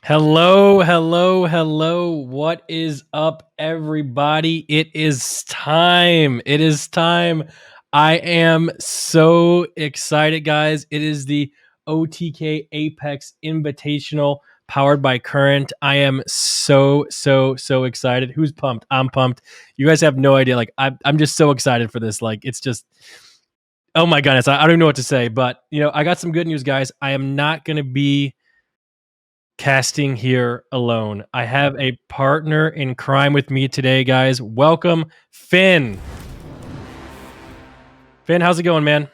Hello, hello, hello. What is up, everybody? It is time. It is time. I am so excited, guys. It is the OTK Apex Invitational powered by Current. I am so excited. Who's pumped? I'm pumped. You guys have no idea. Like, I'm just so excited for this. Like, it's just, oh my goodness. I don't even know what to say. But, I got some good news, guys. I am not going to be casting here alone. I have a partner in crime with me today, guys. Welcome, Finn. Finn, how's it going, man?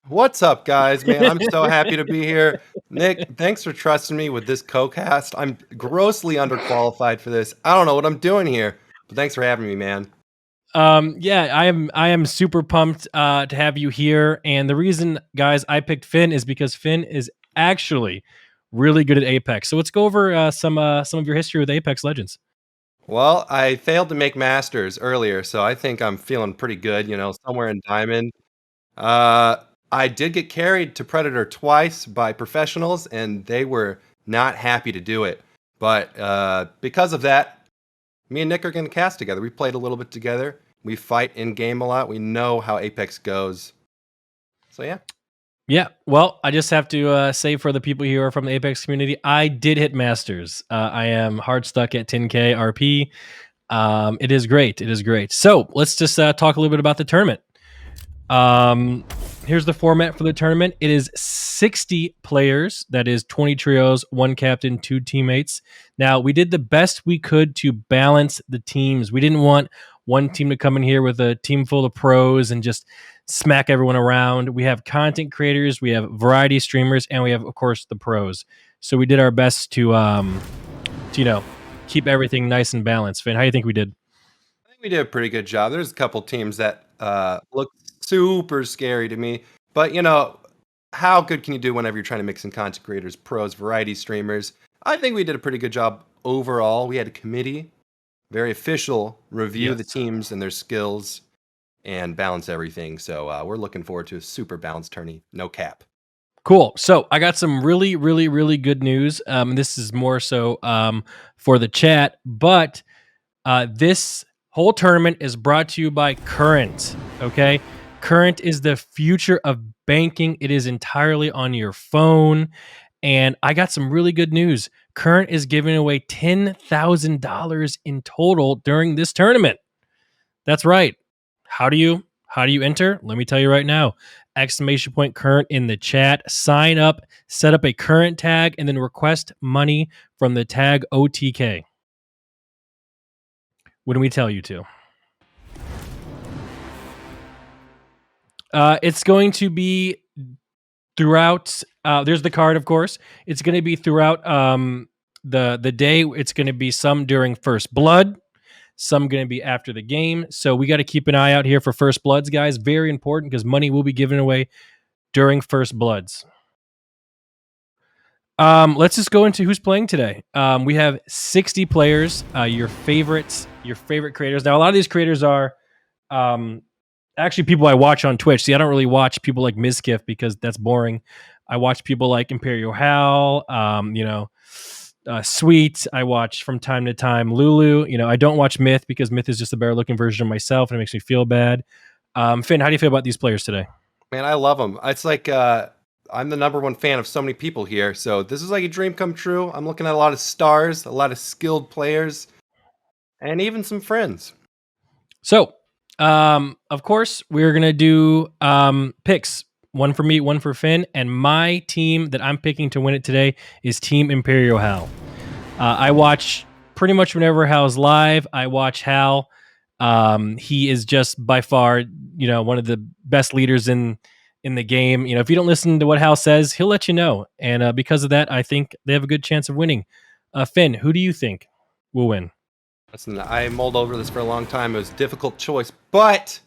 What's up, guys? Man, I'm so happy to be here. Nick, thanks for trusting me with this co-cast. I'm grossly underqualified for this. I don't know what I'm doing here, but thanks for having me, man. Yeah, I am super pumped to have you here. And the reason, guys, I picked Finn is because Finn is actually really good at Apex. So let's go over some of your history with Apex Legends. Well, I failed to make masters earlier, so I think I'm feeling pretty good, somewhere in diamond. Uh, I did get carried to Predator twice by professionals, and they were not happy to do it. But because of that, me and Nick are going to cast together. We played a little bit together. We fight in game a lot. We know how Apex goes. So yeah. Yeah, well, I just have to say for the people here who are from the Apex community, I did hit Masters. I am hard stuck at 10K RP. It is great. It is great. So let's just talk a little bit about the tournament. Um, Here's the format for the tournament. It is 60 players. That is 20 trios, one captain, two teammates. Now, we did the best we could to balance the teams. We didn't want one team to come in here with a team full of pros and just smack everyone around. We have content creators, we have variety streamers, and we have, of course, the pros. So we did our best to keep everything nice and balanced. Finn, how do you think we did? I think we did a pretty good job. There's a couple teams that look super scary to me, but how good can you do whenever you're trying to mix in content creators, pros, variety streamers? I think we did a pretty good job overall. We had a committee, very official, review the Yes. teams and their skills and balance everything. So we're looking forward to a super balanced tourney, no cap. Cool. So I got some really good news. This is more so for the chat, but this whole tournament is brought to you by Current. Okay, Current is the future of banking. It is entirely on your phone, and I got some really good news. Current is giving away $10,000 in total during this tournament. That's right. How do you enter? Let me tell you right now. Exclamation point current in the chat. Sign up, set up a current tag, and then request money from the tag OTK. When we tell you to. It's going to be throughout. There's the card, of course. It's going to be throughout the day. It's going to be some during First Blood, some going to be after the game. So we got to keep an eye out here for First Bloods, guys. Very important because money will be given away during First Bloods. Let's just go into who's playing today. We have 60 players. Your favorite creators. Now, a lot of these creators are um, actually people I watch on Twitch. See, I don't really watch people like Mizkif because that's boring. I watch people like Imperial Hal, Sweet. I watch from time to time Lulu. I don't watch Myth because Myth is just a better looking version of myself and it makes me feel bad. Finn, how do you feel about these players today? Man, I love them. It's like I'm the number one fan of so many people here. So this is like a dream come true. I'm looking at a lot of stars, a lot of skilled players, and even some friends. So, of course, we're gonna do picks. One for me, one for Finn, and my team that I'm picking to win it today is Team Imperial Hal. I watch pretty much whenever Hal's live. I watch Hal. He is just by far, one of the best leaders in the game. If you don't listen to what Hal says, he'll let you know. And because of that, I think they have a good chance of winning. Finn, who do you think will win? Listen, I mulled over this for a long time. It was a difficult choice, but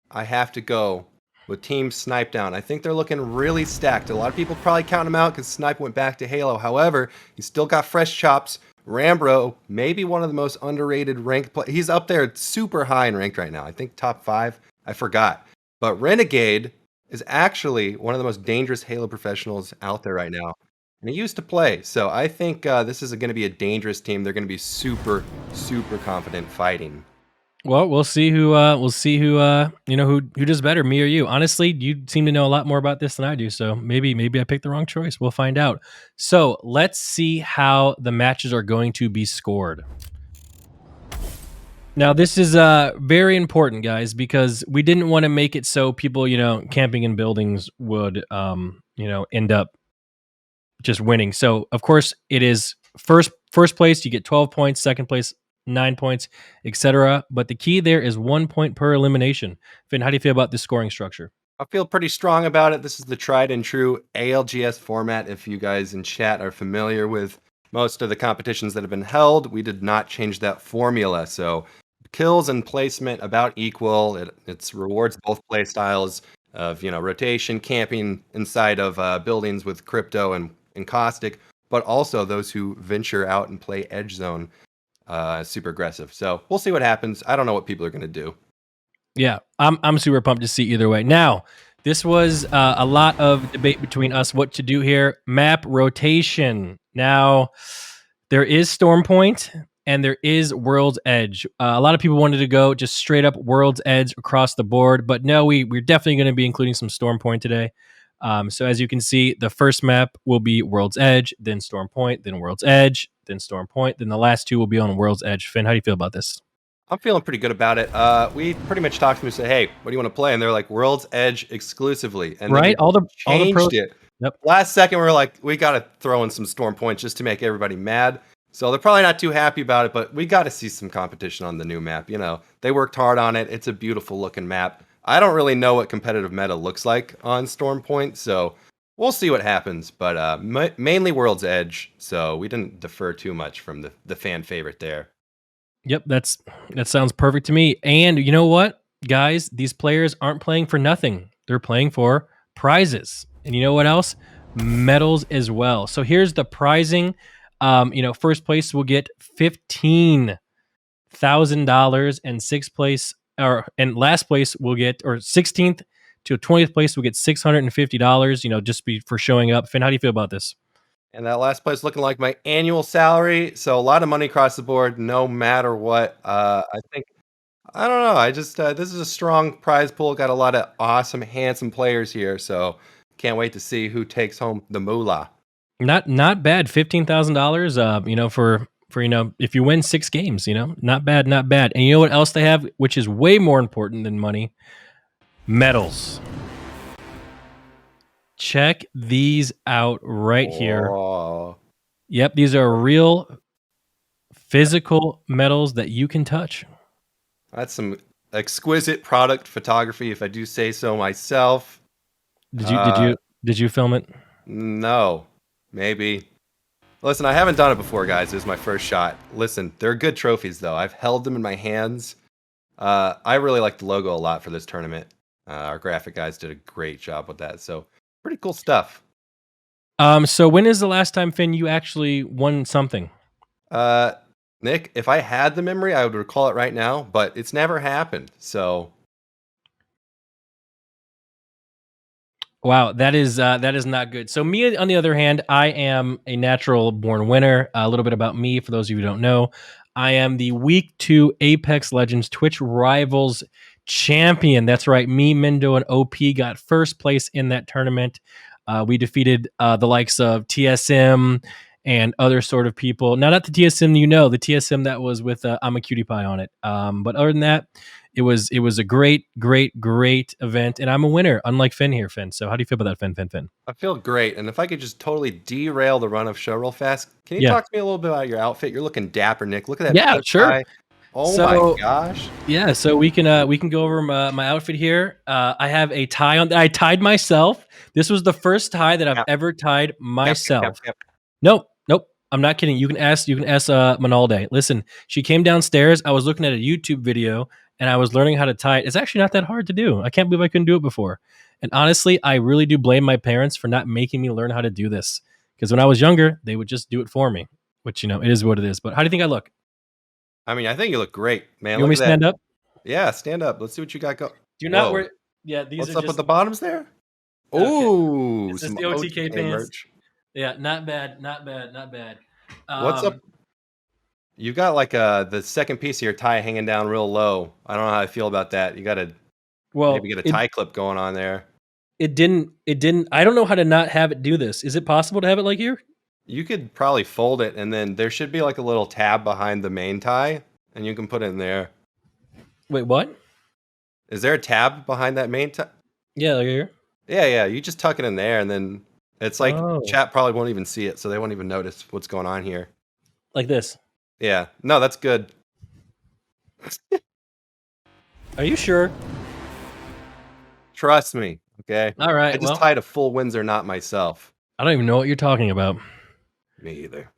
I have to go with Team Snipe Down. I think they're looking really stacked. A lot of people probably count him out because Snipe went back to Halo. However, he's still got fresh chops. Rambro, maybe one of the most underrated ranked players. He's up there super high in ranked right now. I think top 5. I forgot. But Renegade is actually one of the most dangerous Halo professionals out there right now. and he used to play. So I think this is going to be a dangerous team. They're going to be super, super confident fighting. Well, we'll see who you know who does better, me or you. Honestly, you seem to know a lot more about this than I do, so maybe I picked the wrong choice. We'll find out. So let's see how the matches are going to be scored. Now, this is very important, guys, because we didn't want to make it so people, camping in buildings would, end up just winning. So, of course, it is first place you get 12 points, second place 9 points, etc. But the key there is 1 point per elimination. Finn, how do you feel about this scoring structure? I feel pretty strong about it. This is the tried and true ALGS format. If you guys in chat are familiar with most of the competitions that have been held, we did not change that formula. So kills and placement about equal. It's rewards both play styles of rotation, camping inside of buildings with crypto and caustic, but also those who venture out and play edge zone super aggressive. So we'll see what happens. I don't know what people are going to do. Yeah, I'm super pumped to see either way. Now, this was a lot of debate between us what to do here. Map rotation. Now, there is Storm Point and there is World's Edge. A lot of people wanted to go just straight up World's Edge across the board, but no, we're definitely going to be including some Storm Point today. So as you can see, the first map will be World's Edge, then Storm Point, then World's Edge, then Storm Point, then the last two will be on World's Edge. Finn, how do you feel about this? I'm feeling pretty good about it. We pretty much talked to them and said, "Hey, what do you want to play?" And they're like, "World's Edge exclusively." And then Right? we All the pros. changed it. Yep. Last second, we are like, "We got to throw in some storm points just to make everybody mad." So they're probably not too happy about it, but we got to see some competition on the new map. They worked hard on it. It's a beautiful looking map. I don't really know what competitive meta looks like on Storm Point, so we'll see what happens. But mainly World's Edge, so we didn't defer too much from the fan favorite there. Yep, that sounds perfect to me. And you know what, guys? These players aren't playing for nothing. They're playing for prizes. And you know what else? Medals as well. So here's the prizing. First place will get $15,000, and sixth place and last place will get, or 16th to 20th place will get $650. Just be for showing up. Finn, how do you feel about this? And that last place looking like my annual salary. So a lot of money across the board, no matter what. I think, I don't know. I just, this is a strong prize pool. Got a lot of awesome, handsome players here. So can't wait to see who takes home the moolah. Not bad. $15,000. For if you win 6 games, not bad, not bad. And you know what else they have, which is way more important than money? Medals. Check these out right here. Oh, Yep, these are real physical medals that you can touch. that's some exquisite product photography, if I do say so myself. Did you did Uh, you did you film it? no, maybe. Listen, I haven't done it before, guys. This is my first shot. Listen, they're good trophies, though. I've held them in my hands. I really like the logo a lot for this tournament. Our graphic guys did a great job with that. So, pretty cool stuff. So when is the last time, Finn, you actually won something? Uh, Nick, if I had the memory, I would recall it right now, but it's never happened. So, Wow, that is not good. So me, on the other hand, I am a natural born winner. A little bit about me, for those of you who don't know, I am the Week 2 Apex Legends Twitch Rivals champion. That's right. Me, Mendo, and OP got first place in that tournament. We defeated the likes of TSM and other sort of people. Now, not the TSM the TSM that was with I'm a Cutie Pie on it. But other than that, it was a great event, and I'm a winner, unlike Finn here, Finn. So how do you feel about that, Finn? I feel great. And if I could just totally derail the run of show real fast, can you Yeah. talk to me a little bit about your outfit? You're looking dapper, Nick. Look at that Yeah, pink sure. tie. Oh my So gosh. yeah, so we can go over my outfit here. I have a tie on. I tied myself. This was the first tie that I've Yep, ever tied yep, yep, yep, myself. yep. Nope. I'm not kidding. You can ask Manalde. Listen, she came downstairs. I was looking at a YouTube video and I was learning how to tie it. It's actually not that hard to do. I can't believe I couldn't do it before. And honestly, I really do blame my parents for not making me learn how to do this. Because when I was younger, they would just do it for me, which it is what it is. But how do you think I look? I mean, I think you look great, man. You want Look me at to that. stand up? Yeah, stand up. Let's see what you got go. Do not Whoa. wear. Yeah, these What's are up with just the bottoms there? okay. Ooh, It's just some the OTK OTK pants. merch. Yeah, not bad, not bad, not bad. What's up? Um, You got like the second piece of your tie hanging down real low. I don't know how I feel about that. You got to maybe well, get a it tie clip going on there. it didn't. I don't know how to not have it do this. Is it possible to have it like here? You could probably fold it, and then there should be like a little tab behind the main tie, and you can put it in there. Wait, what? Is there a tab behind that main tie? Yeah, like here. Yeah, yeah. You just tuck it in there, and then it's like Oh, chat probably won't even see it, so they won't even notice what's going on here. like this. Yeah. No, that's good. Are you sure? Trust me. Okay. All I right. just Well, tied a full Windsor knot myself. I don't even know what you're talking about. Me either.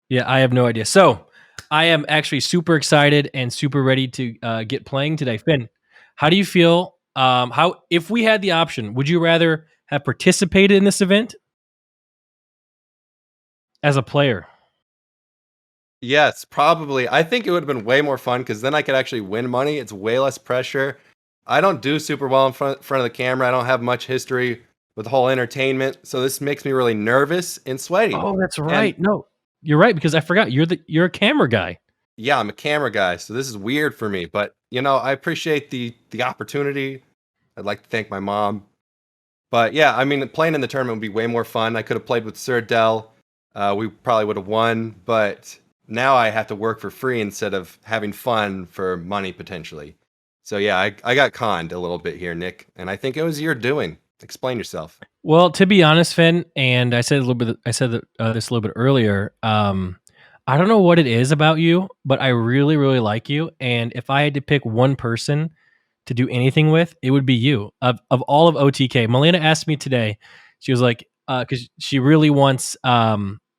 Yeah, I have no idea. So, I am actually super excited and super ready to get playing today. Finn, how do you feel? How if we had the option, would you rather have participated in this event as a player? Yes, probably. I think it would have been way more fun because then I could actually win money. It's way less pressure. I don't do super well in front of the camera. I don't have much history with the whole entertainment, so this makes me really nervous and sweaty. Oh, that's And right. No, you're right because I forgot you're a camera guy. yeah, I'm a camera guy, so this is weird for me. But I appreciate the opportunity. I'd like to thank my mom. But yeah, I mean, playing in the tournament would be way more fun. I could have played with Sir Dell. We probably would have won, but now I have to work for free instead of having fun for money potentially. So yeah, I got conned a little bit here, Nick, and I think it was your doing. Explain yourself. Well, to be honest, Finn, and I said a little bit. I said this a little bit earlier. I don't know what it is about you, but I really, really like you. And if I had to pick one person to do anything with, it would be you. Of all of OTK, Melina asked me today. She was like, because she really wants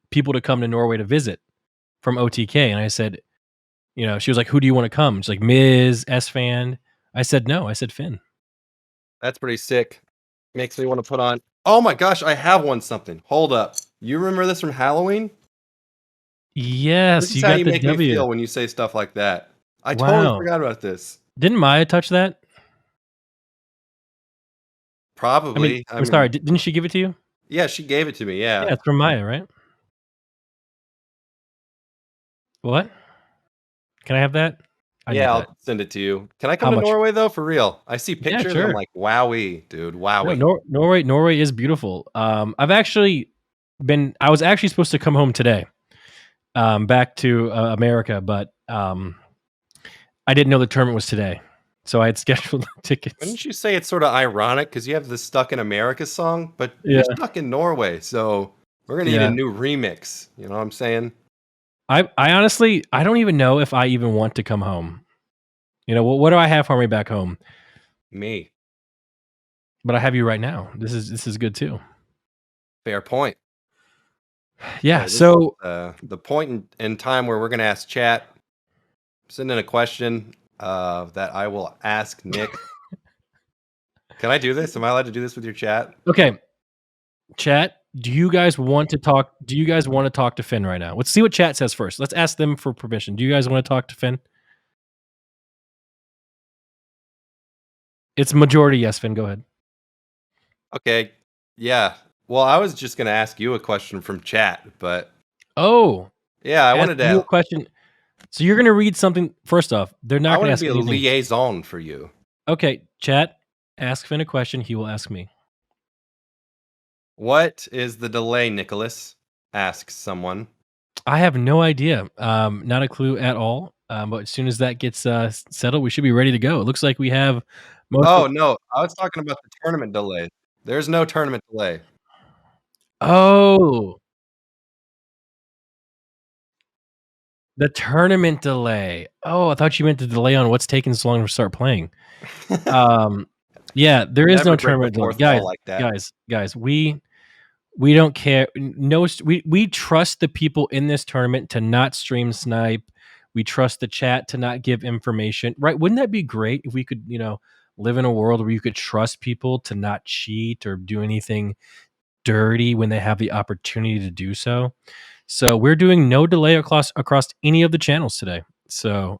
people to come to Norway to visit from OTK, and I said, she was like, "Who do you want to come?" She's like, "Miz, S fan." I said, "No." I said, "Finn." That's pretty sick. Makes me want to put on. Oh my gosh, I have won something. Hold up. You remember this from Halloween? This Yes, is you how got you the make me W. feel when you say stuff like that. I totally Wow. forgot about this. Didn't Maya touch that? I mean, Probably. I I'm sorry, mean, didn't she give it to you? yeah, she gave it to me. Yeah, Yeah. it's from Maya, right? What? Can I have that? I need Yeah, that. I'll send it to you. Can I come How to much? Norway though? For real? I see Yeah, pictures and I'm sure. like, wowie, dude, No, wowie. Norway is beautiful. I've actually I was actually supposed to come home today, back to America, but I didn't know the tournament was today, so I had scheduled the tickets. Wouldn't you say it's sort of ironic because you have the "Stuck in America" song, but you're Yeah, stuck in Norway, so we're gonna need a yeah. new remix. You know what I'm saying? I honestly I don't even know if I even want to come home. What do I have for me back home? Me. But I have you right now. This is good too. Fair point. Yeah. Okay, this is So the point in time where we're gonna ask chat. Send in a question that I will ask Nick. Can I do this? Am I allowed to do this with your chat? okay, chat. Do you guys want to talk? Do you guys want to talk to Finn right now? Let's see what chat says first. Let's ask them for permission. Do you guys want to talk to Finn? It's majority yes. Finn, go ahead. Okay. Yeah. Well, I was just gonna ask you a question from chat, but Oh, yeah, I ask wanted you a to. question. So you're gonna read something. First off, they're I not gonna wanted to ask be a anything. liaison for you. Okay, chat. Ask Finn a question. He will ask me. What is the delay, Nicholas? Asks someone. I have no idea. Not a clue at all. But as soon as that gets settled, we should be ready to go. It looks like we have most of. Oh no, I was talking about the tournament delay. There's no tournament delay. Oh, the tournament delay. Oh, I thought you meant the delay on what's taking so long to start playing. Um, yeah, there is no Never break the tournament delay, fourth wall like that. guys. We don't care. No, we trust the people in this tournament to not stream snipe. We trust the chat to not give information. Right? Wouldn't that be great if we could, live in a world where you could trust people to not cheat or do anything dirty when they have the opportunity to do so? So we're doing no delay across any of the channels today. So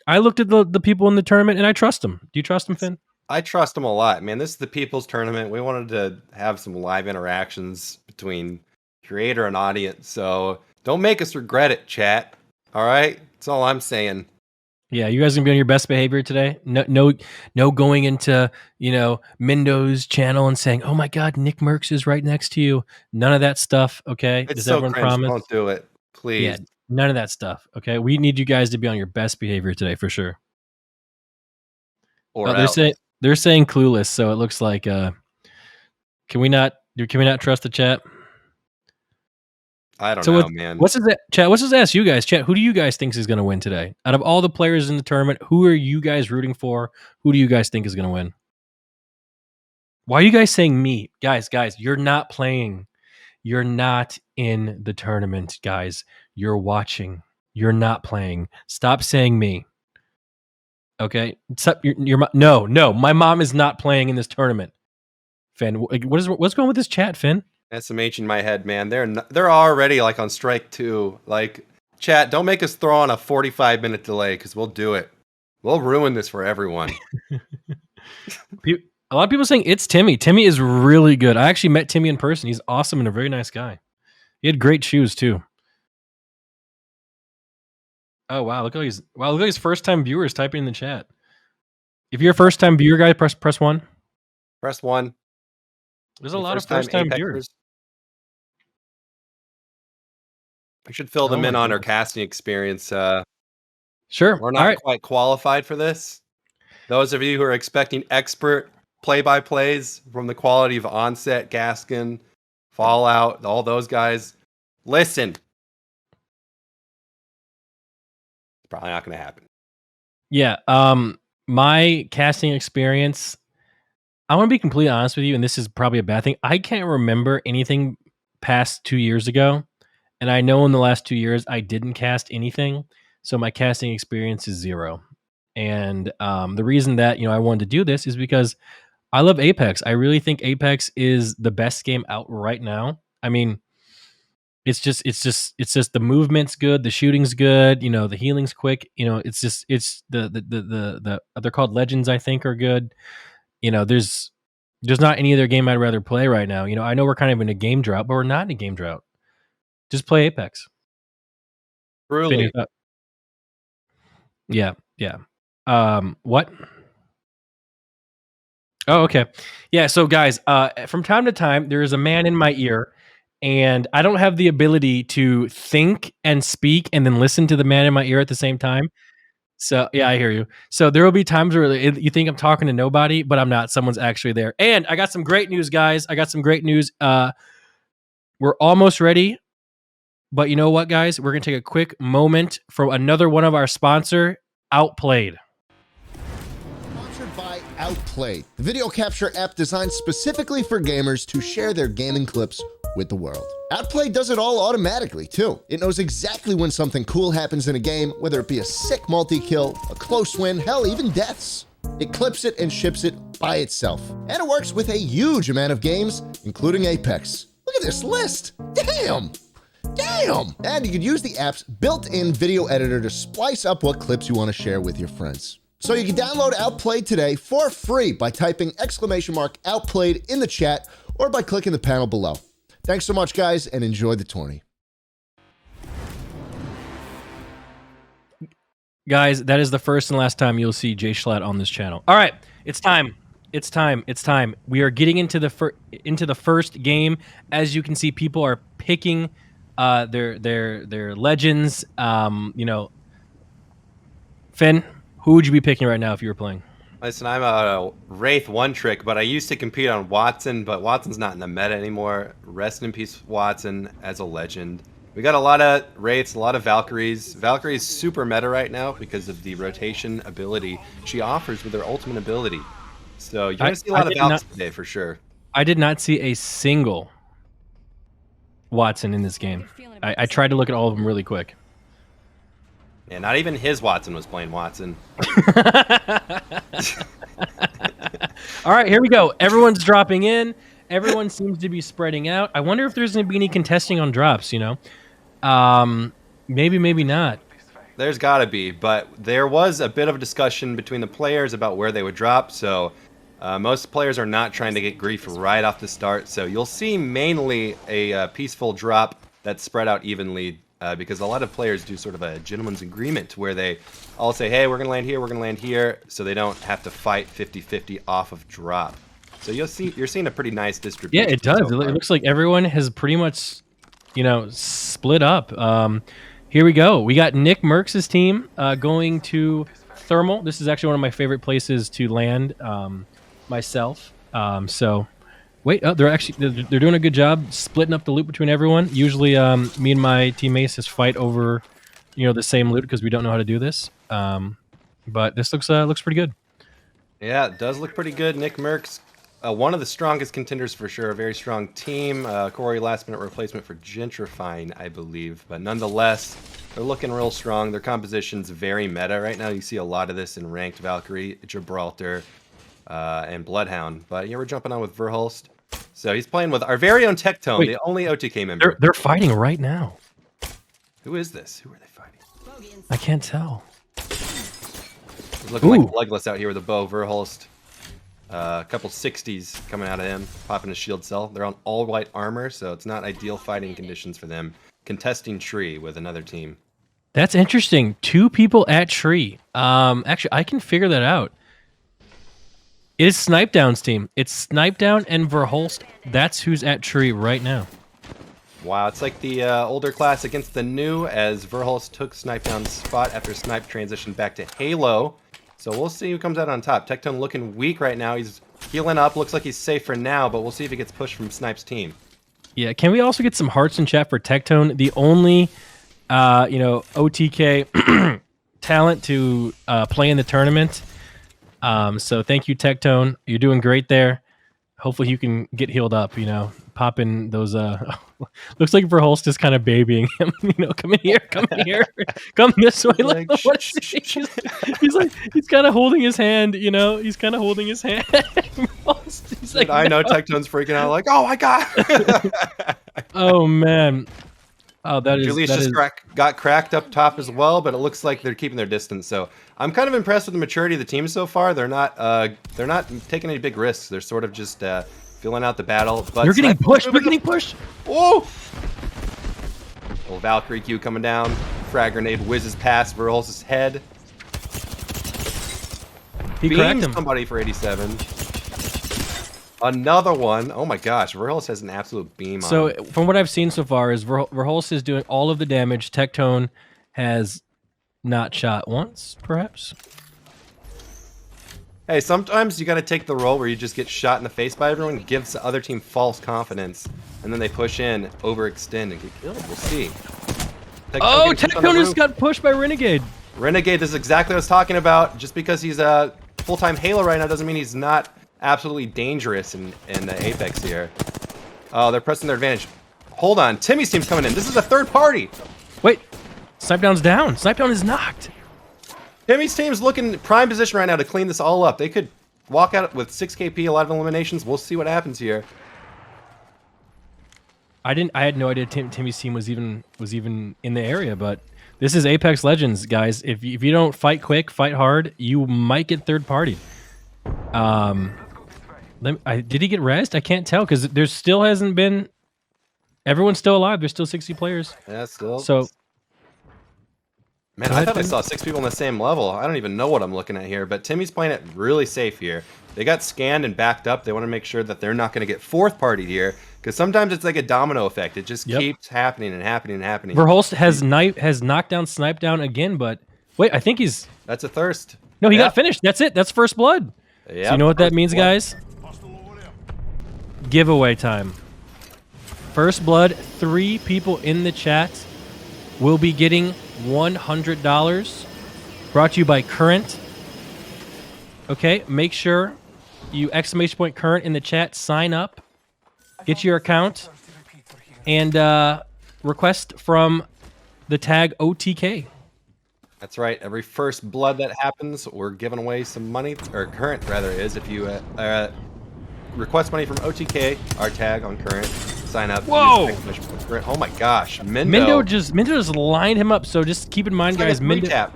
I looked at the people in the tournament and I trust them. Do you trust them, It's Finn? I trust him a lot, man. This is the people's tournament. We wanted to have some live interactions between creator and audience, so don't make us regret it, chat. All right, that's all I'm saying. Yeah, you guys gonna be on your best behavior today. No, going into Mindo's channel and saying, "Oh my God, Nick Merckx is right next to you." None of that stuff. Okay, It's does so everyone cringe. promise? Don't do it, Yeah, please. none of that stuff. Okay, we need you guys to be on your best behavior today for sure. Or Oh, they're else. saying clueless, so it looks like can we not trust the chat? I don't So know, man. what's his chat? Let's just ask you guys, chat. Who do you guys think is going to win today? Out of all the players in the tournament, who are you guys rooting for? Who do you guys think is going to win? Why are you guys saying me, guys? You're not playing. You're not in the tournament, guys. You're watching. You're not playing. Stop saying me. Okay. Stop, no. My mom is not playing in this tournament. Finn, what's going with this chat, Finn? SMH in my head, man. They're already like on strike 2. Like, chat, don't make us throw on a 45-minute delay because we'll do it. We'll ruin this for everyone. A lot of people saying it's Timmy. Timmy is really good. I actually met Timmy in person. He's awesome and a very nice guy. He had great shoes too. Oh wow! Look at these first time viewers typing in the chat. If you're a first time viewer, guy, press 1. Press 1. There's a Any lot of first time first time viewers. Apexers? We should fill Oh them my in on our goodness. casting experience. Sure. We're All not right. quite qualified for this. Those of you who are expecting expert play-by-plays from the quality of Onset, Gaskin, Fallout, all those guys, listen. It's probably not going to happen. Yeah. My casting experience. I want to be completely honest with you, and this is probably a bad thing. I can't remember anything past 2 years ago. And I know in the last 2 years I didn't cast anything, so my casting experience is 0. And the reason that I wanted to do this is because I love Apex. I really think Apex is the best game out right now. I mean, it's just the movement's good, the shooting's good, the healing's quick. It's the they're called legends. I think are good. There's not any other game I'd rather play right now. I know we're kind of in a game drought, but we're not in a game drought. Just play Apex. Finish Truly. up. Yeah, yeah. What? Oh, okay. Yeah, so guys, from time to time, there is a man in my ear, and I don't have the ability to think and speak and then listen to the man in my ear at the same time. So, yeah, I hear you. So there will be times where you think I'm talking to nobody, but I'm not. Someone's actually there. And I got some great news, guys. I got some great news. We're almost ready. But you know what, guys? We're going to take a quick moment for another one of our sponsor, Outplayed. Sponsored by Outplayed, the video capture app designed specifically for gamers to share their gaming clips with the world. Outplayed does it all automatically, too. It knows exactly when something cool happens in a game, whether it be a sick multi-kill, a close win, hell, even deaths. It clips it and ships it by itself. And it works with a huge amount of games, including Apex. Look at this list. Damn! And you can use the app's built-in video editor to splice up what clips you want to share with your friends. So you can download Outplayed today for free by typing !Outplayed in the chat or by clicking the panel below. Thanks so much, guys, and enjoy the tourney. Guys, that is the first and last time you'll see Jay Schlatt on this channel. All right, it's time. It's time. We are getting into the first game. As you can see, people are picking their legends. Finn, who would you be picking right now if you were playing? Listen, I'm a Wraith one-trick, but I used to compete on Watson, but Watson's not in the meta anymore. Rest in peace, Watson, as a legend. We got a lot of Wraiths, a lot of Valkyries. Valkyrie's super meta right now because of the rotation ability she offers with her ultimate ability. So you're going to see a lot of Valks today for sure. I did not see a single Watson in this game. I tried to look at all of them really quick. Yeah, not even his Watson was playing Watson. All right, here we go. Everyone's dropping in. Everyone seems to be spreading out. I wonder if there's going to be any contesting on drops, Maybe not. There's got to be, but there was a bit of a discussion between the players about where they would drop, so Most players are not trying to get grief right off the start, so you'll see mainly a peaceful drop that's spread out evenly because a lot of players do sort of a gentleman's agreement where they all say, hey, we're going to land here, we're going to land here, so they don't have to fight 50-50 off of drop. So you're seeing a pretty nice distribution. Yeah, it does. It looks like everyone has pretty much, split up. Here we go. We got Nick Merckx' team going to Thermal. This is actually one of my favorite places to land myself. So, wait, they're doing a good job splitting up the loot between everyone. Usually, me and my teammates just fight over, the same loot because we don't know how to do this. But this looks pretty good. Yeah, it does look pretty good. Nick Merckx, one of the strongest contenders for sure. A very strong team. Corey, last-minute replacement for Gentrifying, I believe. But nonetheless, they're looking real strong. Their composition's very meta right now. You see a lot of this in Ranked Valkyrie, Gibraltar, and Bloodhound. But yeah, we're jumping on with Verhulst. So he's playing with our very own Tectone, the only OTK member. They're fighting right now. Who is this? Who are they fighting? I can't tell. He's looking like Legless out here with a bow. Verhulst. A couple 60s coming out of him, popping a shield cell. They're on all white armor, so it's not ideal fighting conditions for them. Contesting tree with another team. That's interesting. 2 people at tree. Actually, I can figure that out. It is Snipedown's team. It's Snipedown and Verhulst. That's who's at tree right now. Wow, it's like the older class against the new, as Verhulst took Snipedown's spot after Snipe transitioned back to Halo. So we'll see who comes out on top. Tectone looking weak right now. He's healing up. Looks like he's safe for now, but we'll see if he gets pushed from Snipe's team. Yeah, can we also get some hearts in chat for Tectone? The only, OTK talent to play in the tournament. So thank you, Tectone. You're doing great there. Hopefully you can get healed up, pop in those looks like Verhulst is kind of babying him, come in here, come this way. Like, He's kind of holding his hand, he's kind of holding his hand. He's like, I know Tectone's freaking out like, oh my god. Oh man. Oh, Julius got cracked up top as well, but it looks like they're keeping their distance. So I'm kind of impressed with the maturity of the team so far. They're not taking any big risks. They're sort of just filling out the battle. But You're getting pushed. We're getting pushed. Oh! Little Valkyrie Q coming down. Frag grenade whizzes past Verhulst's head. He cracked him. Somebody for 87. Another one. Oh my gosh, Verhulst has an absolute beam on So him. from what I've seen so far is Verhulst is doing all of the damage. Tectone has not shot once, perhaps. Hey, sometimes you got to take the role where you just get shot in the face by everyone, gives the other team false confidence, and then they push in, overextend, and get killed. We'll see. Tectone just got pushed by Renegade. Renegade, this is exactly what I was talking about. Just because he's a full-time Halo right now doesn't mean he's not absolutely dangerous in the Apex here. Oh, they're pressing their advantage. Hold on, Timmy's team's coming in. This is a third party. Wait, Snipedown's down. Snipedown is knocked. Timmy's team's looking prime position right now to clean this all up. They could walk out with 6 KP, a lot of eliminations. We'll see what happens here. I had no idea Timmy's team was even in the area, but this is Apex Legends, guys. If you don't fight quick, fight hard, you might get third partied. Did he get rezzed? I can't tell because there still hasn't been. Everyone's still alive. There's still 60 players. Yeah, still. So. Man, I thought I saw 6 people on the same level. I don't even know what I'm looking at here, but Timmy's playing it really safe here. They got scanned and backed up. They want to make sure that they're not going to get fourth partied here, because sometimes it's like a domino effect. It just keeps happening and happening and happening. Verhulst has knocked down Snipedown again, but wait, I think he's... That's a thirst. No, he got finished. That's it. That's first blood. Yep. So you know what that means, guys? Giveaway time. First blood, 3 people in the chat will be getting $100. Brought to you by Current. Okay, make sure you !point Current in the chat. Sign up. Get your account. And request from the tag OTK. That's right. Every first blood that happens, we're giving away some money, or Current rather is. If you request money from OTK, our tag on Current, sign up. Whoa! Oh my gosh, Mindo just lined him up. So just keep in mind, guys. Mindo.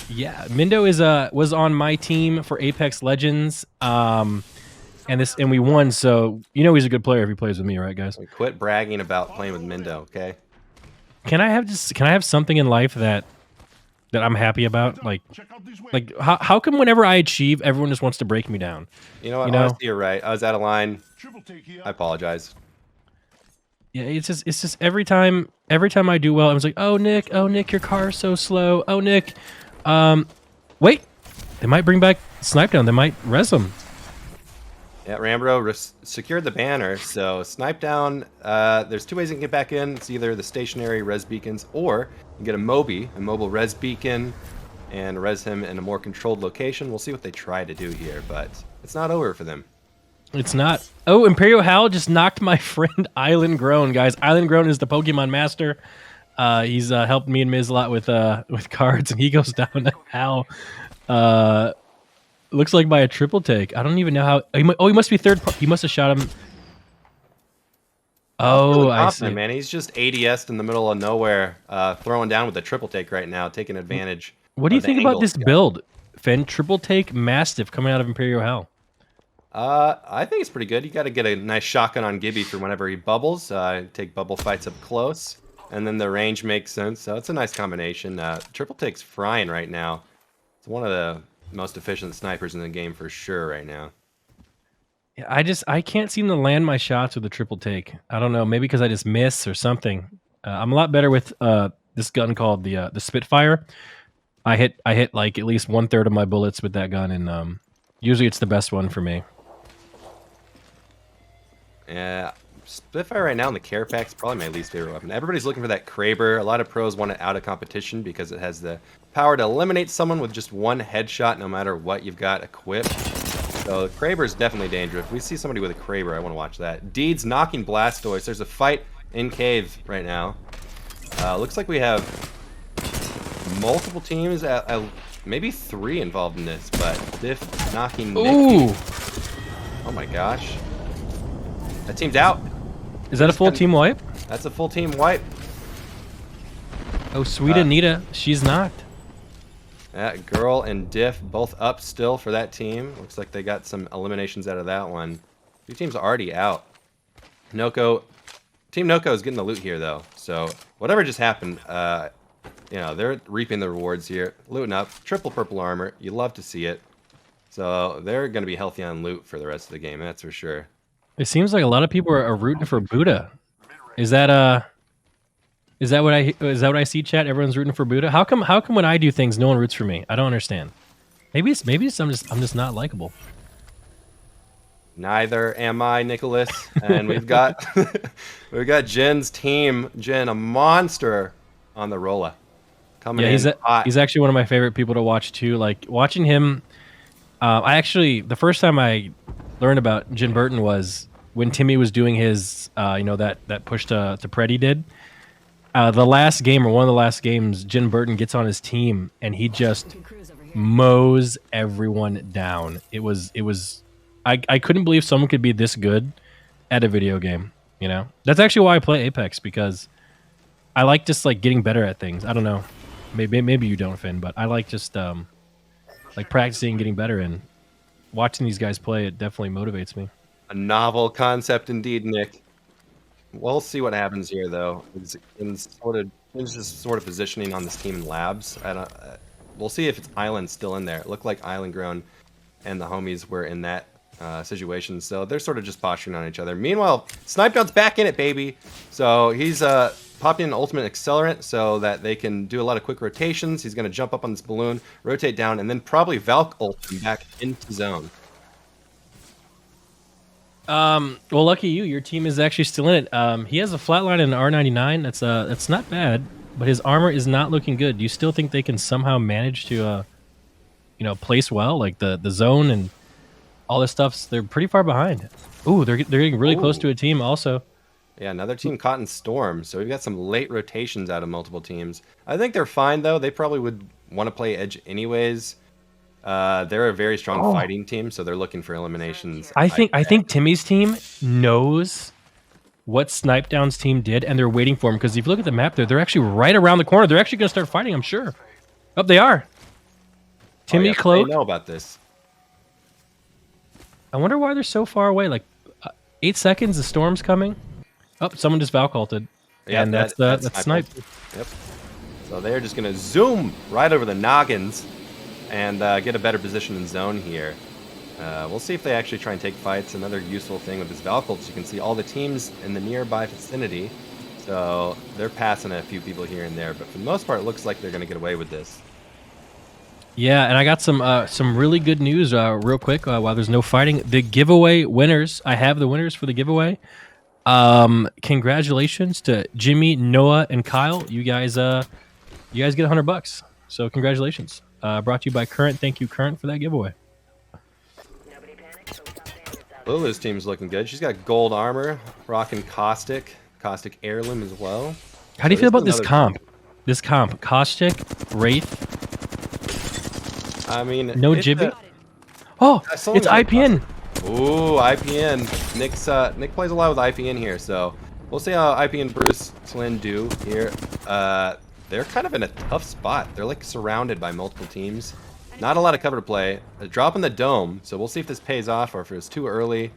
Yeah, Mindo is was on my team for Apex Legends. And we won, so you know he's a good player if he plays with me, right, guys? Like, quit bragging about playing with Mindo, okay? Can I have something in life that I'm happy about? Like how come whenever I achieve, everyone just wants to break me down? You know what? You know? Honestly, you're right. I was out of line. I apologize. Yeah, it's just every time I do well, I was like, oh Nick, your car's so slow. Oh Nick, wait, they might bring back Snipe Down. They might res him. Yeah, Rambro secured the banner, so Snipe Down, there's two ways you can get back in. It's either the stationary res beacons, or you can get a mobile res beacon, and res him in a more controlled location. We'll see what they try to do here, but it's not over for them. It's not. Oh, Imperial Hal just knocked my friend Island Grown, guys. Island Grown is the Pokemon master. He's helped me and Miz a lot with cards, and he goes down to Hal. Looks like by a triple take. I don't even know how. He must be third. He must have shot him. Oh, I see. Man, he's just ADS'd in the middle of nowhere, throwing down with a triple take right now, taking advantage. What do you think about this build, Finn? Triple take Mastiff coming out of Imperial Hell. I think it's pretty good. You got to get a nice shotgun on Gibby for whenever he bubbles. Take bubble fights up close, and then the range makes sense. So it's a nice combination. Triple take's frying right now. It's one of the most efficient snipers in the game for sure right now. Yeah, I can't seem to land my shots with a triple take. I don't know, maybe because I just miss or something. I'm a lot better with this gun called the Spitfire. I hit like at least 1/3 of my bullets with that gun, and usually it's the best one for me. Yeah, Spitfire right now in the care pack is probably my least favorite weapon. Everybody's looking for that Kraber. A lot of pros want it out of competition because it has the power to eliminate someone with just one headshot, no matter what you've got equipped. So Kraber is definitely dangerous. If we see somebody with a Kraber, I want to watch that. Deeds knocking Blastoise. There's a fight in cave right now. Looks like we have multiple teams, maybe 3 involved in this, but Diff knocking Nick. Ooh! Oh my gosh. That team's out. Is that a full team wipe? That's a full team wipe. Oh, sweet Anita. She's knocked. Yeah, Girl and Diff both up still for that team. Looks like they got some eliminations out of that one. 2 teams already out. Team Noko is getting the loot here, though. So whatever just happened, you know, they're reaping the rewards here. Looting up. Triple purple armor. You love to see it. So they're going to be healthy on loot for the rest of the game, that's for sure. It seems like a lot of people are rooting for Buddha. Is that what I see, chat? Everyone's rooting for Buddha. How come when I do things, no one roots for me? I don't understand. Maybe I'm just not likable. Neither am I, Nicholas. And we've got Jin's team. Jin, a monster on the rolla. Coming in hot. He's actually one of my favorite people to watch too. Like watching him. The first time I learned about Jin Burton was when Timmy was doing his, that push to Pred he did. The last game, or one of the last games, Jin Burton gets on his team and he just mows everyone down. I couldn't believe someone could be this good at a video game. You know, that's actually why I play Apex, because I like just like getting better at things. I don't know, maybe you don't, Finn, but I like just like practicing, getting better, and watching these guys play. It definitely motivates me. A novel concept indeed, Nick. We'll see what happens here, though. It's just sort of positioning on this team in labs. We'll see if it's Island still in there. It looked like Island Grown and the homies were in that situation, so they're sort of just posturing on each other. Meanwhile, Snipe Down's back in it, baby. So he's popping an ultimate accelerant so that they can do a lot of quick rotations. He's going to jump up on this balloon, rotate down, and then probably Valk ult him back into zone. Well, lucky you. Your team is actually still in it. He has a flatline and an R99. That's not bad, but his armor is not looking good. Do you still think they can somehow manage to, place well, like the zone and all this stuff? They're pretty far behind. Ooh, they're getting really close to a team also. Yeah, another team caught in Storm, so we've got some late rotations out of multiple teams. I think they're fine, though. They probably would want to play Edge anyways. They're a very strong fighting team, so they're looking for eliminations. I think Timmy's team knows what Snipe Down's team did, and they're waiting for him, because if you look at the map, they're actually right around the corner. They're actually going to start fighting, I'm sure. Oh, they are. Timmy yeah, Cloak. they know about this. I wonder why they're so far away. Like 8 seconds, the storm's coming. Oh, someone just Valk ulted. Yeah, And that's snipe. Yep. So they're just gonna zoom right over the noggins and get a better position in zone here. We'll see if they actually try and take fights. Another useful thing with this Valk ult, you can see all the teams in the nearby vicinity. So they're passing a few people here and there, but for the most part, it looks like they're gonna get away with this. Yeah, and I got some really good news real quick while there's no fighting. The giveaway winners, I have the winners for the giveaway. Congratulations to Jimmy, Noah, and Kyle. You guys get $100. So congratulations. Brought to you by Current. Thank you, Current, for that giveaway. Lulu's team's looking good. She's got gold armor, rocking Caustic heirloom as well. How do you feel about this comp? This comp, Caustic, Wraith. I mean, no Jibby. Oh, it's IPN. Ooh, IPN. Nick plays a lot with IPN here, so we'll see how IPN Bruce Slin do here. They're kind of in a tough spot. They're like surrounded by multiple teams. Not a lot of cover to play. A drop in the dome, so we'll see if this pays off or if it's too early.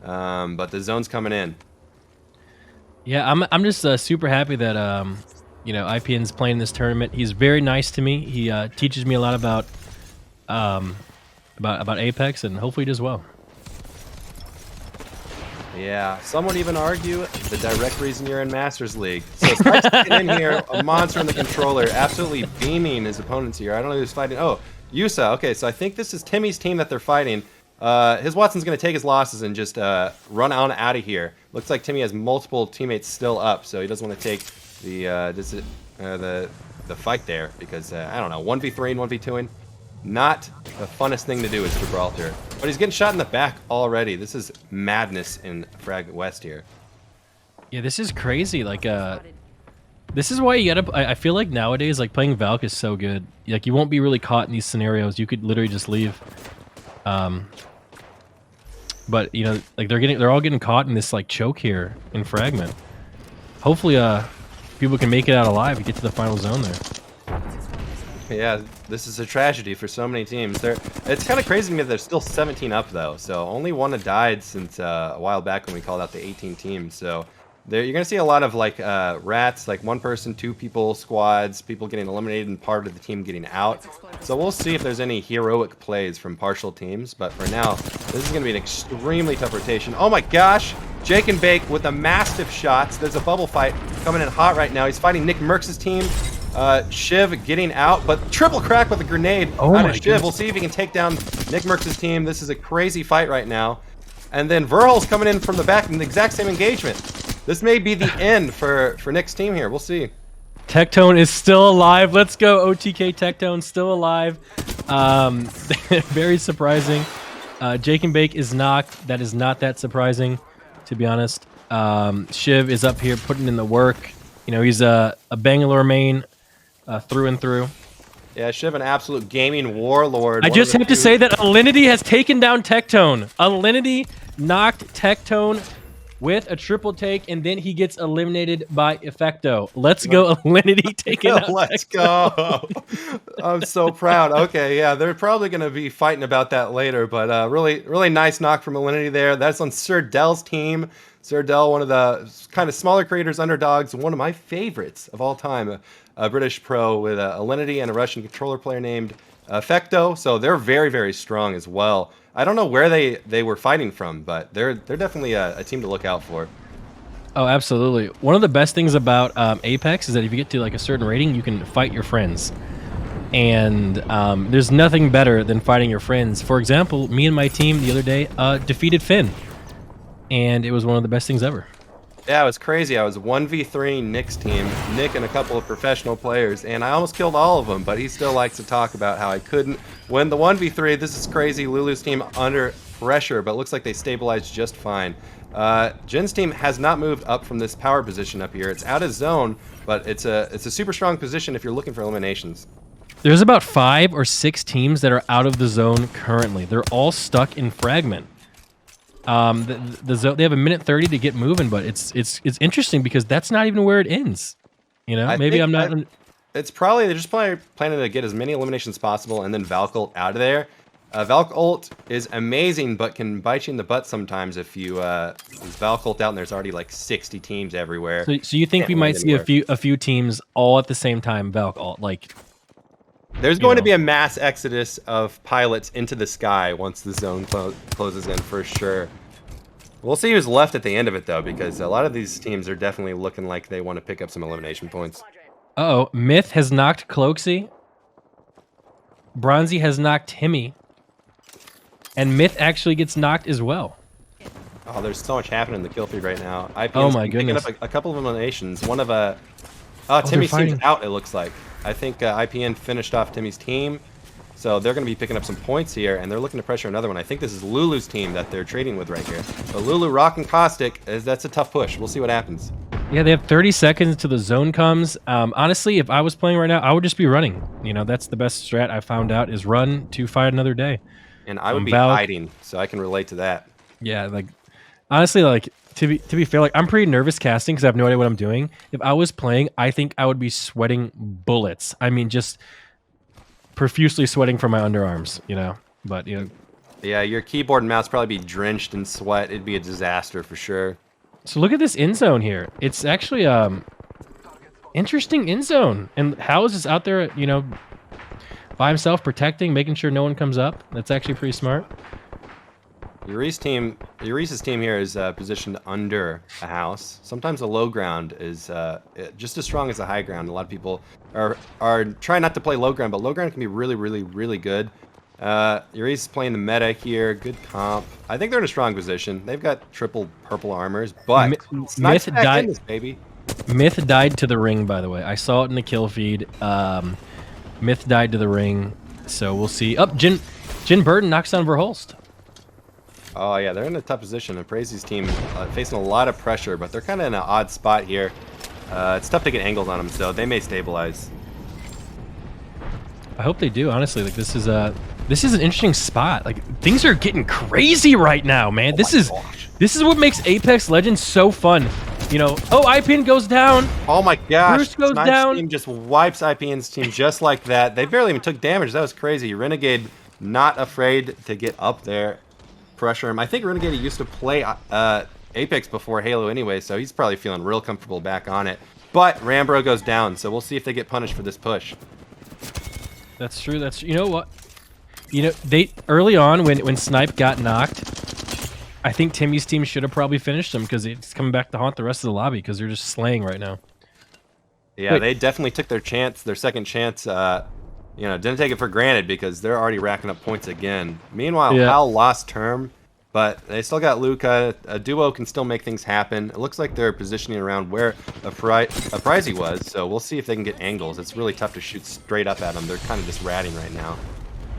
But the zone's coming in. Yeah, I'm just super happy that IPN's playing this tournament. He's very nice to me. He teaches me a lot about Apex, and hopefully he does well. Yeah, some would even argue the direct reason you're in Masters League. So Spike's getting in here, a monster on the controller, absolutely beaming his opponents here. I don't know who's fighting. Oh, Yusa. Okay, so I think this is Timmy's team that they're fighting. His Watson's going to take his losses and just run on out of here. Looks like Timmy has multiple teammates still up, so he doesn't want to take the fight there because, I don't know, 1v3 and 1v2ing. Not the funnest thing to do is Gibraltar. But he's getting shot in the back already. This is madness in Frag West here. Yeah, this is crazy. Like, this is why you gotta... I feel like nowadays, like, playing Valk is so good. Like, you won't be really caught in these scenarios. You could literally just leave. But, you know, like, they're all getting caught in this, like, choke here in Fragment. Hopefully, people can make it out alive and get to the final zone there. Yeah, this is a tragedy for so many teams. It's kind of crazy to me that there's still 17 up, though. So only one had died since a while back when we called out the 18 teams. So you're going to see a lot of, like, rats, like one person, two people, squads, people getting eliminated and part of the team getting out. So we'll see if there's any heroic plays from partial teams. But for now, this is going to be an extremely tough rotation. Oh my gosh! Jake and Bake with the massive shots. There's a bubble fight coming in hot right now. He's fighting Nick Merck's team. Shiv getting out, but triple crack with a grenade out of Shiv. Goodness. We'll see if he can take down Nick Merck's team. This is a crazy fight right now. And then Verhol's coming in from the back in the exact same engagement. This may be the end for Nick's team here. We'll see. Tectone is still alive. Let's go, OTK Tectone, still alive. Very surprising. Jake and Bake is knocked. That is not that surprising, to be honest. Shiv is up here putting in the work. You know, he's a Bangalore main through and through. Yeah, Shiv, an absolute gaming warlord. I just have to say that Alinity has taken down Tectone. Alinity knocked Tectone with a triple take, and then he gets eliminated by Effecto. Let's go, Alinity, taking out Let's Tectone. go. I'm so proud. Okay, yeah, they're probably going to be fighting about that later, but really nice knock from Alinity there. That's on Sir Dell's team. Sir Dell, one of the kind of smaller creators, underdogs, one of my favorites of all time. A British pro with Alinity and a Russian controller player named Effecto. So they're very, very strong as well. I don't know where they were fighting from, but they're definitely a team to look out for. Oh, absolutely. One of the best things about Apex is that if you get to like a certain rating, you can fight your friends. And there's nothing better than fighting your friends. For example, me and my team the other day defeated Finn. And it was one of the best things ever. Yeah, it was crazy. I was 1v3 Nick's team, Nick and a couple of professional players, and I almost killed all of them, but he still likes to talk about how I couldn't win the 1v3. This is crazy. Lulu's team under pressure, but looks like they stabilized just fine. Jin's team has not moved up from this power position up here. It's out of zone, but it's a super strong position if you're looking for eliminations. There's about 5 or 6 teams that are out of the zone currently. They're all stuck in Fragment. The zone, they have a minute 30 to get moving, but it's interesting because that's not even where it ends. You know, maybe I'm not. It's probably they're just planning to get as many eliminations as possible and then Valk ult out of there. Valk ult is amazing, but can bite you in the butt sometimes if you use Valk ult out and there's already like 60 teams everywhere. So you think we might see a few teams all at the same time Valk ult? Like, there's going to be a mass exodus of pilots into the sky once the zone closes in for sure. We'll see who's left at the end of it though, because a lot of these teams are definitely looking like they want to pick up some elimination points. Uh-oh, Myth has knocked Cloaksy. Bronzy has knocked Timmy. And Myth actually gets knocked as well. Oh, there's so much happening in the kill feed right now. IPN's oh my goodness. picking up a couple of eliminations. One of Timmy's team's out, it looks like. I think IPN finished off Timmy's team. So they're going to be picking up some points here, and they're looking to pressure another one. I think this is Lulu's team that they're trading with right here. But Lulu rocking Caustic, that's a tough push. We'll see what happens. Yeah, they have 30 seconds until the zone comes. Honestly, if I was playing right now, I would just be running. You know, that's the best strat I found out is run to fight another day. And I would be hiding, so I can relate to that. Yeah, like, honestly, like, to be fair, like, I'm pretty nervous casting because I have no idea what I'm doing. If I was playing, I think I would be sweating bullets. I mean, just profusely sweating from my underarms, you know? But, you know. Yeah, your keyboard and mouse probably be drenched in sweat. It'd be a disaster for sure. So look at this end zone here. It's actually interesting end zone. And Howes is out there, you know, by himself, protecting, making sure no one comes up. That's actually pretty smart. Yuri's team here is positioned under a house. Sometimes the low ground is just as strong as the high ground. A lot of people are trying not to play low ground, but low ground can be really, really, really good. Yuri's playing the meta here. Good comp. I think they're in a strong position. They've got triple purple armors, but Myth died. in this, baby. Myth died to the ring, by the way. I saw it in the kill feed. Myth died to the ring, so we'll see. Up, Jin Burden knocks down Verholst. Oh yeah, they're in a tough position. And Prazy's team facing a lot of pressure, but they're kind of in an odd spot here. It's tough to get angles on them, so they may stabilize. I hope they do. Honestly, like this is an interesting spot. Like things are getting crazy right now, man. This is what makes Apex Legends so fun. You know, oh, IPN goes down. Oh my gosh. Bruce goes Snipes down. Team just wipes IPN's team just like that. They barely even took damage. That was crazy. Renegade not afraid to get up there, pressure him. I think Renegade used to play Apex before Halo anyway, so he's probably feeling real comfortable back on it. But Rambro goes down, so we'll see if they get punished for this push. That's true. That's, you know what? You know, they early on when Snipe got knocked, I think Timmy's team should have probably finished him because it's coming back to haunt the rest of the lobby because they're just slaying right now. Yeah, they definitely took their chance, their second chance. You know, didn't take it for granted because they're already racking up points again. Meanwhile, Hal lost term, but they still got Luca. A duo can still make things happen. It looks like they're positioning around where a Prizy was, so we'll see if they can get angles. It's really tough to shoot straight up at them. They're kind of just ratting right now.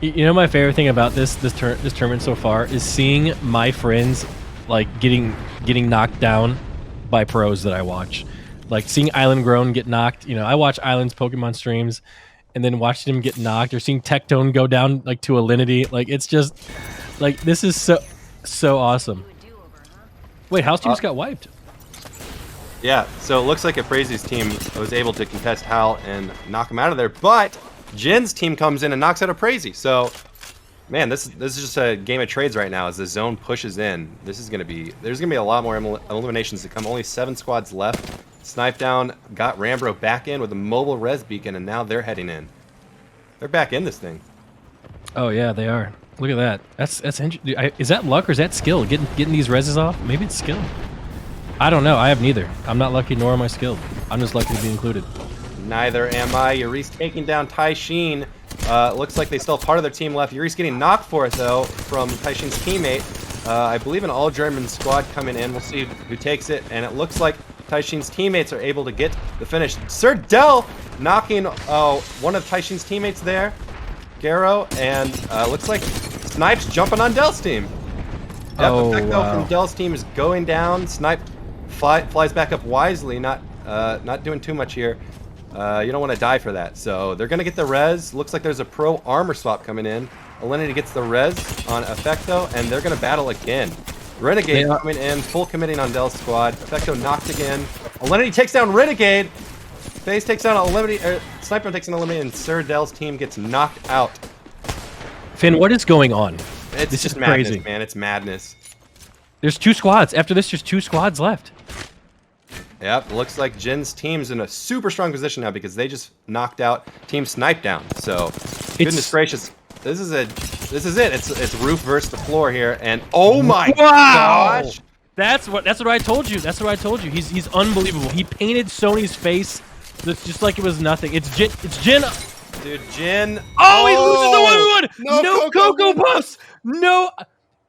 You know, my favorite thing about this tournament so far is seeing my friends like getting knocked down by pros that I watch. Like seeing Island Grown get knocked. You know, I watch Island's Pokemon streams, and then watching him get knocked, or seeing Tectone go down like to Alinity. Like it's just like this is so awesome. Wait, House team just got wiped. Yeah, so it looks like Aprazy's team was able to contest Hal and knock him out of there, but Jin's team comes in and knocks out Aprazy. So, man, this is just a game of trades right now as the zone pushes in. There's gonna be a lot more eliminations to come. Only 7 squads left. Snipe down, got Rambro back in with a mobile res beacon, and now they're heading in. They're back in this thing. Oh yeah, they are. Look at that. That's interesting. Is that luck or is that skill? Getting these reses off? Maybe it's skill. I don't know. I have neither. I'm not lucky, nor am I skilled. I'm just lucky to be included. Neither am I. Yuri's taking down Tai Sheen. Looks like they still have part of their team left. Yuri's getting knocked for it, though, from Tai Sheen's teammate. I believe an all-German squad coming in. We'll see who takes it. And it looks like Tai Sheen's teammates are able to get the finish. Sir Dell knocking one of Tai Sheen's teammates there, Garo, and looks like Snipe's jumping on Dell's team. Depth effect from Dell's team is going down. Snipe flies back up wisely, not doing too much here. You don't want to die for that. So they're going to get the res. Looks like there's a pro armor swap coming in. Alinity gets the res on Effecto, and they're going to battle again. Renegade coming in, full committing on Dell's squad. Effecto knocked again. Alinity takes down Renegade. FaZe takes out an eliminate. Sniper takes an eliminate, and Sir Dell's team gets knocked out. Finn, what is going on? It's This just is madness, crazy. man. It's madness. There's 2 squads. After this, there's 2 squads left. Yep, looks like Jin's team's in a super strong position now because they just knocked out Team Snipe down. So, goodness gracious, this is it. It's roof versus the floor here, and oh my gosh! That's what I told you. That's what I told you. He's unbelievable. He painted Sony's face just like it was nothing. It's Jin. Dude, Jin. Oh, he loses the 1v1. No Cocoa Puffs.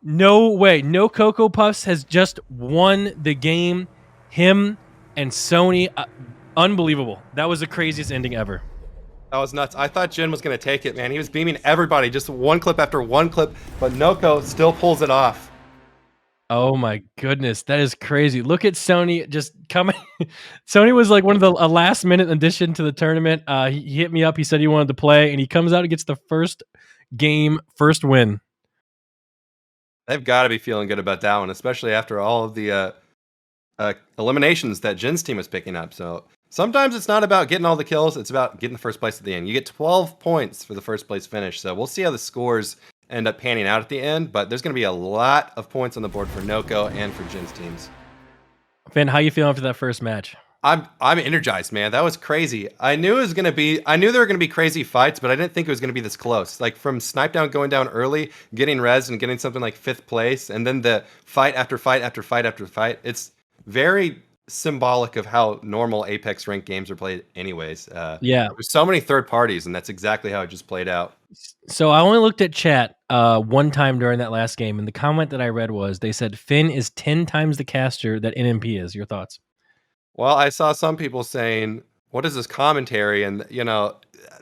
No way. No Cocoa Puffs has just won the game. Him and Sony, unbelievable. That was the craziest ending ever. That was nuts. I thought Jin was going to take it, man. He was beaming everybody, just one clip after one clip, but Noko still pulls it off. Oh my goodness, that is crazy. Look at Sony just coming. Sony was like one of the last minute addition to the tournament. He hit me up. He said he wanted to play, and he comes out and gets the first game, first win. They've got to be feeling good about that one, especially after all of the eliminations that Jin's team was picking up. So sometimes it's not about getting all the kills. It's about getting the first place at the end. You get 12 points for the first place finish. So we'll see how the scores end up panning out at the end. But there's going to be a lot of points on the board for Noko and for Jin's teams. Finn, how you feeling after that first match? I'm energized, man. That was crazy. I knew there were gonna be crazy fights, but I didn't think it was gonna be this close. Like from Snipe Down going down early, getting res and getting something like 5th place, and then the fight after fight after fight after fight. It's very symbolic of how normal Apex ranked games are played anyways. Yeah. There's so many third parties, and that's exactly how it just played out. So I only looked at chat one time during that last game, and the comment that I read was they said Finn is 10 times the caster that NMP is. Your thoughts? Well, I saw some people saying, what is this commentary? And,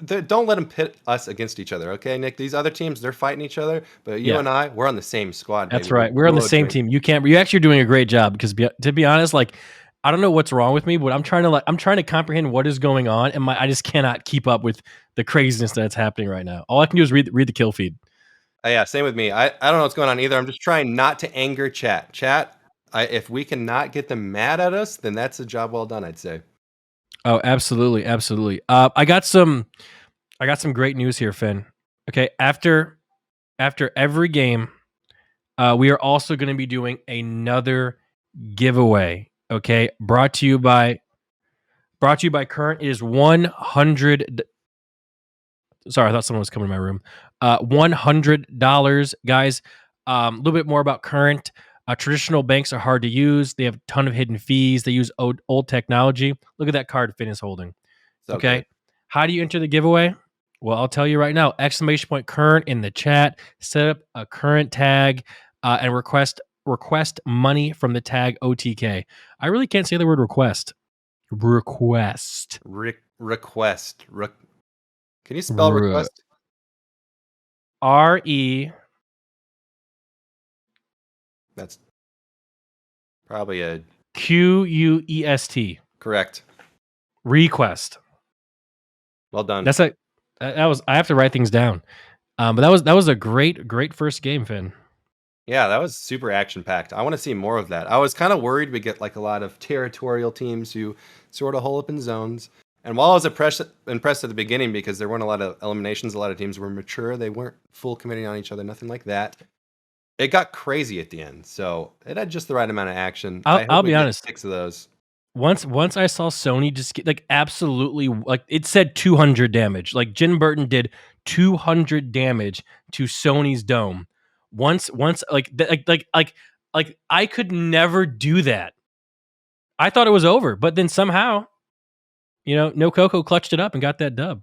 don't let them pit us against each other, okay, Nick? These other teams, they're fighting each other, but you and I, we're on the same squad, That's baby. right. We're on the same team. You actually are doing a great job because to be honest, like, I don't know what's wrong with me, but I'm trying to comprehend what is going on, and I just cannot keep up with the craziness that's happening right now. All I can do is read the kill feed. Yeah, same with me. I don't know what's going on either. I'm just trying not to anger chat. If we cannot get them mad at us, then that's a job well done, I'd say. Oh, absolutely, absolutely. I got some great news here, Finn. Okay, after every game, we are also going to be doing another giveaway. Okay, brought to you by Current. It is $100. Sorry, I thought someone was coming to my room. $100, guys. A little bit more about Current. Traditional banks are hard to use. They have a ton of hidden fees. They use old technology. Look at that card Finn is holding. So okay. good. How do you enter the giveaway? Well, I'll tell you right now. ! Current in the chat. Set up a Current tag and request money from the tag OTK. I really can't say the word request. Request. Request. Can you spell request? R-E. That's probably a Q-U-E-S-T. Correct. Request. Well done. That was. I have to write things down. But that was a great first game, Finn. Yeah, that was super action packed. I want to see more of that. I was kind of worried we get like a lot of territorial teams who sort of hole up in zones. And while I was impressed at the beginning because there weren't a lot of eliminations, a lot of teams were mature. They weren't full committing on each other, nothing like that. It got crazy at the end, so it had just the right amount of action. I'll be honest. 6 of those. Once I saw Sony just get like absolutely like it said 200 damage. Like Jin Burton did 200 damage to Sony's dome. Once like I could never do that. I thought it was over, but then somehow, No Coco clutched it up and got that dub.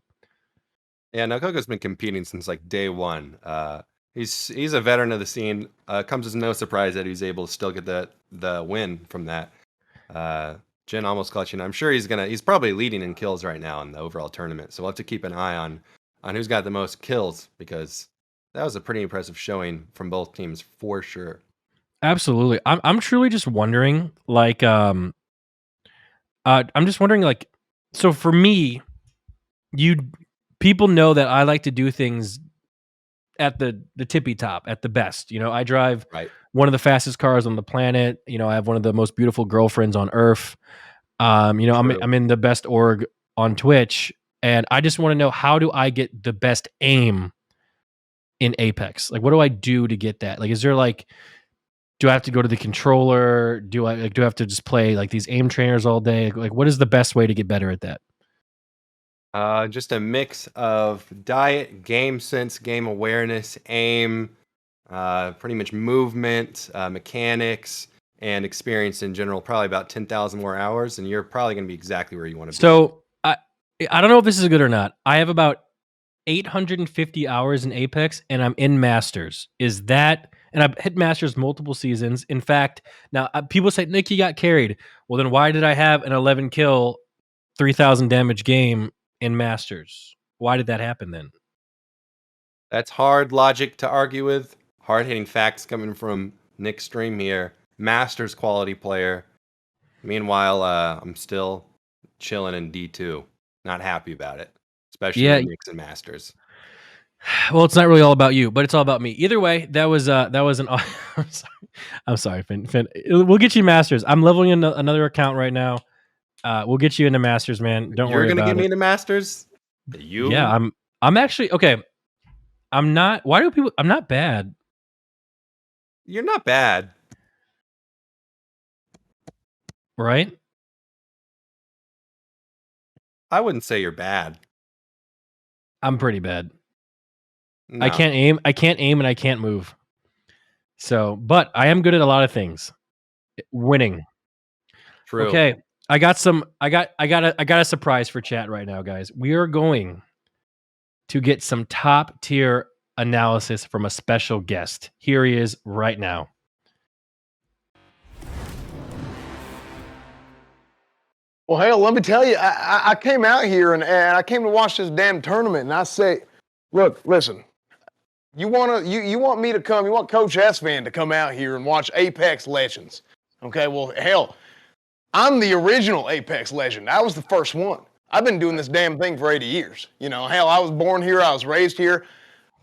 Yeah, No Coco's been competing since like day one. He's a veteran of the scene. Comes as no surprise that he's able to still get the win from that. Jin almost clutching. I'm sure he's probably leading in kills right now in the overall tournament. So we'll have to keep an eye on who's got the most kills because that was a pretty impressive showing from both teams for sure. Absolutely. I'm truly just wondering, like, I'm just wondering, like, so for me, people know that I like to do things at the tippy top, at the best. I drive one of the fastest cars on the planet. I have one of the most beautiful girlfriends on earth. I'm in the best org on Twitch, and I just want to know, how do I get the best aim in Apex? Like, what do I do to get that? Like, is there like, do I have to go to the controller? Do I have to just play like these aim trainers all day? Like, what is the best way to get better at that? Just a mix of diet, game sense, game awareness, aim, pretty much movement, mechanics, and experience in general. Probably about 10,000 more hours, and you're probably going to be exactly where you want to be. So I don't know if this is good or not. I have about 850 hours in Apex, and I'm in Masters. Is that? And I've hit Masters multiple seasons. In fact, now people say, Nick, you got carried. Well, then why did I have an 11 kill, 3,000 damage game in Masters? Why did that happen then? That's hard logic to argue with. Hard hitting facts coming from Nick's stream here. Masters quality player. Meanwhile, I'm still chilling in D2. Not happy about it, especially in Nick's and Masters. Well, it's not really all about you, but it's all about me. Either way, that was an. I'm sorry, Finn. We'll get you Masters. I'm leveling in another account right now. We'll get you into Masters, man. Don't worry about it. You're gonna get me into Masters? Yeah, I'm actually okay. I'm not. Why do people? I'm not bad. You're not bad, right? I wouldn't say you're bad. I'm pretty bad. No. I can't aim, and I can't move. So, but I am good at a lot of things. Winning. True. Okay, I got a surprise for chat right now, guys. We are going to get some top tier analysis from a special guest. Here he is right now. Well, hell, let me tell you, I came out here and I came to watch this damn tournament, and I say, look, listen, you want me to come, you want Coach S-Van to come out here and watch Apex Legends. Okay, well, hell, I'm the original Apex legend. I was the first one. I've been doing this damn thing for 80 years. You know, hell, I was born here, I was raised here.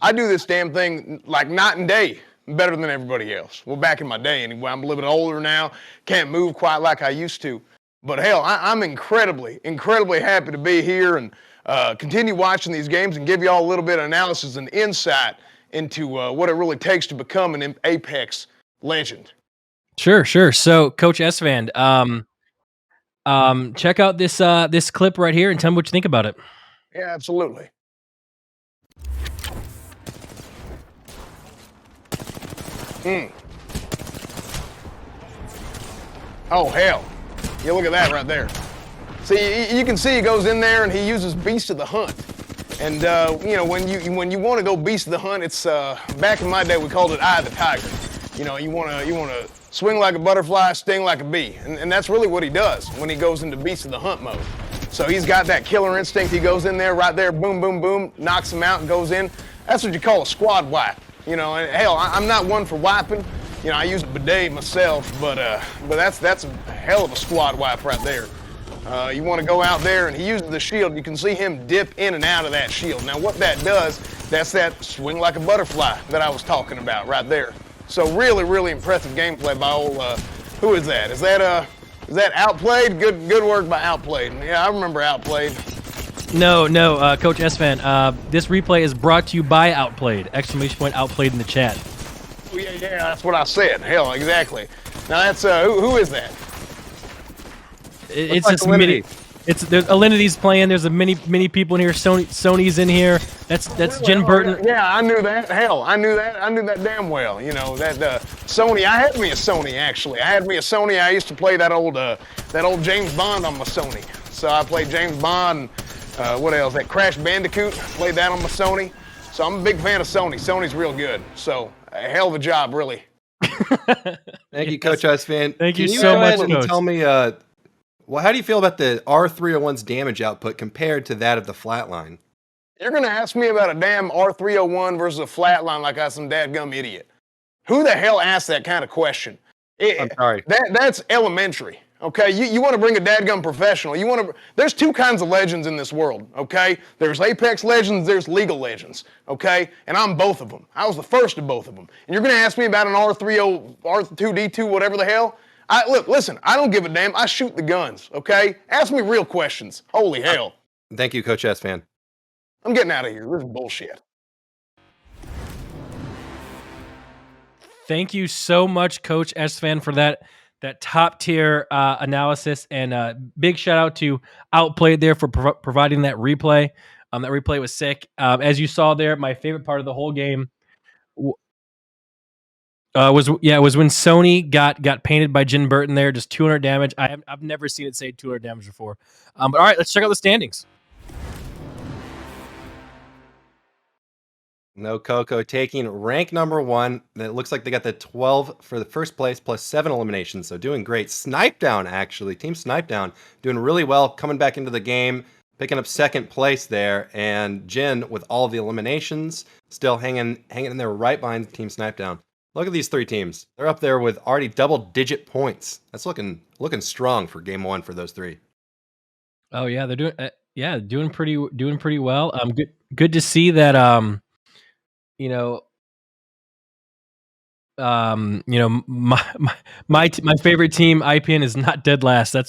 I do this damn thing like night and day, better than everybody else. Well, back in my day anyway. I'm a little bit older now, can't move quite like I used to. But hell, I'm incredibly happy to be here and continue watching these games and give you all a little bit of analysis and insight into what it really takes to become an Apex legend. Sure. So, Coach S-Van, check out this clip right here and tell me what you think about it. Yeah, absolutely. Oh, hell. Yeah, look at that right there. See, you can see he goes in there and he uses Beast of the Hunt. And, you know, when you want to go Beast of the Hunt, it's, back in my day, we called it Eye of the Tiger. You know, you want to swing like a butterfly, sting like a bee. And that's really what he does when he goes into Beast of the Hunt mode. So he's got that killer instinct. He goes in there right there, boom, boom, boom, knocks him out and goes in. That's what you call a squad wipe. You know, and hell, I'm not one for wiping. You know, I use a bidet myself, but that's a hell of a squad wipe right there. You want to go out there, and he uses the shield. You can see him dip in and out of that shield. Now, what that does, that's that swing like a butterfly that I was talking about right there. So really, really impressive gameplay by old, who is that? Is that Outplayed? Good work by Outplayed. Yeah, I remember Outplayed. No, Coach S-Van, this replay is brought to you by Outplayed. Exclamation point Outplayed in the chat. Oh, yeah, that's what I said. Hell, exactly. Now that's, who is that? It's just many. There's Alinity's playing. There's many people in here. Sony's in here. That's really? Jen Burton. Yeah, I knew that. Hell, I knew that damn well. You know that Sony. I had me a Sony actually. I used to play that old James Bond on my Sony. So I played James Bond. What else? That Crash Bandicoot. Played that on my Sony. So I'm a big fan of Sony. Sony's real good. So a hell of a job, really. Thank you, Coach S-Fan. Thank you so much, Coach. Tell me, well, how do you feel about the R301's damage output compared to that of the Flatline? You're going to ask me about a damn R301 versus a Flatline like I'm some dadgum idiot. Who the hell asked that kind of question? I'm sorry. That's elementary, okay? You want to bring a dadgum professional. There's two kinds of legends in this world, okay? There's Apex Legends, there's Legal Legends, okay? And I'm both of them. I was the first of both of them. And you're going to ask me about an R30, R2D2, whatever the hell? Look, listen, I don't give a damn. I shoot the guns, okay? Ask me real questions. Holy hell. Thank you, Coach S fan. I'm getting out of here. This is bullshit. Thank you so much, Coach S fan, for that top tier analysis, and big shout out to Outplayed there for providing that replay. That replay was sick. As you saw there, my favorite part of the whole game was when Sony got painted by Jin Burton there, just 200 damage. I've never seen it say 200 damage before. But all right, let's check out the standings. No Coco taking rank number 1. It looks like they got the 12 for the first place plus 7 eliminations. So doing great. Snipe Down, actually. Team Snipe Down doing really well, coming back into the game, picking up second place there. And Jin, with all of the eliminations, still hanging in there right behind Team Snipe Down. Look at these 3 teams. They're up there with already double-digit points. That's looking strong for game 1 for those 3. Oh yeah, they're doing pretty well. Good to see that. My favorite team, IPN, is not dead last. I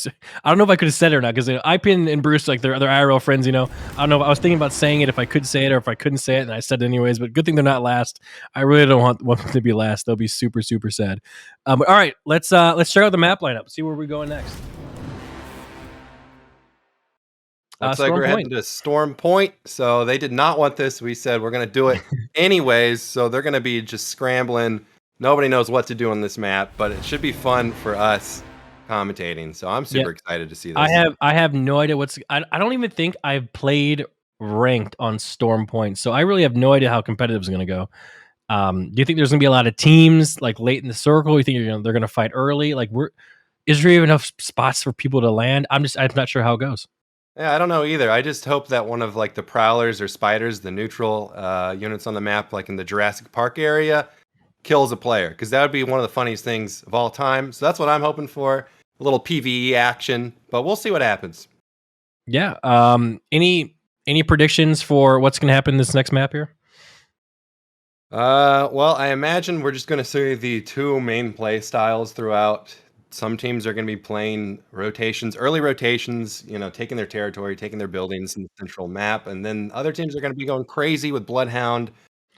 don't know if I could have said it or not, because IPN and Bruce, like, they're IRL friends. I don't know. I was thinking about saying it if I could say it or if I couldn't say it, and I said it anyways. But good thing they're not last. I really don't want them to be last. They'll be super sad. But all right, let's check out the map lineup. See where we're going next. Looks like we're heading to Storm Point. So they did not want this. We said we're going to do it anyways. So they're going to be just scrambling. Nobody knows what to do on this map, but it should be fun for us commentating. So I'm super excited to see this. I have no idea I don't even think I've played ranked on Storm Point. So I really have no idea how competitive is going to go. Do you think there's going to be a lot of teams like late in the circle? You think they're going to fight early? Like, is there even enough spots for people to land? I'm not sure how it goes. Yeah, I don't know either. I just hope that one of like the Prowlers or Spiders, the neutral units on the map, like in the Jurassic Park area, kills a player, because that would be one of the funniest things of all time. So that's what I'm hoping for. A little PvE action, but we'll see what happens. Yeah. Any predictions for what's going to happen in this next map here? Well, I imagine we're just going to see the 2 main play styles throughout. Some teams are going to be playing rotations, early rotations, taking their territory, taking their buildings in the central map. And then other teams are going to be going crazy with Bloodhound,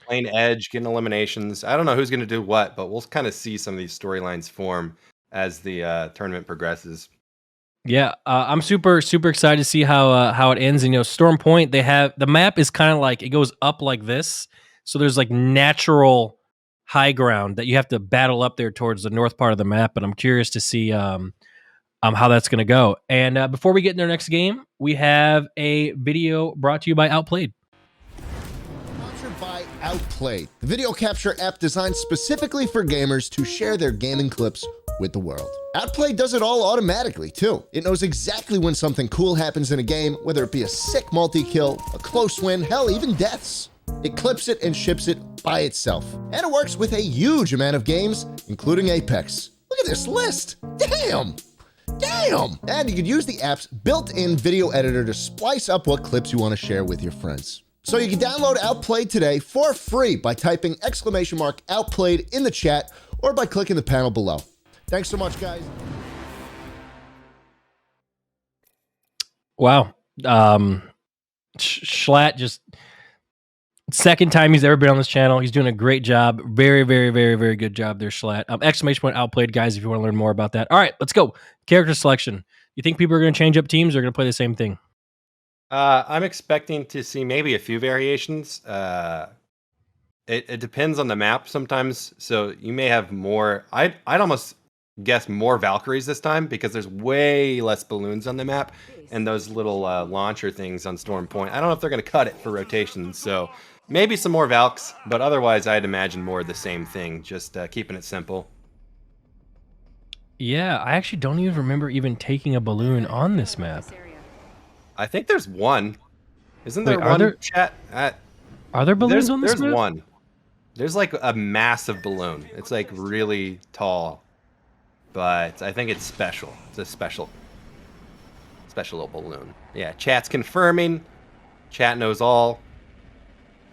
playing Edge, getting eliminations. I don't know who's going to do what, but we'll kind of see some of these storylines form as the tournament progresses. Yeah, I'm super excited to see how it ends. And Storm Point, the map is kind of like, it goes up like this, so there's like natural high ground that you have to battle up there towards the north part of the map. But I'm curious to see how that's going to go. And before we get in our next game, we have a video brought to you by Outplayed. Sponsored by Outplayed, the video capture app designed specifically for gamers to share their gaming clips with the world. Outplay does it all automatically, too. It knows exactly when something cool happens in a game, whether it be a sick multi-kill, a close win, hell, even deaths. It clips it and ships it by itself. And it works with a huge amount of games, including Apex. Look at this list. Damn! And you could use the app's built-in video editor to splice up what clips you want to share with your friends. So you can download Outplayed today for free by typing !Outplayed in the chat or by clicking the panel below. Thanks so much, guys. Wow. Schlatt, just second time he's ever been on this channel. He's doing a great job. Very, very, very, very good job there, Schlatt. !Outplayed, guys, if you want to learn more about that. All right, let's go. Character selection. You think people are going to change up teams or are going to play the same thing? I'm expecting to see maybe a few variations. It depends on the map sometimes. So you may have more. I'd almost guess more Valkyries this time, because there's way less balloons on the map and those little launcher things on Storm Point. I don't know if they're going to cut it for rotations. So maybe some more Valks, but otherwise I'd imagine more of the same thing, just keeping it simple. Yeah, I actually don't even remember even taking a balloon on this map. I think there's one. Isn't there Wait, one, chat? Are there balloons on this map? There's map? one. There's like a massive balloon. It's like really tall. But I think it's special. It's a special little balloon. Yeah, chat's confirming. Chat knows all.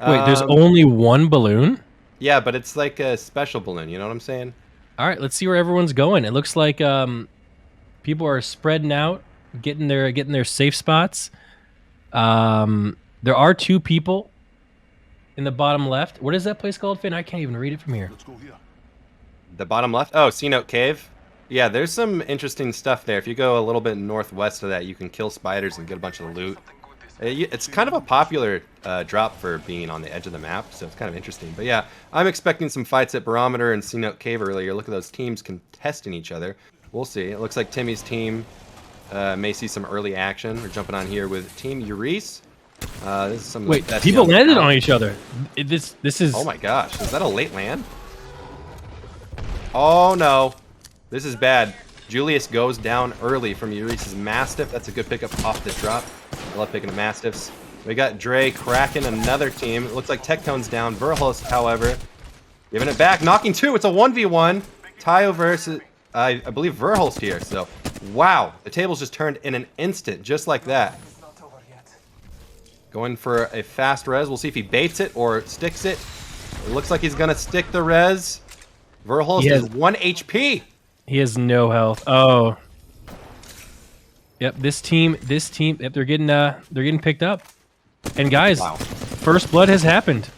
Wait, there's only one balloon? Yeah, but it's like a special balloon. You know what I'm saying? All right, let's see where everyone's going. It looks like people are spreading out, getting their safe spots. There are 2 people in the bottom left. What is that place called, Finn? I can't even read it from here. Let's go here. The bottom left? Oh, C-Note Cave. Yeah, there's some interesting stuff there. If you go a little bit northwest of that, you can kill spiders and get a bunch of loot. It's kind of a popular drop for being on the edge of the map, so it's kind of interesting. But yeah, I'm expecting some fights at Barometer and C-Note Cave earlier. Look at those teams contesting each other. We'll see. It looks like Timmy's team may see some early action. We're jumping on here with Team Euris. This is some of the Wait, best people young landed talent. on each other. This is... Oh my gosh, is that a late land? Oh no, this is bad. Julius goes down early from Euris' Mastiff. That's a good pickup off the drop. I love picking the Mastiffs. We got Dre cracking another team. It looks like Tectone's down. Verhulst, however, giving it back. Knocking 2. It's a 1v1. Tayo versus, I believe, Verhulst here. So, wow. The tables just turned in an instant, just like that. Going for a fast res. We'll see if he baits it or sticks it. It looks like he's going to stick the res. Verhulst is 1 HP. He has no health. Oh. Yep, this team, yep, they're getting picked up. And guys, Wow. first blood has happened.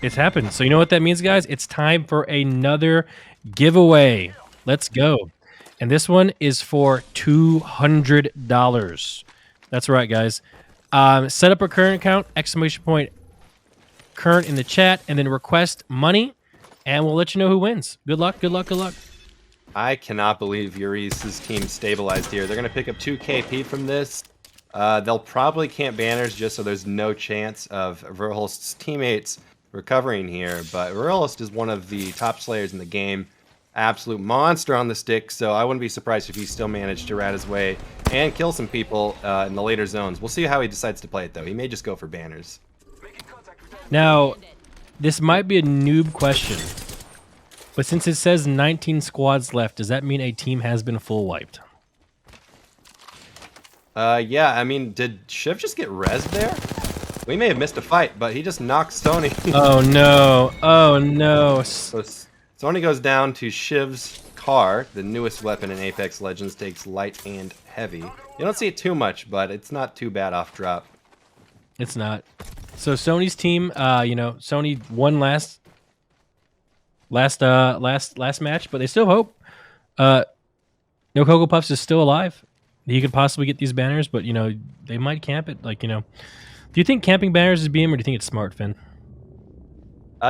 It's happened. So you know what that means, guys? It's time for another giveaway. Let's go. And this one is for $200. That's right, guys. Set up a current account, ! current in the chat, and then request money, and we'll let you know who wins. Good luck, good luck, good luck. I cannot believe Euris' team stabilized here. They're going to pick up 2 KP from this. They'll probably camp banners just so there's no chance of Verhulst's teammates recovering here. But Verhulst is one of the top slayers in the game. Absolute monster on the stick, so I wouldn't be surprised if he still managed to rat his way and kill some people in the later zones. We'll see how he decides to play it, though. He may just go for banners. Now, this might be a noob question, but since it says 19 squads left, does that mean a team has been full wiped? Yeah, I mean, did Shiv just get rezzed there? We may have missed a fight, but he just knocked Sony. Oh no, oh no. So Sony goes down to Shiv's car, the newest weapon in Apex Legends, takes light and heavy. You don't see it too much, but it's not too bad off drop. It's not. So Sony's team, Sony won last match, but they still hope. No Cocoa Puffs is still alive. He could possibly get these banners, but they might camp it. Do you think camping banners is BM, or do you think it's smart, Finn?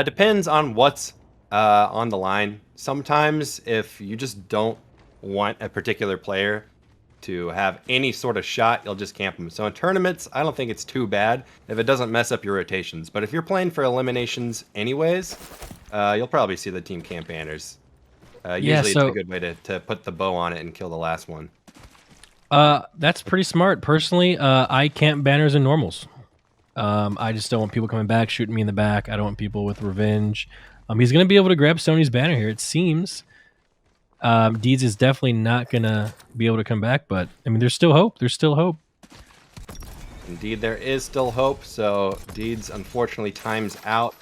Depends on what's on the line. Sometimes if you just don't want a particular player to have any sort of shot, you'll just camp them. So in tournaments, I don't think it's too bad if it doesn't mess up your rotations. But if you're playing for eliminations anyways, you'll probably see the team camp banners. Usually it's a good way to put the bow on it and kill the last one. That's pretty smart. Personally, I camp banners in normals. I just don't want people coming back, shooting me in the back. I don't want people with revenge. He's going to be able to grab Sony's banner here, it seems. Deeds is definitely not going to be able to come back, but, I mean, there's still hope. There's still hope. Indeed, there is still hope, so Deeds, unfortunately, times out.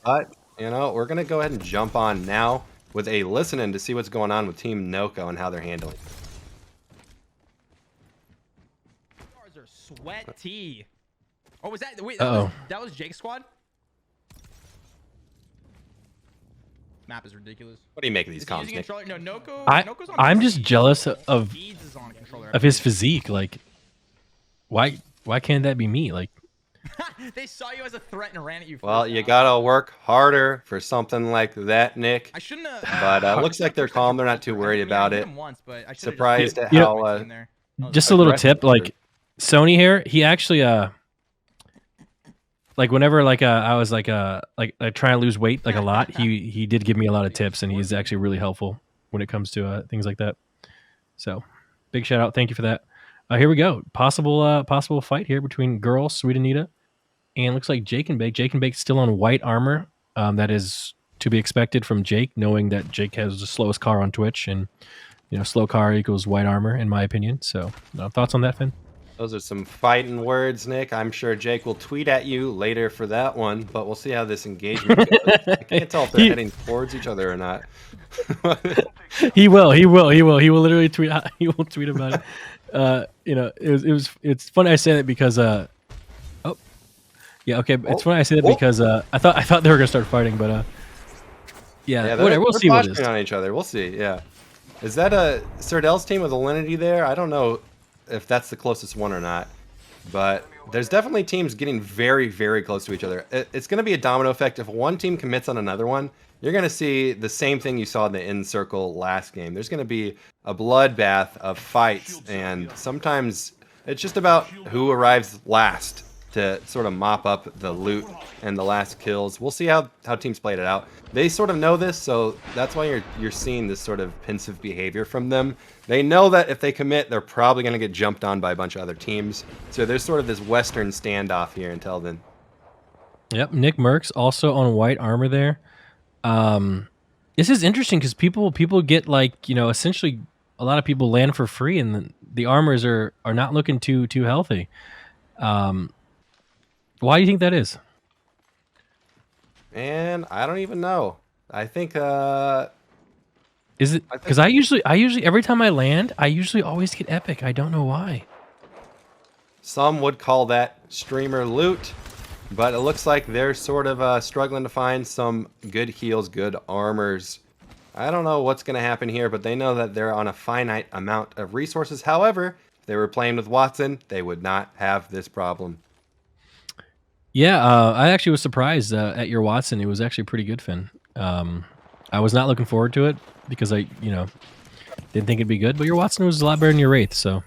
But, we're going to go ahead and jump on now with a listen-in to see what's going on with Team Noko and how they're handling. Stars are sweaty. Oh, was that? Wait, Uh-oh. that was Jake's squad? Map is ridiculous. What do you make of these Is he comms, using Nick? controller? No, Noko's on I'm just PC. jealous of Deeds is on controller. his physique. Why can't that be me? They saw you as a threat and ran at you. Well, you gotta work harder for something like that, Nick. I shouldn't have. But looks like they're calm. They're not too worried about it. Surprised at You how just a little tip, Sony here, he actually whenever I was I try to lose weight a lot, he did give me a lot of tips, and he's actually really helpful when it comes to things like that. So big shout out, thank you for that. Here we go, possible fight here between Girl, Sweet Anita, and looks like Jake and Bake. Jake and Bake's still on white armor. That is to be expected from Jake, knowing that Jake has the slowest car on Twitch, and slow car equals white armor in my opinion. So thoughts on that, Finn? Those are some fighting words, Nick. I'm sure Jake will tweet at you later for that one, but we'll see how this engagement goes. I can't tell if they're heading towards each other or not. He will literally tweet. He will tweet about it. It's funny I say that because oh yeah, okay, it's funny I say that because I thought they were gonna start fighting, but yeah, they're, whatever. We'll they're see what it posturing is. on each other. We'll see. Yeah, is that a Sirdel's team with Alinity there? I don't know if that's the closest one or not, but there's definitely teams getting very, very close to each other. It's going to be a domino effect. If one team commits on another one, you're going to see the same thing you saw in the end circle last game. There's going to be a bloodbath of fights, and sometimes it's just about who arrives last to sort of mop up the loot and the last kills. We'll see how teams played it out. They sort of know this, so that's why you're seeing this sort of pensive behavior from them. They know that if they commit, they're probably going to get jumped on by a bunch of other teams. So there's sort of this Western standoff here until then. Yep, Nick Merckx also on white armor there. This is interesting because people get like, essentially a lot of people land for free, and the armors are not looking too healthy. Why do you think that is? And I don't even know. I think Is it because I usually every time I land, I usually always get epic. I don't know why. some would call that streamer loot, but it looks like they're sort of struggling to find some good heals, good armors. I don't know what's going to happen here, but they know that they're on a finite amount of resources. However, if they were playing with Watson, they would not have this problem. Yeah, I actually was surprised at your Watson. It was actually pretty good, Finn. I was not looking forward to it because I didn't think it'd be good, but your Watson was a lot better than your Wraith, so.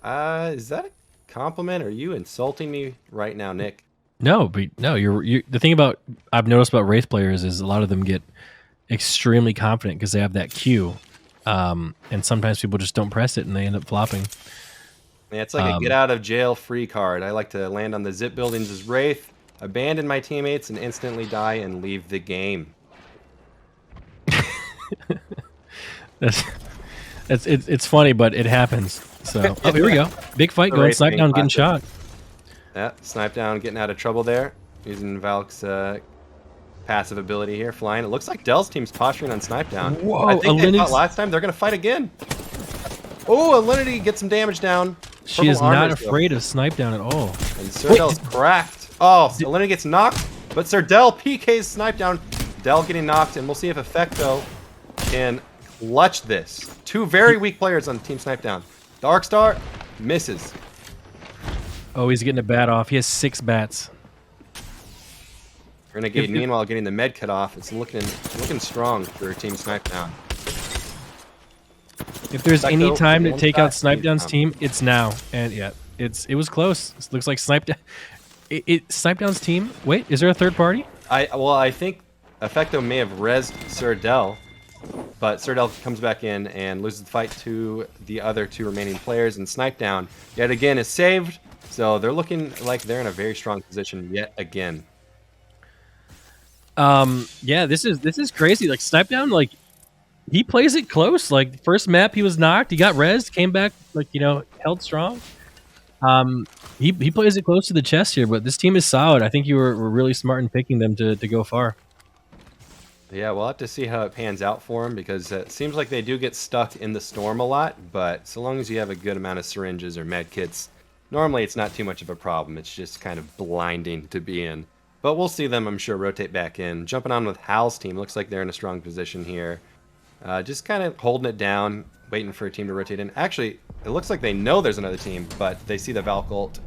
Is that a compliment? Or are you insulting me right now, Nick? No, but no, you're the thing about I've noticed about Wraith players is a lot of them get extremely confident because they have that Q, and sometimes people just don't press it and they end up flopping. Yeah, it's like a get out of jail free card. I like to land on the zip buildings as Wraith, abandon my teammates, and instantly die and leave the game. It's funny, but it happens. So here we go, big fight going. Snipe down, getting shot. Yeah, Snipe down, getting out of trouble there, using Valk's passive ability here, flying. It looks like Dell's team's posturing on Snipe down. Whoa, I think they fought Alinity's last time. They're gonna fight again. Oh, Alinity gets some damage down. She Purple is not armor still. afraid of Snipe down at all. And Sirdel's cracked. Oh, Alinity gets knocked, but Sirdel PK's Snipe down. Dell getting knocked, and we'll see if Effecto can clutch this. Two very weak players on Team Snipe down. Darkstar misses. Oh, he's getting a bat off. He has 6 bats. Renegade, meanwhile, getting the med cut off. It's looking strong for Team Snipe down. If there's Effecto, any time to one take shot, out Snipe he's down's down. team, it's now. And yeah, it was close. It looks like Snipe down. Snipe down's team. Wait, is there a third party? I think Effecto may have rezzed Sirdel, but Sirdel comes back in and loses the fight to the other 2 remaining players, and Snipe down yet again is saved. So they're looking like they're in a very strong position yet again. Yeah, this is crazy. Like Snipe down, like he plays it close. Like first map he was knocked, he got rezzed, came back, like held strong. He plays it close to the chest here, but this team is solid. I think you were really smart in picking them to go far. Yeah, we'll have to see how it pans out for them, because it seems like they do get stuck in the storm a lot, but so long as you have a good amount of syringes or med kits, normally it's not too much of a problem. It's just kind of blinding to be in. But we'll see them, I'm sure, rotate back in. Jumping on with Hal's team, looks like they're in a strong position here. Just kind of holding it down, waiting for a team to rotate in. Actually, it looks like they know there's another team, but they see the Valk ult,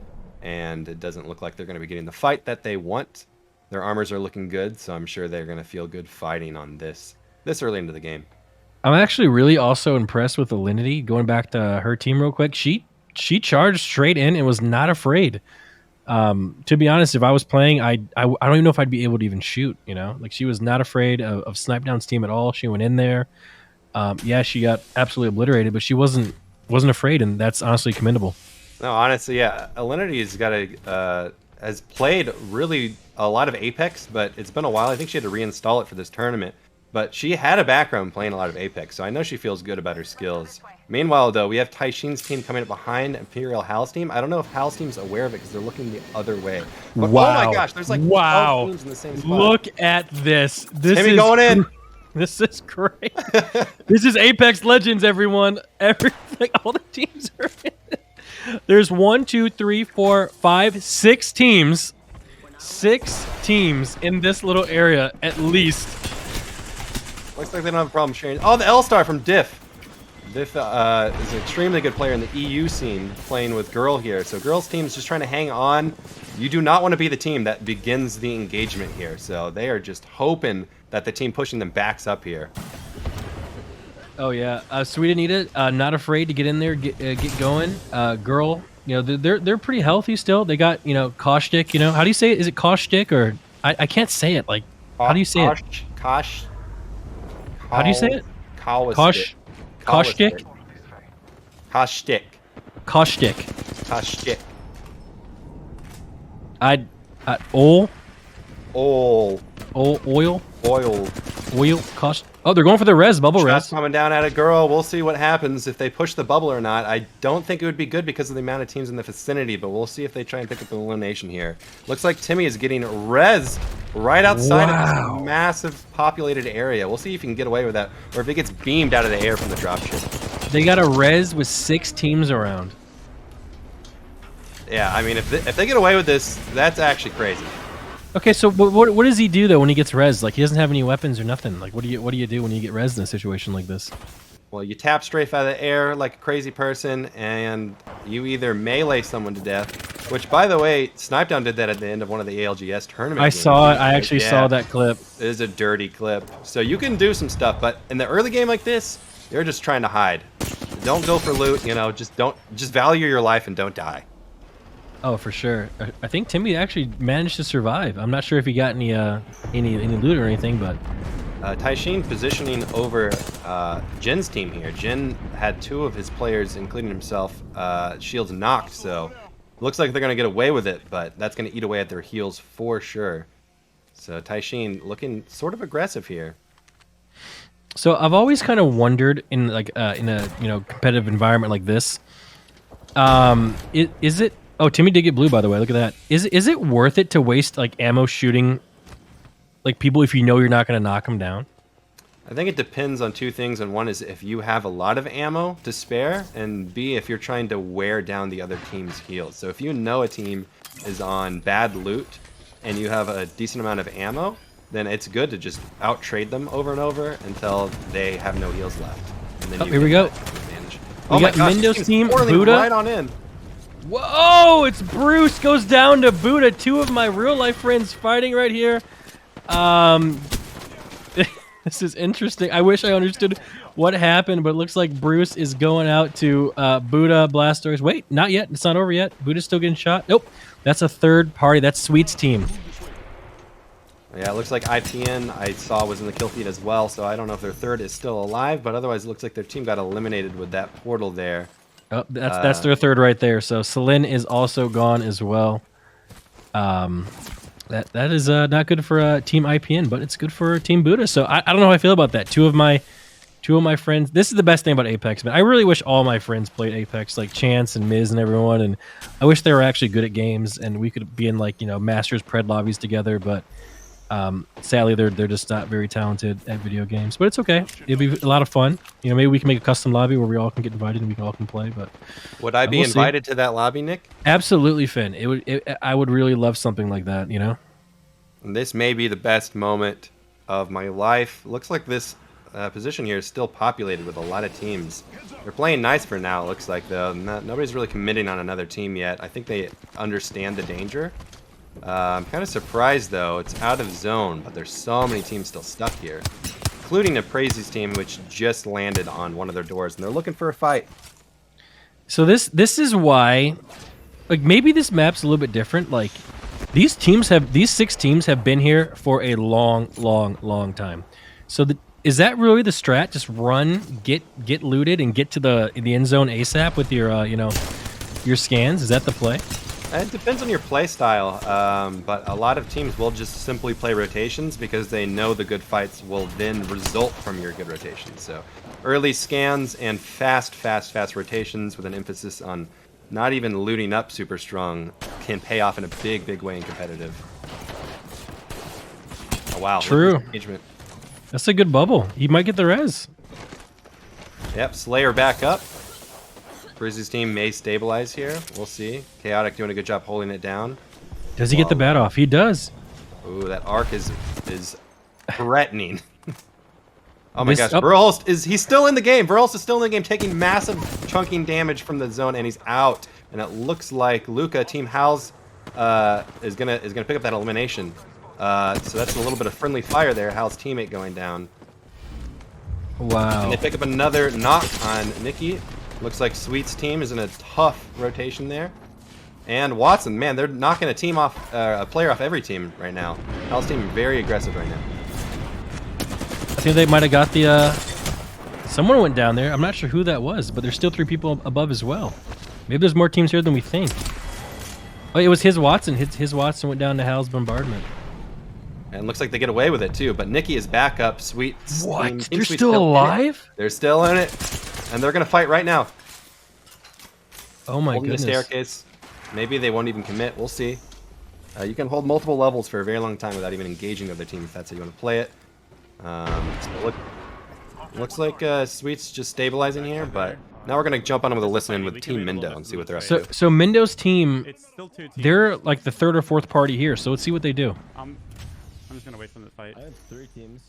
and it doesn't look like they're going to be getting the fight that they want. Their armors are looking good, so I'm sure they're going to feel good fighting on this early into the game. I'm actually really also impressed with Alinity. Going back to her team real quick, she charged straight in and was not afraid. To be honest, if I was playing, I don't even know if I'd be able to even shoot. Like she was not afraid of Snipe down's team at all. She went in there. Yeah, she got absolutely obliterated, but she wasn't afraid, and that's honestly commendable. No, honestly, yeah, Alinity's got has played really a lot of Apex, but it's been a while. I think she had to reinstall it for this tournament. But she had a background playing a lot of Apex, so I know she feels good about her skills. Meanwhile, though, we have Taishin's team coming up behind Imperial Hal's team. I don't know if Hal's team's aware of it because they're looking the other way. But wow. Oh my gosh, there's like 12 teams in the same spot. Look at this. This Timmy is going in. This is great. This is Apex Legends, everyone. All the teams are in it. There's 1, 2, 3, 4, 5, 6 teams. 6 teams in this little area, at least. Looks like they don't have a problem sharing. Oh, the L-Star from Diff. Diff is an extremely good player in the EU scene, playing with Girl here. So Girl's team is just trying to hang on. You do not want to be the team that begins the engagement here. So they are just hoping that the team pushing them backs up here. Oh yeah, Sweet Anita, not afraid to get in there, get going. Girl, you know, they're pretty healthy still. They got, you know, caustic. You know, how do you say it? Is it caustic or I can't say it. Like, how do you say it? How do you say it? Caustic. Caustic. Caustic. Caustic. Caustic. Oil. Cost. Oh, they're going for the res bubble res. Coming down at a Girl. We'll see what happens if they push the bubble or not. I don't think it would be good because of the amount of teams in the vicinity, but we'll see if they try and pick up the elimination here. Looks like Timmy is getting res right outside of this massive populated area. We'll see if he can get away with that, or if he gets beamed out of the air from the dropship. They got a res with 6 teams around. Yeah, I mean, if they get away with this, that's actually crazy. Okay, so what does he do though when he gets res? Like, he doesn't have any weapons or nothing. Like, what do you do when you get res in a situation like this? Well, you tap strafe out of the air like a crazy person, and you either melee someone to death, which, by the way, Snipedown did that at the end of one of the ALGS tournaments. I saw it. I actually saw that clip. It is a dirty clip. So you can do some stuff, but in the early game like this, you're just trying to hide. Don't go for loot, you know, just value your life and don't die. Oh, for sure. I think Timmy actually managed to survive. I'm not sure if he got any loot or anything, but Taishin positioning over Jin's team here. Jin had 2 of his players, including himself, shields knocked, so looks like they're going to get away with it, but that's going to eat away at their heals for sure. So Taishin looking sort of aggressive here. So I've always kind of wondered in like in a competitive environment like this, is it? Oh, Timmy did get blue, by the way. Look at that. Is it worth it to waste like ammo shooting like people if you know you're not going to knock them down? I think it depends on 2 things, and one is if you have a lot of ammo to spare, and B, if you're trying to wear down the other team's heals. So if you know a team is on bad loot and you have a decent amount of ammo, then it's good to just out-trade them over and over until they have no heals left. And then here we go. We got Mindo's team, Buddha. Right on in. Whoa, it's Bruce goes down to Buddha. 2 of my real-life friends fighting right here. This is interesting. I wish I understood what happened, but it looks like Bruce is going out to Buddha Blastoise. Wait, not yet. It's not over yet. Buddha's still getting shot. Nope. That's a third party. That's Sweet's team. Yeah, it looks like IPN I saw was in the kill feed as well, so I don't know if their third is still alive, but otherwise it looks like their team got eliminated with that portal there. Oh, that's their third right there. So Celine is also gone as well. That is not good for Team IPN, but it's good for Team Buddha. So I don't know how I feel about that. Two of my friends. This is the best thing about Apex, man. I really wish all my friends played Apex, like Chance and Miz and everyone. And I wish they were actually good at games and we could be in like Masters Pred lobbies together. But sadly, they're just not very talented at video games. But it's okay. It'll be a lot of fun. Maybe we can make a custom lobby where we all can get invited and we all can play. But would I be invited to that lobby, Nick? Absolutely, Finn. I would really love something like that. And this may be the best moment of my life. Looks like this position here is still populated with a lot of teams. They're playing nice for now, it looks like, though. Nobody's really committing on another team yet. I think they understand the danger. I'm kind of surprised, though. It's out of zone, but there's so many teams still stuck here, including the Praisies team, which just landed on one of their doors, and they're looking for a fight. So this is why, like, maybe this map's a little bit different. Like, these 6 teams have been here for a long time. So is that really the strat? Just run, get looted, and get to the end zone ASAP with your your scans? Is that the play? It depends on your play style, but a lot of teams will just simply play rotations because they know the good fights will then result from your good rotations. So early scans and fast rotations with an emphasis on not even looting up super strong can pay off in a big way in competitive. Oh wow. True. Engagement. That's a good bubble. He might get the res. Yep, Slayer back up. Frizzy's team may stabilize here. We'll see. Chaotic doing a good job holding it down. Does he get the bat off? He does. Ooh, that arc is threatening. Oh my This- gosh, oh. Verhulst he's still in the game. Verhulst is still in the game, taking massive chunking damage from the zone, and he's out. And it looks like Luca, Team Hal's, is gonna pick up that elimination. So that's a little bit of friendly fire there. Hal's teammate going down. Wow. And they pick up another knock on Nikki. Looks like Sweet's team is in a tough rotation there. And Watson, man, they're knocking a team off, a player off every team right now. Hal's team very aggressive right now. I think they might have got the. Someone went down there. I'm not sure who that was, but there's still 3 people above as well. Maybe there's more teams here than we think. Oh, it was his Watson. His Watson went down to Hal's bombardment. And looks like they get away with it too. But Nikki is back up. Sweet. What? Team They're Sweet's still in it. alive? They're still in it. And they're going to fight right now. Oh my Holding goodness. the staircase. Maybe they won't even commit. We'll see. You can hold multiple levels for a very long time without even engaging the other team if that's how you want to play it. So looks like Sweet's just stabilizing here, but now we're going to jump on with a listen in with Team Mindo and see what they're up to. So Mindo's team, It's still 2 teams. they're like the 3rd or 4th party here. So let's see what they do. I'm just gonna wait for them to fight. I have 3 teams.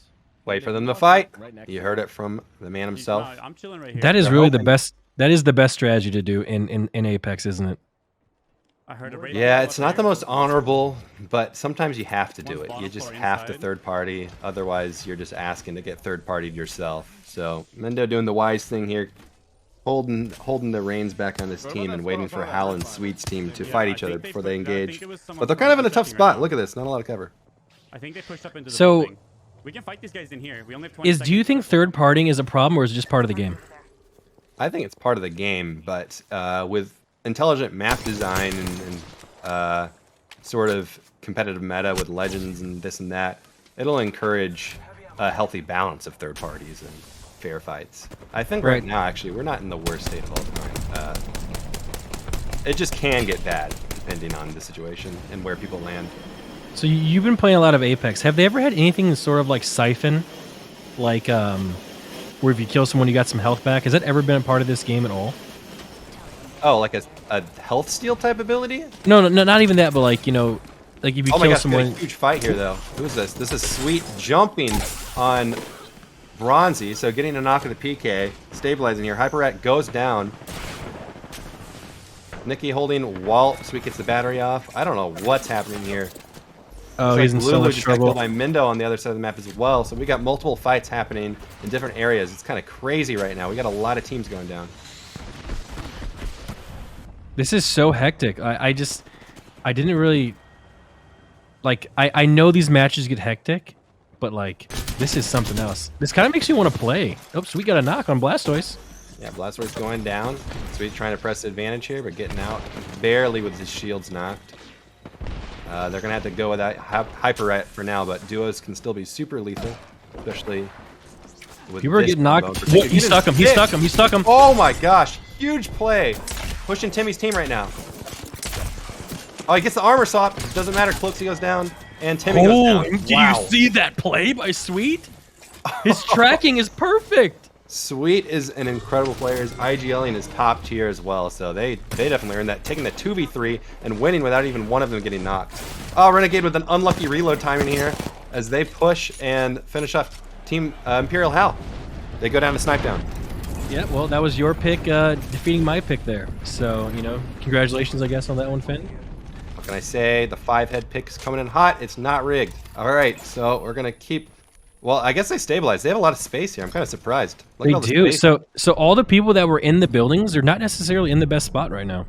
Wait for them to fight. You heard it from the man himself. No, I'm chilling right here. That is They're really the hoping. best. That is the best strategy to do in Apex, isn't it? I heard it. Yeah, it's not the most honorable, but sometimes you have to do it. You just have to third party. Otherwise, you're just asking to get third partied yourself. So Mindo doing the wise thing here, holding the reins back on his team and waiting for Hal and Sweet's team to fight each other before they engage. But they're kind of in a tough spot. Look at this. Not a lot of cover. I think they pushed up into the So- building. We can fight these guys in here. We only have 20 Do you think third partying is a problem, or is it just part of the game? I think it's part of the game, but with intelligent map design and sort of competitive meta with legends and this and that, it'll encourage a healthy balance of third parties and fair fights. I think right now, actually, we're not in the worst state of all time. It just can get bad depending on the situation and where people land. So you've been playing a lot of Apex. Have they ever had anything sort of like Siphon, like where if you kill someone you got some health back? Has that ever been a part of this game at all? Oh, like a health steal type ability? No, not even that, but like, you know, like if you Oh my kill gosh, we got someone. a huge fight here though. Who's this? This is Sweet jumping on Bronzy, so getting a knock at the PK, stabilizing here. Hyperrat goes down. Nikki holding Walt. Sweet gets the battery off. I don't know what's happening here. Oh, he's in so Lulu much just got trouble. killed by Mindo on the other side of the map as well. So we got multiple fights happening in different areas. It's kind of crazy right now. We got a lot of teams going down. This is so hectic. I didn't really like. I know these matches get hectic, but like this is something else. This kind of makes me want to play. Oops, we got a knock on Blastoise. Yeah, Blastoise going down. Sweet trying to press the advantage here, but getting out barely with his shields knocked. They're going to have to go with that Hyperrat for now, but duos can still be super lethal, especially with People are this getting combo knocked. in particular. He stuck him. He did. stuck him. He stuck him. Oh my gosh, huge play. Pushing Timmy's team right now. Oh, he gets the armor swap. Doesn't matter, Cloaksy goes down, and Timmy goes down. Did Wow. you see that play by Sweet? His tracking is perfect. Sweet is an incredible player. His IGLing is top tier as well, so they definitely earned that. Taking the 2v3 and winning without even one of them getting knocked. Oh, Renegade with an unlucky reload timing here as they push and finish off Team Imperial Hal. They go down to snipe down. Yeah, well, that was your pick defeating my pick there. So, you know, congratulations, I guess, on that one, Finn. What can I say? The 5-head pick is coming in hot. It's not rigged. All right, so we're going to keep... Well, I guess they stabilized. They have a lot of space here. I'm kind of surprised. Look at all the They do. space. So all the people that were in the buildings, they're not necessarily in the best spot right now.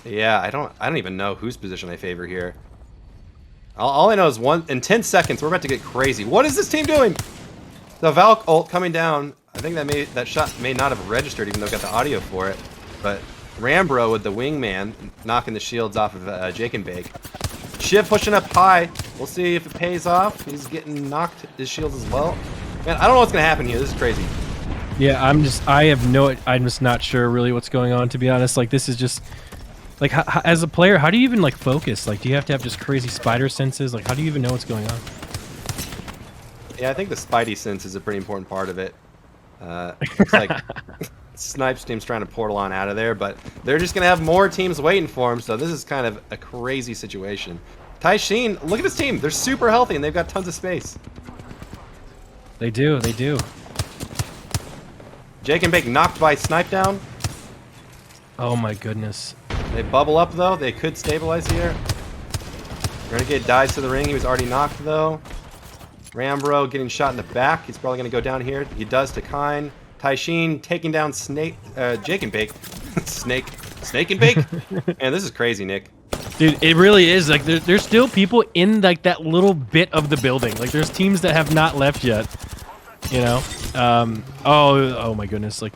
Yeah, I don't even know whose position I favor here. All I know is in 10 seconds, we're about to get crazy. What is this team doing? The Valk ult coming down. I think that shot may not have registered, even though I got the audio for it. But Rambro with the wingman knocking the shields off of Jake and Bake. Shiv pushing up high. We'll see if it pays off. He's getting knocked his shields as well. Man, I don't know what's gonna happen here. This is crazy. Yeah, I'm just not sure really what's going on, to be honest. Like, this is just like, as a player, how do you even like focus? Like, do you have to have just crazy spider senses? Like, how do you even know what's going on? Yeah, I think the Spidey sense is a pretty important part of it. Looks like Snipes team's trying to portal on out of there, but they're just going to have more teams waiting for him, so this is kind of a crazy situation. Taishin, look at this team. They're super healthy, and they've got tons of space. They do. They do. Jake and Bake knocked by Snipe down. Oh, my goodness. They bubble up, though. They could stabilize here. Renegade dies to the ring. He was already knocked, though. Rambro getting shot in the back. He's probably going to go down here. He does to Kine. Taishin taking down Jake and Bake. Snake and Bake? Man, this is crazy, Nick. Dude, it really is. Like, there's still people in, like, that little bit of the building. Like, there's teams that have not left yet. You know? Oh my goodness. Like,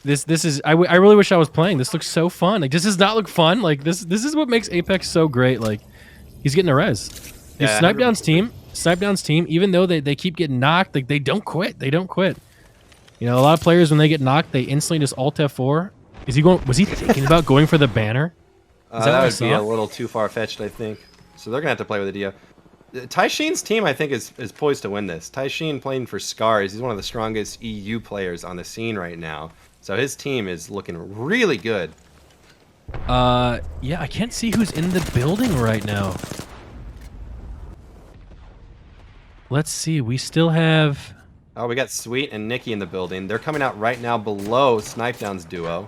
this is... I really wish I was playing. This looks so fun. Like, this does not look fun. Like, this is what makes Apex so great. Like, he's getting a res. Yeah, Snipedown's team, even though they keep getting knocked, like, they don't quit. They don't quit. You know, a lot of players, when they get knocked, they instantly just Alt F4. Was he thinking about going for the banner? That would be a little too far-fetched, I think. So they're going to have to play with the Dio. Taishin's team, I think, is poised to win this. Taishin playing for Scars. He's one of the strongest EU players on the scene right now. So his team is looking really good. Yeah, I can't see who's in the building right now. Let's see. We still have... Oh, we got Sweet and Nikki in the building. They're coming out right now below Snipedown's duo.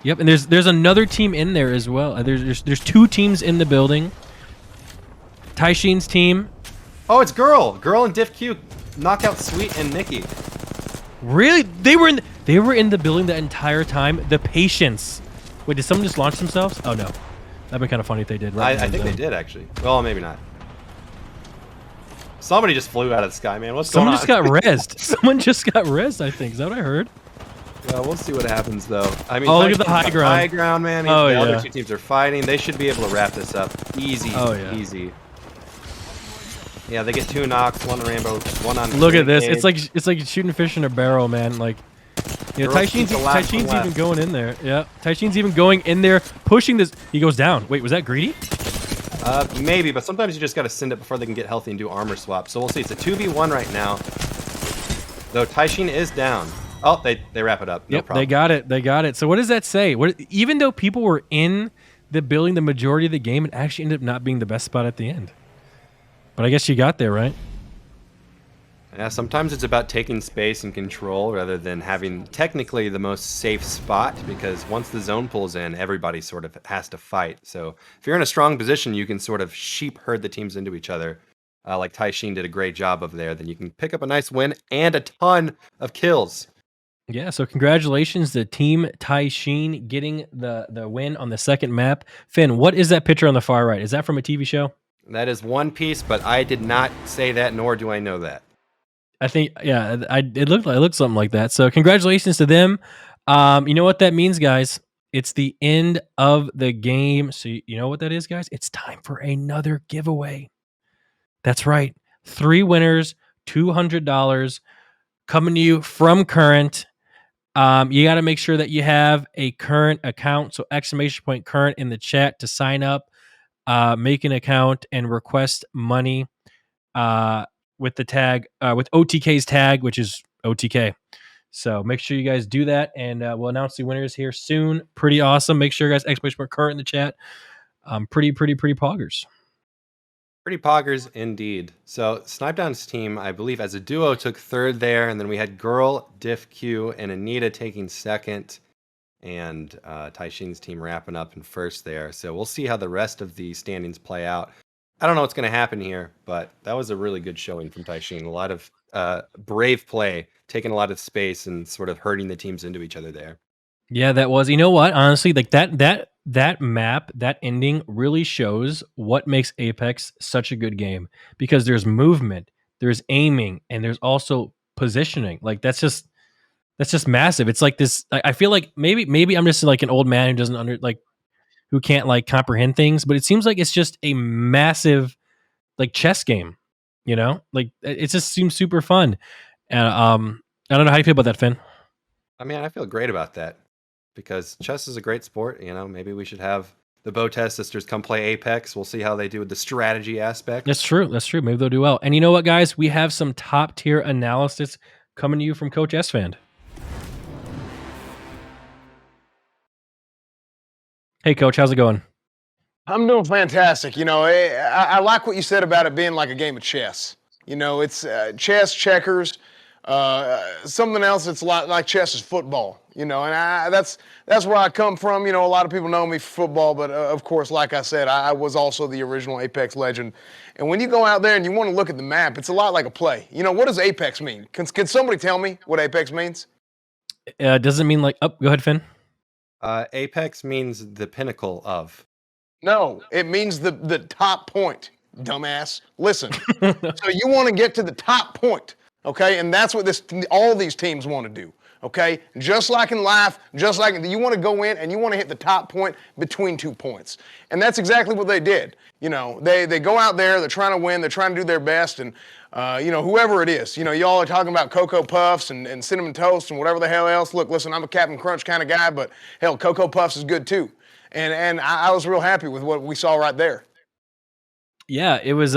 Yep, and there's another team in there as well. There's two teams in the building. Taishin's team. Oh, it's Girl. Girl and Diff Q knock out Sweet and Nikki. Really? They were in the building the entire time. The patience. Wait, did someone just launch themselves? Oh no, that'd be kind of funny if they did. Right? I think they did actually. Well, maybe not. Somebody just flew out of the sky, man. What's Someone going on? just got rezzed. Someone just got rezzed, I think. Is that what I heard? Yeah, we'll see what happens, though. I mean, Oh, look at the Taishin's high got ground. High ground, man. Oh, The yeah. other two teams are fighting. They should be able to wrap this up. Easy. Oh, yeah. Easy. Yeah, they get 2 knocks, 1 on Rambo, 1 on... Look at this. Renegade. It's like shooting fish in a barrel, man. Like, you know, Girl keeps the last one Taishin's left. even going in there. Yeah, Taishin's even going in there, pushing this. He goes down. Wait, was that greedy? Maybe, but sometimes you just got to send it before they can get healthy and do armor swap. So we'll see. It's a 2v1 right now. Though Taishin is down. Oh, they wrap it up. No Yep, problem. they got it. They got it. So what does that say? Even though people were in the building the majority of the game, it actually ended up not being the best spot at the end. But I guess you got there, right? Yeah, sometimes it's about taking space and control rather than having technically the most safe spot, because once the zone pulls in, everybody sort of has to fight. So if you're in a strong position, you can sort of sheep herd the teams into each other, like Taishin did a great job of there. Then you can pick up a nice win and a ton of kills. Yeah, so congratulations to Team Taishin getting the win on the second map. Finn, what is that picture on the far right? Is that from a TV show? That is One Piece, but I did not say that, nor do I know that. I think, yeah, it looked something like that. So congratulations to them. You know what that means, guys? It's the end of the game. So you know what that is, guys? It's time for another giveaway. That's right. 3 winners, $200 coming to you from Current. You got to make sure that you have a Current account. So ! Current in the chat to sign up, make an account, and request money. With the tag, with OTK's tag, which is OTK. So make sure you guys do that, and we'll announce the winners here soon. Pretty awesome. Make sure you guys !Current in the chat. Pretty poggers. Pretty poggers indeed. So Snipedown's team, I believe, as a duo, took 3rd there, and then we had Girl, Diff Q, and Anita taking 2nd, and Taishin's team wrapping up in 1st there. So we'll see how the rest of the standings play out. I don't know what's going to happen here, but that was a really good showing from Taishin. A lot of brave play, taking a lot of space and sort of herding the teams into each other there. Yeah, that was. You know what? Honestly, like that map, that ending really shows what makes Apex such a good game, because there's movement, there's aiming, and there's also positioning. Like that's just massive. It's like this. I feel like maybe I'm just like an old man who doesn't who can't like comprehend things, but it seems like it's just a massive like chess game, you know? Like it just seems super fun. And I don't know how you feel about that, Finn. I mean, I feel great about that because chess is a great sport. You know, maybe we should have the Vod+Chat sisters come play Apex. We'll see how they do with the strategy aspect. That's true. That's true. Maybe they'll do well. And you know what, guys? We have some top tier analysis coming to you from Coach Esfand. Hey, Coach, how's it going? I'm doing fantastic. You know, I like what you said about it being like a game of chess. You know, it's chess, checkers, something else that's a lot like chess is football. You know, and that's where I come from. You know, a lot of people know me for football, but of course, like I said, I was also the original Apex legend. And when you go out there and you want to look at the map, it's a lot like a play. You know, what does Apex mean? Can somebody tell me what Apex means? Does it mean like? Oh, go ahead, Finn. Apex means the pinnacle of. No, it means the top point, dumbass. Listen, so you want to get to the top point, okay? And that's what all these teams want to do, okay? Just like in life, just like you want to go in and you want to hit the top point between 2 points. And that's exactly what they did. You know, they go out there, they're trying to win, they're trying to do their best, and you know, whoever it is, you know, y'all are talking about Cocoa Puffs and Cinnamon Toast and whatever the hell else. Look, listen, I'm a Captain Crunch kind of guy, but hell, Cocoa Puffs is good too. And I was real happy with what we saw right there. Yeah, it was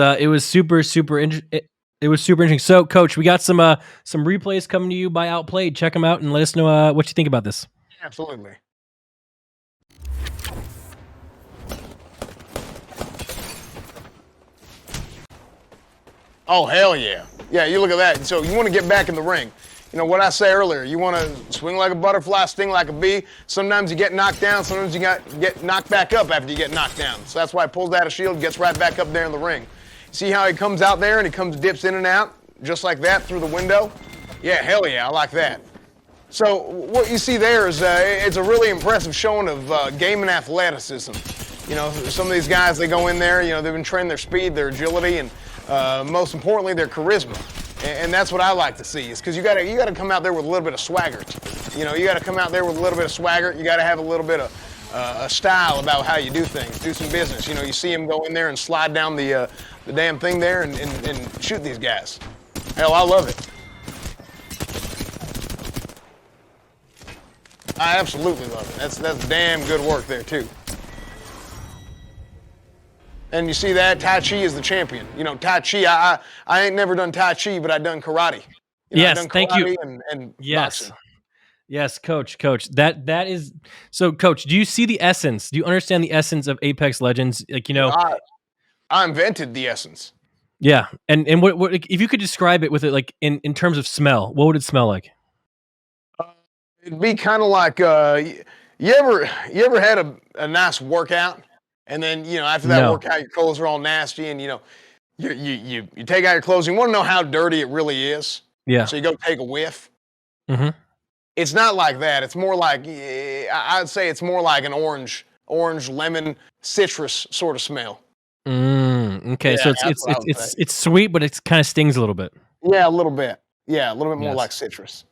super it was super interesting. So, Coach, we got some replays coming to you by Outplayed. Check them out and let us know what you think about this. Absolutely. Oh, hell yeah. Yeah, you look at that. So you want to get back in the ring. You know, what I say earlier, you want to swing like a butterfly, sting like a bee. Sometimes you get knocked down. Sometimes you get knocked back up after you get knocked down. So that's why he pulls out a shield, gets right back up there in the ring. See how he comes out there and he dips in and out just like that through the window? Yeah, hell yeah, I like that. So what you see there is it's a really impressive showing of game and athleticism. You know, some of these guys, they go in there, you know, they've been training their speed, their agility, and most importantly, their charisma. And that's what I like to see, is because you gotta come out there with a little bit of swagger. You know, you gotta come out there with a little bit of swagger. You gotta have a little bit of a style about how you do things, do some business. You know, you see him go in there and slide down the damn thing there and shoot these guys. Hell, I love it. I absolutely love it. That's damn good work there too. And you see that Tai Chi is the champion. You know, Tai Chi. I ain't never done Tai Chi, but I done karate. You know, Yes, I've done thank you. And Yes. boxing. Yes, Coach. That is so. Coach, do you see the essence? Do you understand the essence of Apex Legends? Like, you know, I invented the essence. yeah. And what if you could describe it with it, like in terms of smell? What would it smell like? It'd be kind of like you ever had a nice workout, and then, you know, after that No. workout your clothes are all nasty, and you know you take out your clothes and you want to know how dirty it really is. Yeah. So you go take a whiff. Mm-hmm. It's not like that. It's more like, I'd say it's more like an orange, lemon, citrus sort of smell. Okay, Yeah, so that's what I would say. it's sweet, but it kind of stings a little bit. Yeah, a little bit. Yeah, a little bit more Yes. like citrus.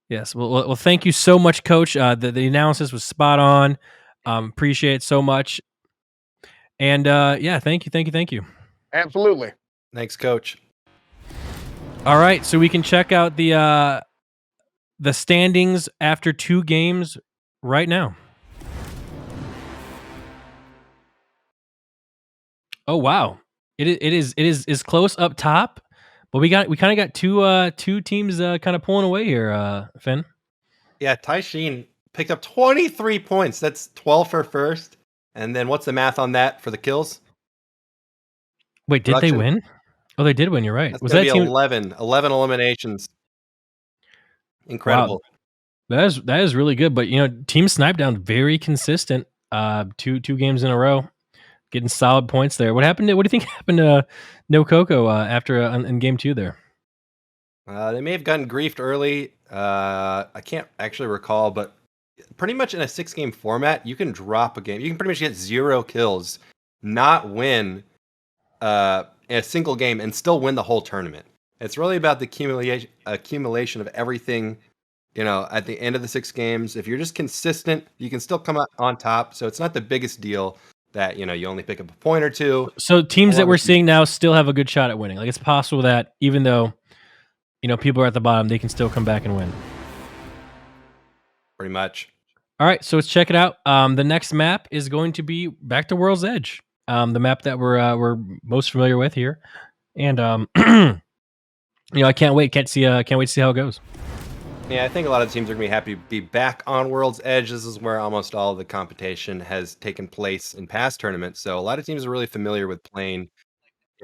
Yes. Well, thank you so much, Coach. The analysis was spot on. Appreciate it so much. And yeah, thank you. Absolutely. Thanks, Coach. All right, so we can check out the standings after 2 games right now. Oh wow, it is close up top, but we kind of got two teams kind of pulling away here, Finn. Yeah, Tai Sheen picked up 23 points. That's 12 for first. And then what's the math on that for the kills? Wait, did they Production. win? Oh, they did win. You're right. That's Was going that to be team? 11 eliminations. Incredible. Wow. That is really good. But, you know, Team Snipedown, very consistent. Two games in a row, getting solid points there. What do you think happened to No Coco after in game 2 there? They may have gotten griefed early. I can't actually recall, but pretty much in a 6-game format, you can drop a game. You can pretty much get 0 kills, not win a single game, and still win the whole tournament. It's really about the accumulation of everything. You know, at the end of the 6 games, if you're just consistent, you can still come out on top. So it's not the biggest deal that, you know, you only pick up a point or 2. So teams that we're seeing now still have a good shot at winning. Like, it's possible that even though, you know, people are at the bottom, they can still come back and win. Pretty much. All right, so let's check it out. The next map is going to be back to World's Edge, the map that we're most familiar with here, and I can't wait. Can't wait to see how it goes. Yeah, I think a lot of teams are going to be happy to be back on World's Edge. This is where almost all of the competition has taken place in past tournaments. So a lot of teams are really familiar with playing,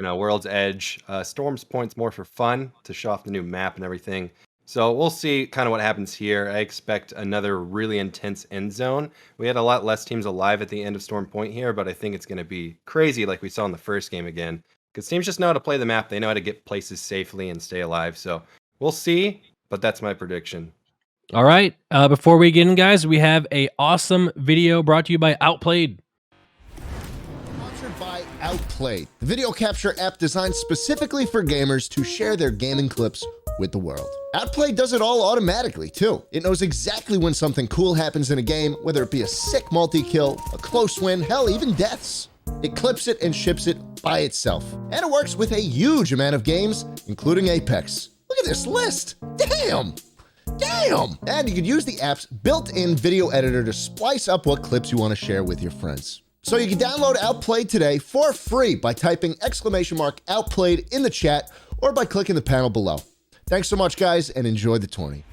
World's Edge. Storm's Point's more for fun to show off the new map and everything. So we'll see kind of what happens here. I expect another really intense end zone. We had a lot less teams alive at the end of Storm Point here, but I think it's going to be crazy like we saw in the first game again. Because teams just know how to play the map. They know how to get places safely and stay alive. So we'll see. But that's my prediction. All right. Before we get in, guys, we have a awesome video brought to you by Outplayed. Sponsored by Outplayed, the video capture app designed specifically for gamers to share their gaming clips with the world. Outplayed does it all automatically, too. It knows exactly when something cool happens in a game, whether it be a sick multi-kill, a close win, hell, even deaths. It clips it and ships it by itself. And it works with a huge amount of games, including Apex. Look at this list. Damn! And you can use the app's built-in video editor to splice up what clips you want to share with your friends. So you can download Outplayed today for free by typing !Outplayed in the chat or by clicking the panel below. Thanks so much, guys, and enjoy the tourney.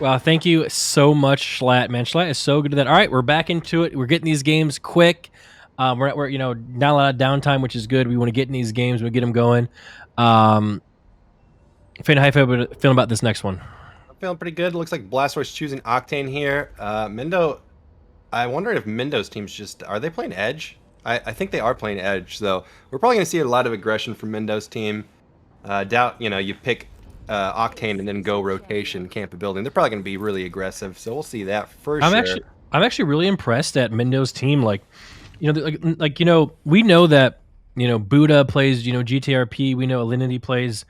Wow, thank you so much, Schlatt. Man, Schlatt is so good at that. All right, we're back into it. We're getting these games quick. We're not a lot of downtime, which is good. We want to get in these games. We get them going. Fane, how you feeling about this next one? I'm feeling pretty good. Looks like Blastoise choosing Octane here. Mendo, I wonder if Mendo's team's are they playing Edge? I think they are playing Edge, so we're probably going to see a lot of aggression from Mendo's team. Doubt, you pick Octane and then go rotation, camp a building. They're probably going to be really aggressive, so we'll see that for sure. I'm actually really impressed at Mendo's team. We know that, Buddha plays, GTRP. We know Alinity plays,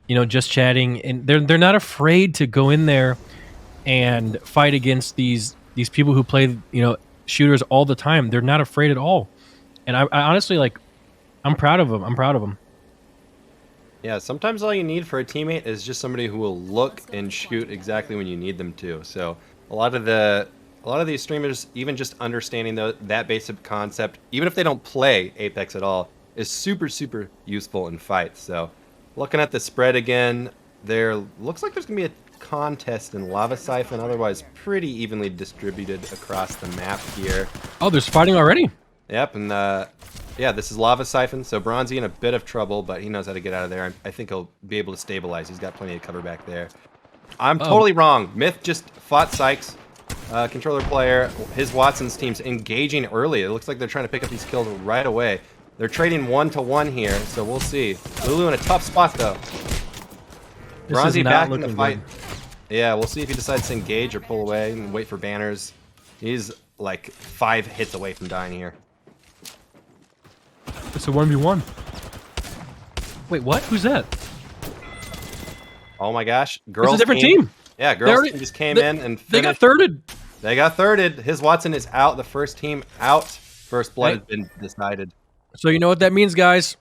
just chatting, and they're not afraid to go in there and fight against these people who play, shooters all the time. They're not afraid at all. And I honestly, I'm proud of them. Yeah, sometimes all you need for a teammate is just somebody who will look and shoot exactly when you need them to. So a lot of these streamers, even just understanding that basic concept, even if they don't play Apex at all, is super, super useful in fights. So looking at the spread again, there looks like there's going to be a contest in Lava Siphon, otherwise pretty evenly distributed across the map here. Oh, there's fighting already? Yep, and yeah, this is Lava Siphon, so Bronzy in a bit of trouble, but he knows how to get out of there. I think he'll be able to stabilize. He's got plenty of cover back there. I'm totally wrong. Myth just fought Sykes, controller player. His Watson's team's engaging early. It looks like they're trying to pick up these kills right away. They're trading 1-to-1 here, so we'll see. Lulu in a tough spot, though. Bronzy back in the fight. Good. Yeah, we'll see if he decides to engage or pull away and wait for banners. He's like 5 hits away from dying here. It's a 1v1. Wait, what? Who's that? Oh my gosh. Girls it's a different team. Yeah, girls team just came in and finished. They got thirded. They got thirded. His Watson is out. The first team out. First blood has been decided. So you know what that means, guys.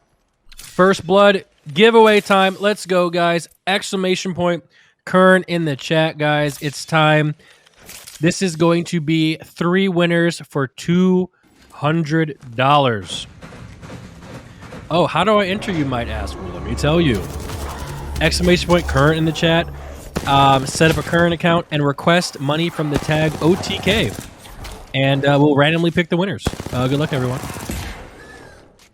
First blood giveaway time. Let's go, guys. Exclamation point. Kern in the chat, guys. It's time. This is going to be 3 winners for $200. Oh, how do I enter, you might ask? Well, let me tell you. Exclamation point current in the chat. Set up a current account and request money from the tag OTK. And we'll randomly pick the winners. Good luck, everyone.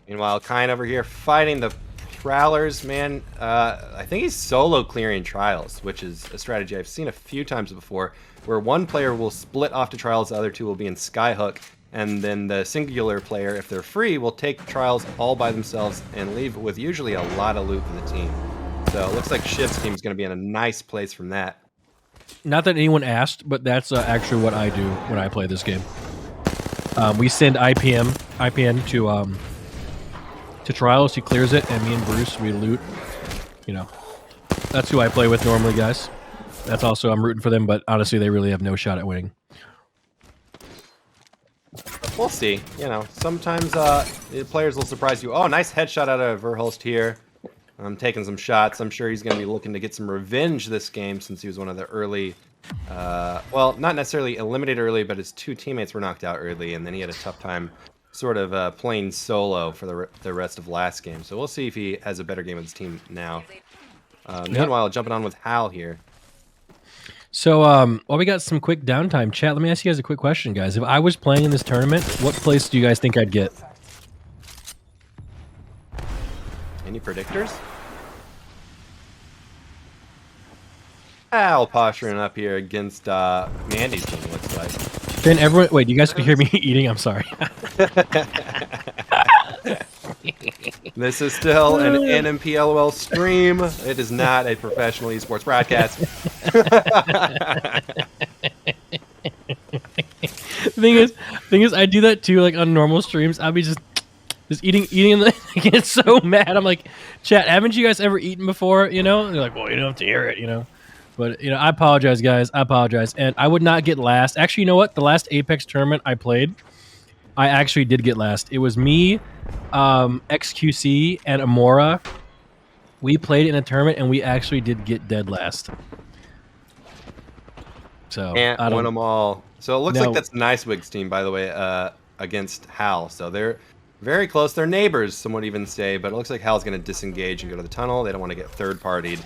Meanwhile, Kine over here fighting the Prowlers, man. I think he's solo clearing trials, which is a strategy I've seen a few times before, where one player will split off to trials, the other 2 will be in Skyhook, and then the singular player, if they're free, will take trials all by themselves and leave with usually a lot of loot for the team. So it looks like Shiv's team is going to be in a nice place from that. Not that anyone asked, but that's actually what I do when I play this game. We send IPN to trials. He clears it, and me and Bruce, we loot. That's who I play with normally, guys. That's also, I'm rooting for them, but honestly, they really have no shot at winning. We'll see. Sometimes the players will surprise you. Oh, nice headshot out of Verhulst here. I'm taking some shots. I'm sure he's going to be looking to get some revenge this game since he was one of the early well, not necessarily eliminated early, but his 2 teammates were knocked out early, and then he had a tough time sort of playing solo for the rest of last game. So we'll see if he has a better game with his team now. Meanwhile, jumping on with Hal here. So, well, we got some quick downtime. Chat, let me ask you guys a quick question, guys. If I was playing in this tournament, what place do you guys think I'd get? Any predictors? Hal posturing up here against Mandy's team, looks like. Then everyone, wait, you guys can hear me eating? I'm sorry. This is still an NMPLOL stream. It is not a professional esports broadcast. thing is, I do that too. Like on normal streams, I'll be just eating, and I get so mad. I'm like, chat, haven't you guys ever eaten before? You know? And they're like, well, you don't have to hear it, you know. But you know, I apologize, guys. I apologize, and I would not get last. Actually, you know what? The last Apex tournament I played, I actually did get last. It was me, XQC, and Amora. We played in a tournament, and we actually did get dead last. So Can't win them all. So it looks like that's Nicewig's team, by the way, against Hal. So they're very close. They're neighbors, some would even say. But it looks like Hal's going to disengage and go to the tunnel. They don't want to get third-partied,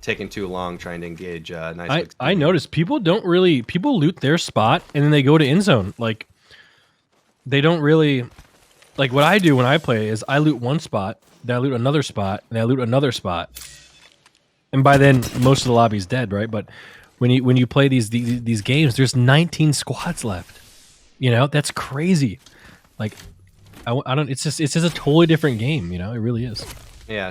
taking too long trying to engage Nicewig's team. I noticed people loot their spot, and then they go to end zone. Like, they don't really... Like, what I do when I play is I loot one spot, then I loot another spot, and I loot another spot. And by then, most of the lobby's dead, right? But when you play these games, there's 19 squads left. You know, that's crazy. Like, I don't. It's just a totally different game. You know, it really is. Yeah.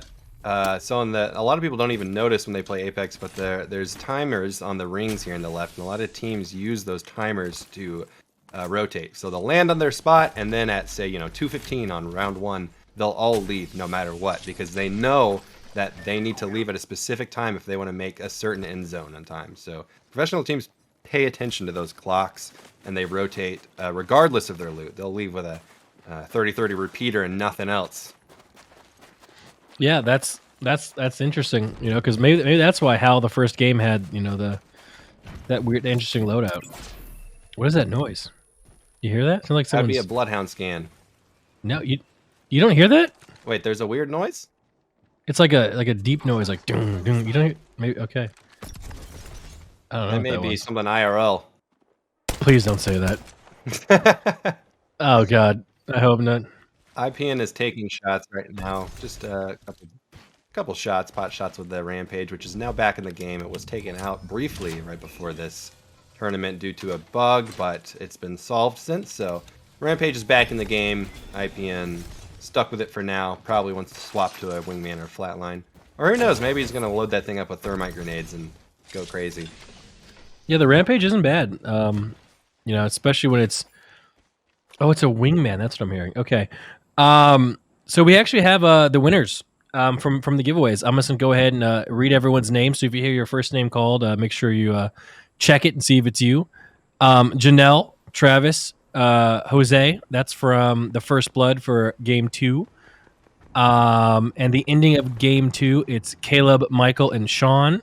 So a lot of people don't even notice when they play Apex, but there's timers on the rings here on the left, and a lot of teams use those timers to rotate. So they'll land on their spot, and then at say 2:15 on round 1, they'll all leave no matter what, because they know that they need to leave at a specific time if they want to make a certain end zone on time. So professional teams pay attention to those clocks, and they rotate regardless of their loot. They'll leave with a 30-30 repeater and nothing else. Yeah, that's interesting. You know, because maybe that's why Hal the first game had that weird interesting loadout. What is that noise? You hear that? Sounds like That'd be someone's... a bloodhound scan. No, you don't hear that? Wait, there's a weird noise? It's like a deep noise, like ding, ding. You don't maybe okay. I don't know. That may be something IRL. Please don't say that. Oh God, I hope not. IPN is taking shots right now. Just a couple shots, pot shots with the Rampage, which is now back in the game. It was taken out briefly right before this tournament due to a bug, but it's been solved since. So Rampage is back in the game. IPN stuck with it for now. Probably wants to swap to a wingman or flatline. Or who knows, maybe he's going to load that thing up with thermite grenades and go crazy. Yeah, the Rampage isn't bad. Especially when it's... Oh, it's a wingman. That's what I'm hearing. Okay. So we actually have the winners from the giveaways. I'm just going to go ahead and read everyone's name. So if you hear your first name called, make sure you check it and see if it's you. Janelle, Travis, Jose, that's from the First Blood for Game 2. And the ending of Game 2, it's Caleb, Michael, and Sean.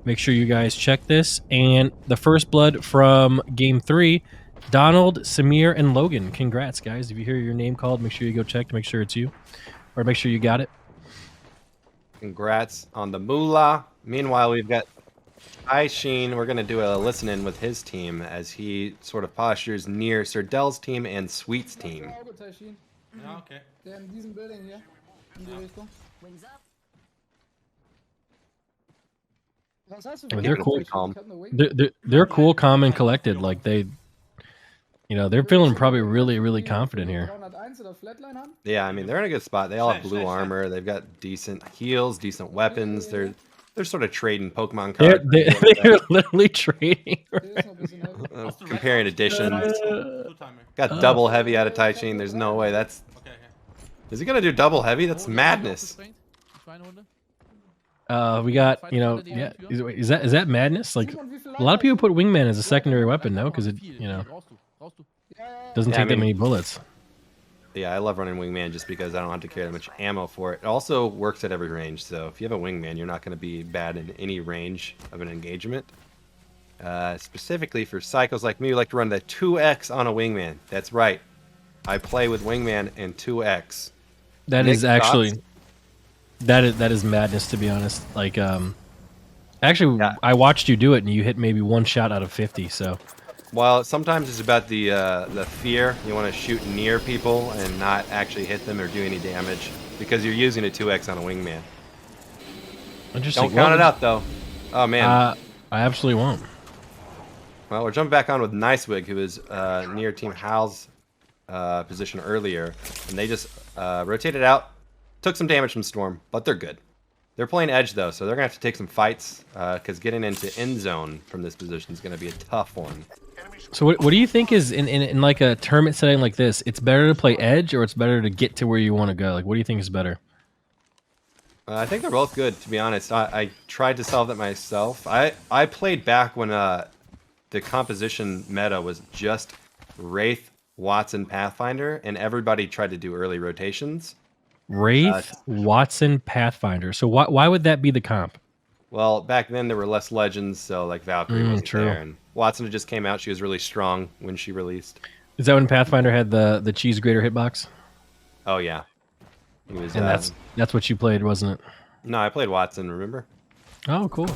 Make sure you guys check this. And the First Blood from Game 3, Donald, Samir, and Logan. Congrats, guys. If you hear your name called, make sure you go check to make sure it's you. Or make sure you got it. Congrats on the moolah. Meanwhile, we've got Sheen. We're going to do a listen-in with his team as he sort of postures near Sir Dell's team and Sweet's team. Ja, okay. Der in diesem Building hier, in die Richtung. Was hast du I mean, they're cool. Calm. They're cool, calm, and collected. Like they're feeling probably really, really confident here. 301 oder Flatline haben? Yeah, I mean, they're in a good spot. They all have blue armor. They've got decent heals, decent weapons. They're sort of trading Pokemon cards. They're literally trading. Der ist noch ein bisschen heavy. Comparing editions. Two-timer. Got double heavy out of Taishin. There's no way. That's... Okay. Is he going to do double heavy? That's madness. We got, yeah. Is that madness? Like, a lot of people put Wingman as a secondary weapon, no? Because it, doesn't take that many bullets. Yeah, I love running Wingman just because I don't have to carry that much ammo for it. It also works at every range, so if you have a Wingman, you're not going to be bad in any range of an engagement. specifically for psychos like me who like to run the 2x on a wingman. That's right. I play with wingman and 2x. That Nick, is actually thoughts? that is madness, to be honest. Like, actually, Yeah. I watched you do it, and you hit maybe 1 shot out of 50. So Well, sometimes it's about the fear. You want to shoot near people and not actually hit them or do any damage because you're using a 2x on a wingman. interesting. Don't count it out though. Oh man. I absolutely won't. Well, we're jumping back on with Nicewig, who is near Team Hal's position earlier, and they just rotated out, took some damage from Storm, but they're good. They're playing edge though, so they're gonna have to take some fights because getting into end zone from this position is gonna be a tough one. So what do you think is in like a tournament setting like this? It's better to play edge, or it's better to get to where you want to go? Like, what do you think is better? I think they're both good, to be honest. I tried to solve that myself. I played back when the composition meta was just Wraith, Watson, Pathfinder, and everybody tried to do early rotations. Wraith, Watson, Pathfinder. So why would that be the comp? Well, back then there were less legends, so like Valkyrie wasn't true. there, and Watson had just came out. She was really strong when she released. Is that when Pathfinder had the cheese grater hitbox? Oh yeah, he was. And that's what you played, wasn't it? No, I played Watson. Remember? Oh, cool.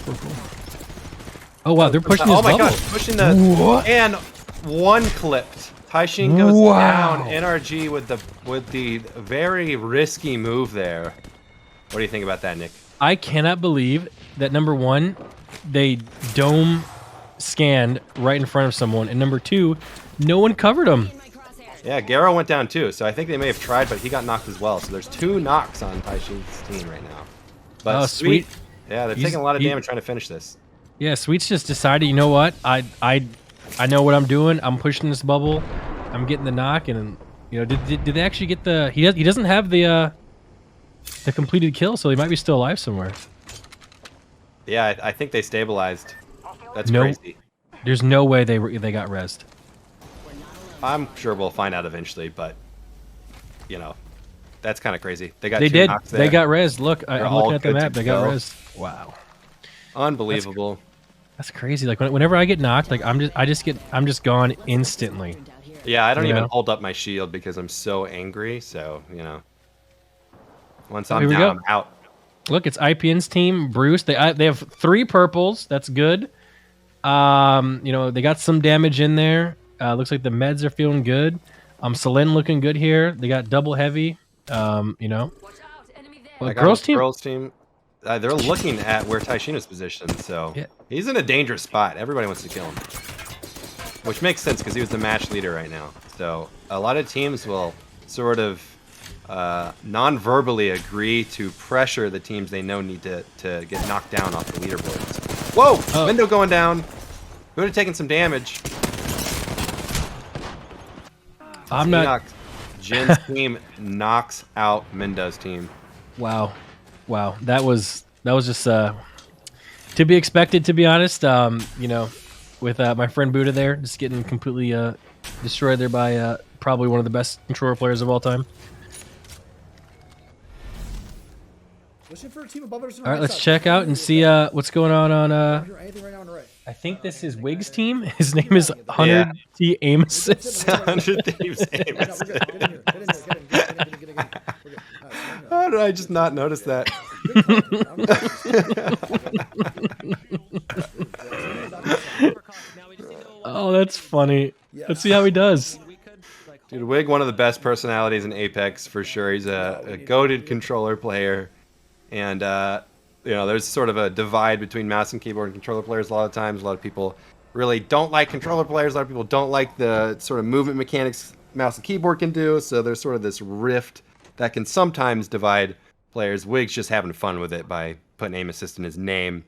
Oh wow, they're pushing this Oh my bubble. gosh, pushing the and one clipped. Taishin goes down. NRG with the very risky move there. What do you think about that, Nick? I cannot believe that number one, they dome scanned right in front of someone, and number two, no one covered him. Yeah, Garo went down too, so I think they may have tried, but he got knocked as well. So there's 2 knocks on Taishin's team right now. But Oh, Sweet. Yeah, they're taking a lot of damage trying to finish this. Yeah, Sweet's just decided, you know what? I know what I'm doing. I'm pushing this bubble. I'm getting the knock, and you know, did they actually get the? He doesn't have the completed kill, so he might be still alive somewhere. Yeah, I think they stabilized. That's No, crazy. there's no way they got rezzed. I'm sure we'll find out eventually, but you know, that's kind of crazy. They got They 2 did. knocks there. They got rezzed. Look, I'm all looking at the good to map. They got go. rezzed. Wow, Unbelievable. that's crazy. Like whenever I get knocked, like I'm just gone instantly. Yeah, I don't You even know? hold up my shield because I'm so angry. So you know, once Oh, I'm here we down, go. I'm out. Look, it's IPN's team. Bruce. They have 3 purples. That's good. You know, they got some damage in there. Looks like the meds are feeling good. Selene looking good here. They got double heavy. You know. Well, I got girls a team. girls team. They're looking at where Taishin is positioned, so Yeah. he's in a dangerous spot. Everybody wants to kill him, which makes sense because he was the match leader right now. So a lot of teams will sort of non-verbally agree to pressure the teams they know need to get knocked down off the leaderboards. Whoa! Oh. Window going down. Would have taken some damage. I'm not. Jin's team knocks out Mendo's team. Wow. That was just to be expected, to be honest. You know, with my friend Buddha there, just getting completely destroyed there by probably one of the best controller players of all time. Listen for a team above us. All right, let's check out and see what's going on. Anything right now on the right. I think this is Wig's team. His name is 100 T Amos. 100 Thieves Amos. We're good. Get in here. Get in here. Get in. We're good. All right, How did I just not notice that? Oh, that's funny. Let's see how he does. Dude, Wig, one of the best personalities in Apex for sure. He's a goated controller player, and you know, there's sort of a divide between mouse and keyboard and controller players. A lot of times, a lot of people really don't like controller players. A lot of people don't like the sort of movement mechanics mouse and keyboard can do. So there's sort of this rift that can sometimes divide players. Wig's just having fun with it by putting aim assist in his name.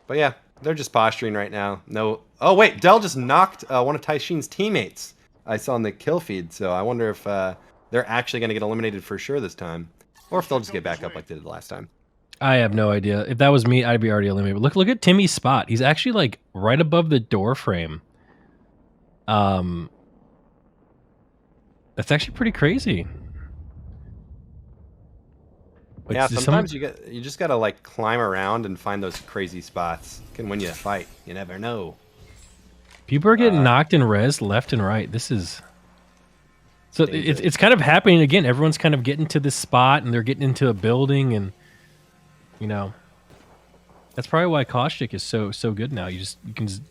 But yeah, they're just posturing right now. No. Oh wait, Dell just knocked one of Taishin's teammates. I saw in the kill feed, so I wonder if they're actually going to get eliminated for sure this time, or if they'll just get back up like they did last time. I have no idea. If that was me, I'd be already eliminated. Look at Timmy's spot. He's actually like right above the door frame. That's actually pretty crazy. Wait, Yeah, does sometimes you just gotta like climb around and find those crazy spots. Can win you a fight. You never know. people are getting knocked in res left and right. This is so Dangerous. it's kind of happening again. Everyone's kind of getting to this spot and they're getting into a building, and that's probably why Caustic is so good now. You can just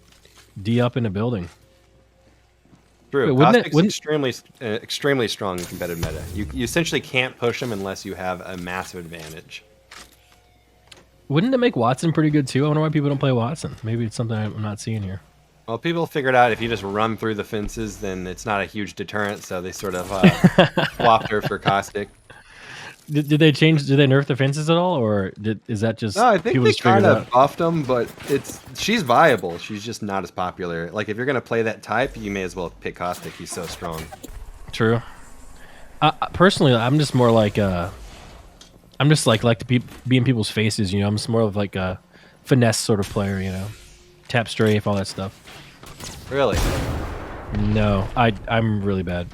D up in a building. True. Wait, Caustic's extremely strong in competitive meta. You essentially can't push him unless you have a massive advantage. Wouldn't it make Watson pretty good too? I wonder why people don't play Watson. Maybe it's something I'm not seeing here. Well, people figured out if you just run through the fences, then it's not a huge deterrent, so they sort of swapped her for Caustic. Did they nerf the fences at all, or is that just? No, I think people they just figured kind it of out? buffed them, but she's viable. She's just not as popular. Like if you're gonna play that type, you may as well pick Caustic. He's so strong. True. Personally, I'm just more like I'm just like to be in people's faces. I'm just more of like a finesse sort of player. Tap strafe, all that stuff. Really? No, I'm really bad.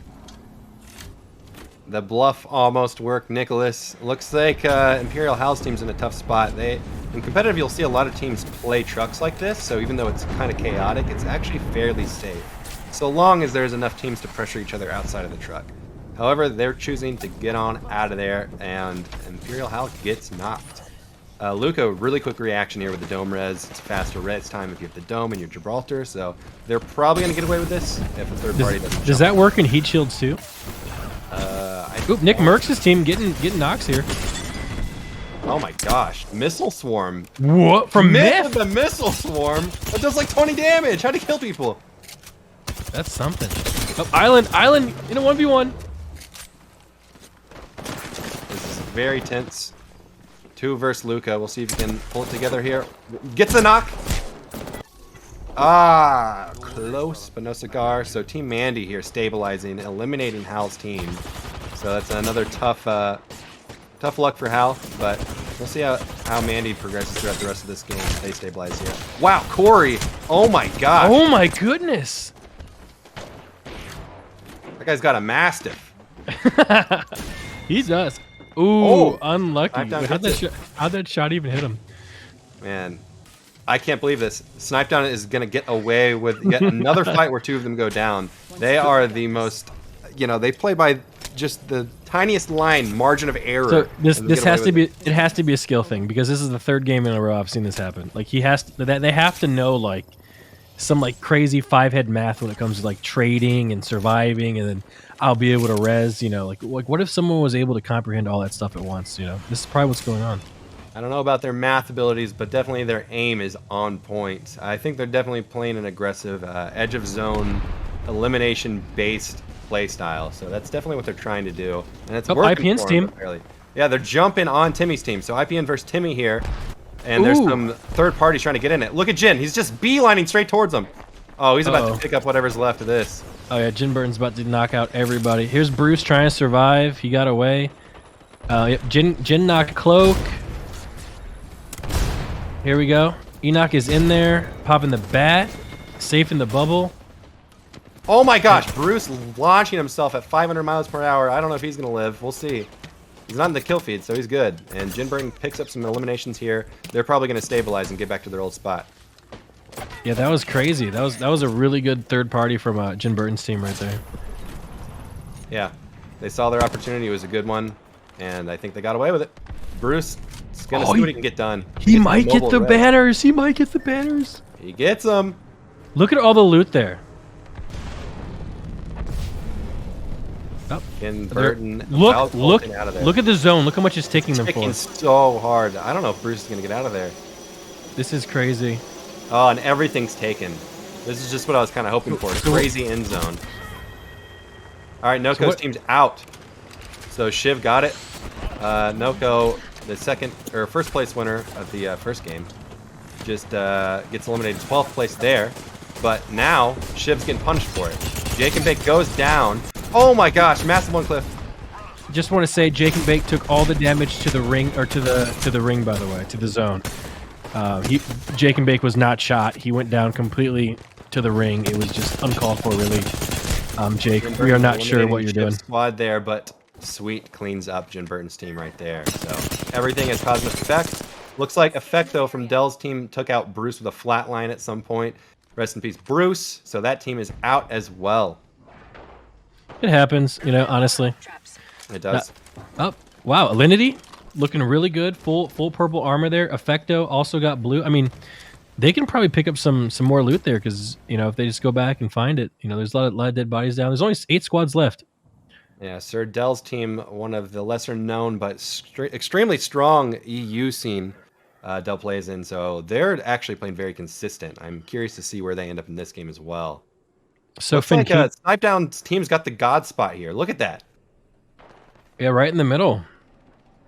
The bluff almost worked, Nicholas. Looks like Imperial House team's in a tough spot. In competitive, you'll see a lot of teams play trucks like this, so even though it's kind of chaotic, it's actually fairly safe, so long as there's enough teams to pressure each other outside of the truck. However, they're choosing to get on out of there, and Imperial House gets knocked. Luca, really quick reaction here with the dome res. It's faster res time if you have the dome and your Gibraltar, so they're probably going to get away with this if a third party doesn't. Does that work in heat shields too? Oop, Nick Merckx' team getting knocks here. Oh my gosh, missile swarm. What from Myth Myth? with the missile swarm? That does like 20 damage. How'd he kill people? That's something. Oh, Island in a 1v1. This is very tense. 2 versus Luca. We'll see if he can pull it together here. Gets the knock. Ah, close, but no cigar. So Team Mandy here stabilizing, eliminating Hal's team. So that's another tough luck for Hal, but we'll see how Mandy progresses throughout the rest of this game. They stabilize here. Wow, Corey. Oh my gosh. Oh my goodness. That guy's got a Mastiff. He does. Ooh, unlucky. Snipe down Wait, how'd that shot even hit him? Man, I can't believe this. Snipe Down is going to get away with yet another fight where 2 of them go down. They are the most, they play by just the tiniest margin of error. So this has to be it has to be a skill thing, because this is the 3rd game in a row I've seen this happen. Like they have to know like some like crazy 5-head math when it comes to like trading and surviving, and then I'll be able to res, like what if someone was able to comprehend all that stuff at once, This is probably what's going on. I don't know about their math abilities, but definitely their aim is on point. I think they're definitely playing an aggressive edge of zone, elimination-based play style. So that's definitely what they're trying to do, and it's working IPN's for team. them, apparently. Yeah, they're jumping on Timmy's team. So IPN versus Timmy here, and there's some third parties trying to get in it. Look at Jin. He's just beelining straight towards them. Oh, he's about to pick up whatever's left of this. Oh yeah, Jin Burton's about to knock out everybody. Here's Bruce trying to survive. He got away. Jin knocked Cloak. Here we go. Enoch is in there, popping the bat, safe in the bubble. Oh my gosh, Bruce launching himself at 500 miles per hour. I don't know if he's going to live. We'll see. He's not in the kill feed, so he's good. And Jin Burton picks up some eliminations here. They're probably going to stabilize and get back to their old spot. Yeah, that was crazy. That was a really good third party from Jin Burton's team right there. Yeah, they saw their opportunity. It was a good one, and I think they got away with it. Bruce is going to see what he can get done. He might get the red. banners. He might get the banners. He gets them. Look at all the loot there. And Burton look out of there. Look at the zone. Look how much it's taking them Ticking for. so hard. I don't know if Bruce is going to get out of there. This is crazy. Oh, and everything's taken. This is just what I was kind of hoping for. Crazy end zone. All right, Noko's team's out. So Shiv got it. Noko, the first place winner of the first game, just gets eliminated. 12th place there. But now Shiv's getting punished for it. Jake and Bake goes down. Oh my gosh, massive one cliff. Just want to say Jake and Bake took all the damage to the ring, or to the ring, by the way, to the zone. Jake and Bake was not shot. He went down completely to the ring. It was just uncalled for, really. Jake, we are not sure what you're doing. Squad there, but Sweet cleans up Jim Burton's team right there. So everything is cosmic effect. Looks like effect though from Dell's team took out Bruce with a flat line at some point. Rest in peace, Bruce. So that team is out as well. It happens, you know, honestly. It does. Oh, wow. Alinity looking really good. Full purple armor there. Effecto also got blue. I mean, they can probably pick up some more loot there because, you know, if they just go back and find it, you know, there's a lot of dead bodies down. There's only 8 squads left. Yeah, Sir Dell's team, one of the lesser known but extremely strong EU scene Dell plays in. So they're actually playing very consistent. I'm curious to see where they end up in this game as well. So looks like Snipe Down's team's got the God spot here. Look at that. Yeah, right in the middle.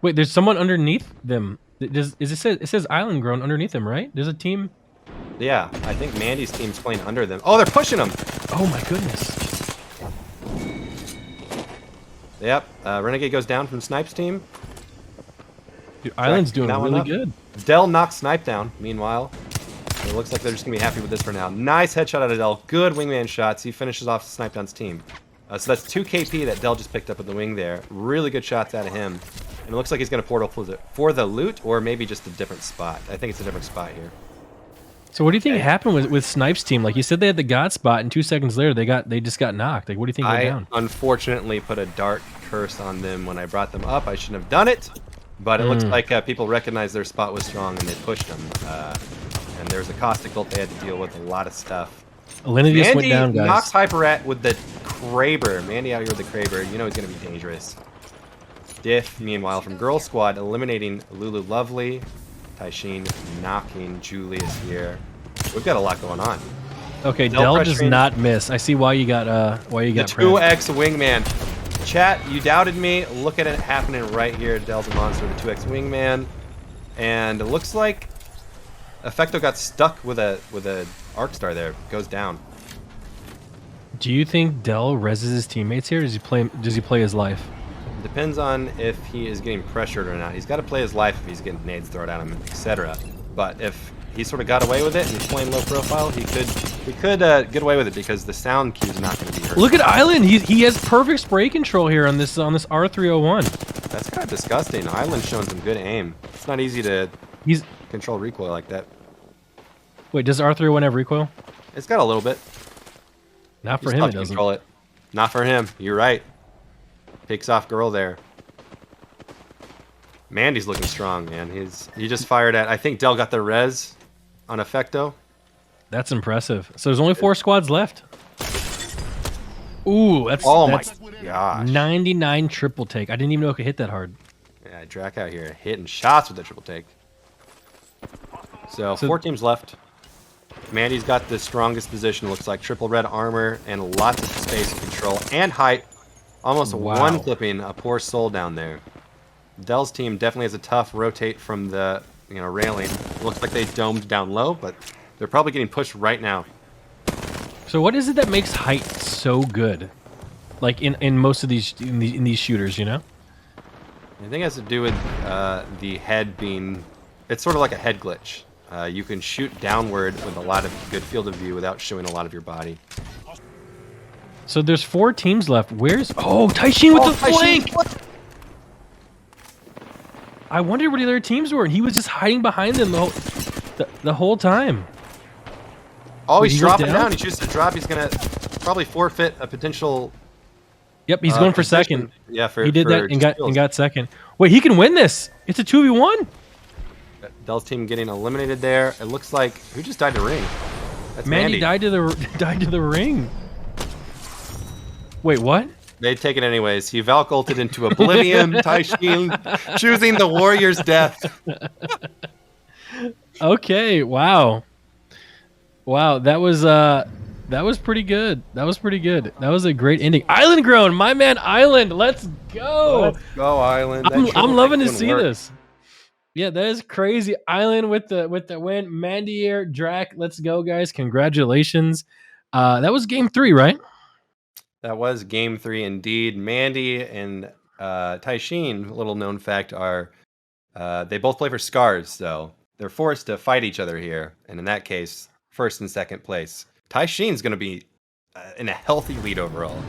Wait, there's someone underneath them. It says Island Grown underneath them, right? There's a team. Yeah, I think Mandy's team's playing under them. Oh, they're pushing them. Oh my goodness. Yep, Renegade goes down from Snipe's team. Dude, Island's doing really good. Dell knocks Snipe down, meanwhile. It looks like they're just going to be happy with this for now. Nice headshot out of Dell. Good wingman shots. He finishes off Snipe Down's team. So that's 2 KP that Dell just picked up with the wing there. Really good shots out of him. And it looks like he's going to portal for the loot, or maybe just a different spot. I think it's a different spot here. So what do you think happened with Snipe's team? Like you said, they had the God spot, and 2 seconds later they just got knocked. Like what do you think went down? I unfortunately put a dark curse on them when I brought them up. I shouldn't have done it, but it looks like people recognized their spot was strong and they pushed them. And there was a caustic ult they had to deal with, a lot of stuff. Alinity just went down, guys. Knocks Hyperat with the Kraber. Mandy out here with the Kraber. You know he's going to be dangerous. Diff, meanwhile, from Girl Squad, eliminating Lulu Lovely. Taishin knocking Julius here. We've got a lot going on. Okay, Dell does not miss. I see why you got the 2x wingman. Chat, you doubted me. Look at it happening right here. Dell's a monster, the 2x wingman. And it looks like Effecto got stuck with a arc star there. Goes down. Do you think Dell reses his teammates here? Does he play his life? Depends on if he is getting pressured or not. He's got to play his life if he's getting nades thrown at him, etc. But if he sort of got away with it and he's playing low profile, he could get away with it because the sound cue is not going to be hurt. Look at Island. He has perfect spray control here on this R301. That's kind of disgusting. Island's showing some good aim. It's not easy to control recoil like that. Wait, does R301 have recoil? It's got a little bit. Not for him, it doesn't. Control it. Not for him. You're right. Takes off girl there. Mandy's looking strong, man. He just fired at. I think Dell got the res on Effecto. That's impressive. So there's only 4 squads left. Ooh, that's my gosh. 99 triple take. I didn't even know it could hit that hard. Yeah, Drac out here hitting shots with the triple take. So 4 teams left. Mandy's got the strongest position. Looks like triple red armor and lots of space and control and height. Almost one clipping a poor soul down there. Dell's team definitely has a tough rotate from the railing. Looks like they domed down low, but they're probably getting pushed right now. So what is it that makes height so good? Like in most of these in these shooters, you know? I think it has to do with the head being. It's sort of like a head glitch. You can shoot downward with a lot of good field of view without showing a lot of your body. So there's 4 teams left. Where's Taishin with the flank? I wondered where the other teams were, and he was just hiding behind them the whole time. Oh, he's dropping down. He chooses to drop. He's gonna probably forfeit a potential. Yep, he's going for second. Yeah, he did that and got second. Wait, he can win this. It's a 2v1. Dell's team getting eliminated there. It looks like who just died to ring. That's Mandy died to the ring. Wait, what? They take it anyways. He Valk ulted into oblivion. Taishin choosing the warrior's death. Okay, wow, that was pretty good. That was a great ending. Island Grown, my man Island, let's go. Let's go Island. I'm loving to see this. Yeah, that is crazy. Island with the win. Mandier, Drac, let's go, guys. Congratulations. That was game 3, right? That was game 3 indeed. Mandy and Taishin, little known fact, are they both play for Scars, so they're forced to fight each other here. And in that case, first and second place. Taishin's going to be in a healthy lead overall.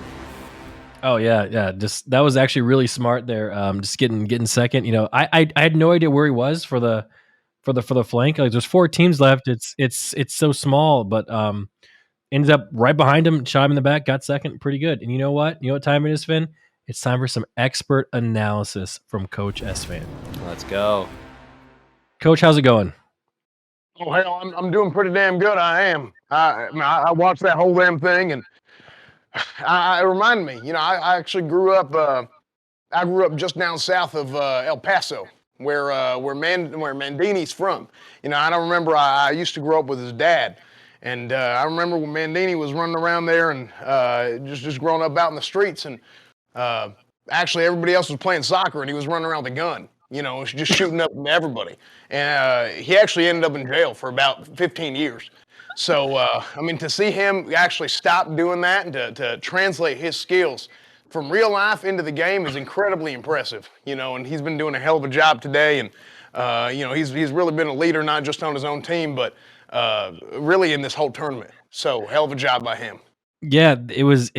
Oh yeah. Just that was actually really smart there. Just getting second. You know, I had no idea where he was for the flank. Like there's 4 teams left. It's so small, but ended up right behind him, shot him in the back, got second, pretty good. And you know what? You know what time it is, Finn? It's time for some expert analysis from Coach S Fan. Let's go. Coach, how's it going? Oh hell, I'm doing pretty damn good. I am. I watched that whole damn thing, and it reminded me. You know, I actually grew up. I grew up just down south of El Paso, where Mandini's from. You know, I don't remember. I used to grow up with his dad, and I remember when Mandini was running around there and just growing up out in the streets, and actually everybody else was playing soccer, and he was running around with a gun. You know, just shooting up everybody. And he actually ended up in jail for about 15 years. So, I mean, to see him actually stop doing that and to translate his skills from real life into the game is incredibly impressive. You know, and he's been doing a hell of a job today. And, you know, he's really been a leader, not just on his own team, but really in this whole tournament. So, hell of a job by him. Yeah, it was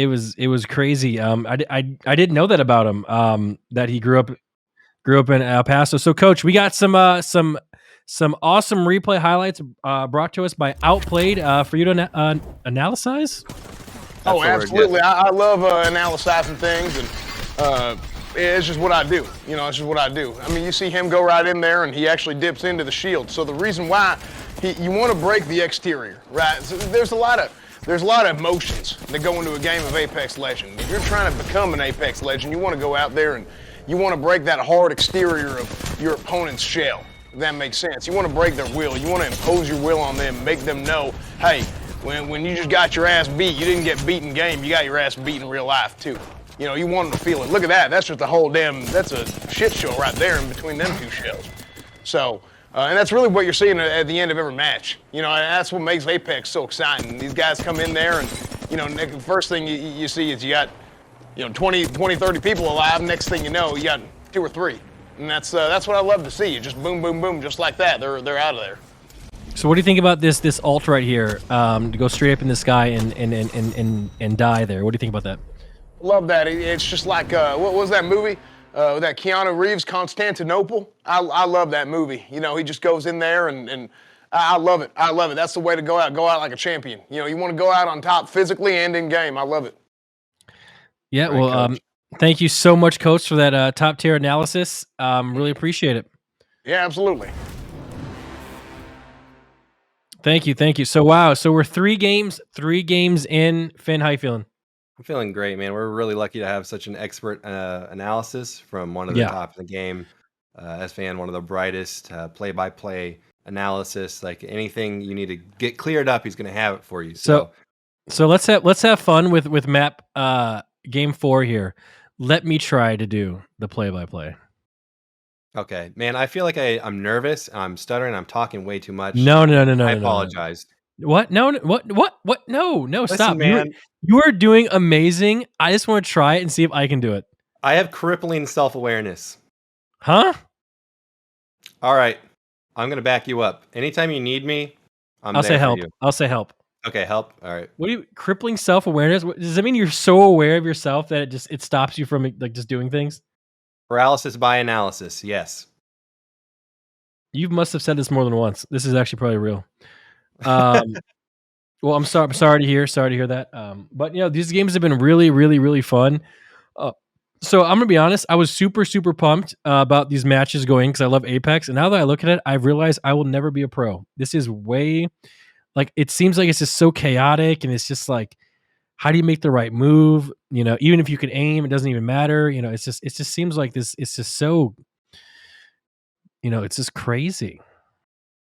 crazy. I didn't know that about him. That he grew up in El Paso. So, Coach, we got some awesome replay highlights brought to us by Outplayed for you to analyze. Oh, absolutely. I love analyzing things, and it's just what I do. You know, it's just what I do. I mean, you see him go right in there, and he actually dips into the shield. So the reason why you want to break the exterior, right? So there's a lot of emotions that go into a game of Apex Legend. If you're trying to become an Apex Legend, you want to go out there and you want to break that hard exterior of your opponent's shell, if that makes sense. You want to break their will. You want to impose your will on them, make them know, hey, when you just got your ass beat, you didn't get beat in game, you got your ass beat in real life too. You know, you want them to feel it. Look at that. That's just a whole that's a shit show right there in between them two shells. So, and that's really what you're seeing at the end of every match. You know, and that's what makes Apex so exciting. These guys come in there and, you know, the first thing you see is you got, you know, 20, 30 people alive. Next thing you know, you got 2 or 3. And that's what I love to see. You just boom, boom, boom, just like that. They're out of there. So what do you think about this ult right here? To go straight up in the sky and die there. What do you think about that? Love that. It's just like what was that movie? That Keanu Reeves, Constantinople. I love that movie. You know, he just goes in there and I love it. I love it. That's the way to go out. Go out like a champion. You know, you want to go out on top physically and in game. I love it. Yeah. Well, thank you so much, Coach, for that top tier analysis. Really appreciate it. Yeah, absolutely. Thank you. So wow. So we're 3 games in. Finn, how you feeling? I'm feeling great, man. We're really lucky to have such an expert analysis from one of the top in the game. S-Fan, one of the brightest play-by-play analysis. Like anything you need to get cleared up, he's going to have it for you. So let's have fun with map game 4 here. Let me try to do the play-by-play. Okay, man. I feel like I'm nervous. I'm stuttering. I'm talking way too much. No. I apologize. What? No. What? No. Listen, Stop, man. You are doing amazing. I just want to try it and see if I can do it. I have crippling self-awareness. Huh? All right. I'm going to back you up. Anytime you need me, I'll say help. I'll say help. Okay, help. All right. What do you crippling self-awareness? Does that mean you're so aware of yourself that it stops you from like just doing things? Paralysis by analysis. Yes. You must have said this more than once. This is actually probably real. Well, I'm sorry to hear that. But you know, these games have been really, really, really fun. So I'm gonna be honest. I was super, super pumped about these matches going because I love Apex, and now that I look at it, I realize I will never be a pro. This is way, like, it seems like it's just so chaotic, and it's just like, how do you make the right move? You know, even if you can aim, it doesn't even matter. You know, it just seems like this. It's just so, you know, it's just crazy.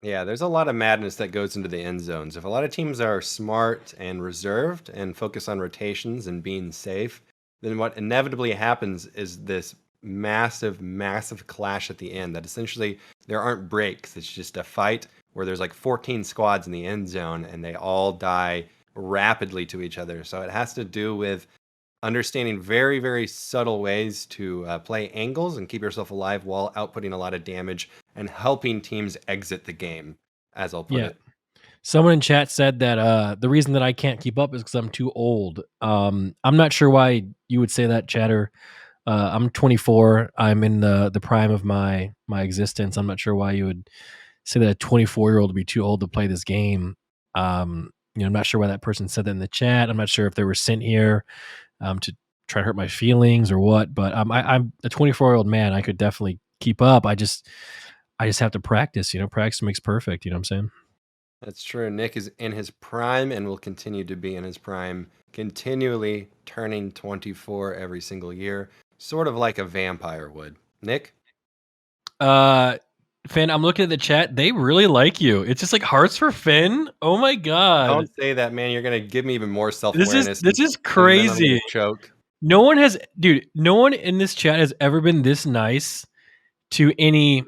Yeah, there's a lot of madness that goes into the end zones. If a lot of teams are smart and reserved and focus on rotations and being safe, then what inevitably happens is this massive, massive clash at the end that essentially there aren't breaks. It's just a fight where there's like 14 squads in the end zone and they all die rapidly to each other. So it has to do with understanding very, very subtle ways to play angles and keep yourself alive while outputting a lot of damage and helping teams exit the game, as I'll put it. Someone in chat said that the reason that I can't keep up is because I'm too old. I'm not sure why you would say that, Chatter. I'm 24. I'm in the prime of my existence. I'm not sure why you would say that a 24-year-old would be too old to play this game. I'm not sure why that person said that in the chat. I'm not sure if they were sent here to try to hurt my feelings or what. But I'm a 24-year-old man. I could definitely keep up. I just have to practice. Practice makes perfect. You know what I'm saying? That's true. Nick is in his prime and will continue to be in his prime, continually turning 24 every single year, sort of like a vampire would. Nick? Finn, I'm looking at the chat. They really like you. It's just like hearts for Finn. Oh my god. Don't say that, man. You're gonna give me even more This self-awareness. is and then I'm gonna crazy. choke. No one in this chat has ever been this nice to anyone.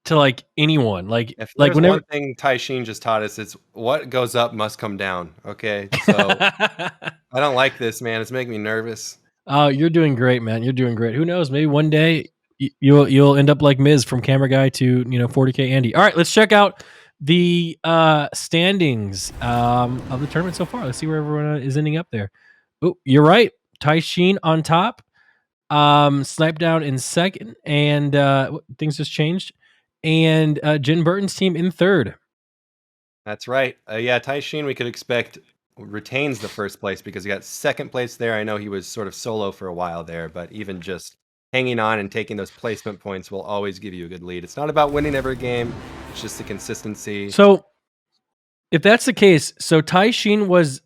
If Like there's whenever one thing Tai Sheen just taught us, it's what goes up must come down. Okay, so I don't like this, man. It's making me nervous. Oh, you're doing great, man. You're doing great. Who knows? Maybe one day you'll end up like Miz from camera guy to 40K Andy. All right, let's check out the standings of the tournament so far. Let's see where everyone is ending up there. Oh, you're right. Tai Sheen on top. Snipe down in second, and things just changed. And Jen Burton's team in third. That's right. Yeah, Tai Sheen, we could expect retains the first place because he got second place there. I know he was sort of solo for a while there, but even just hanging on and taking those placement points will always give you a good lead. It's not about winning every game; it's just the consistency. So, if that's the case, so Tai Sheen was,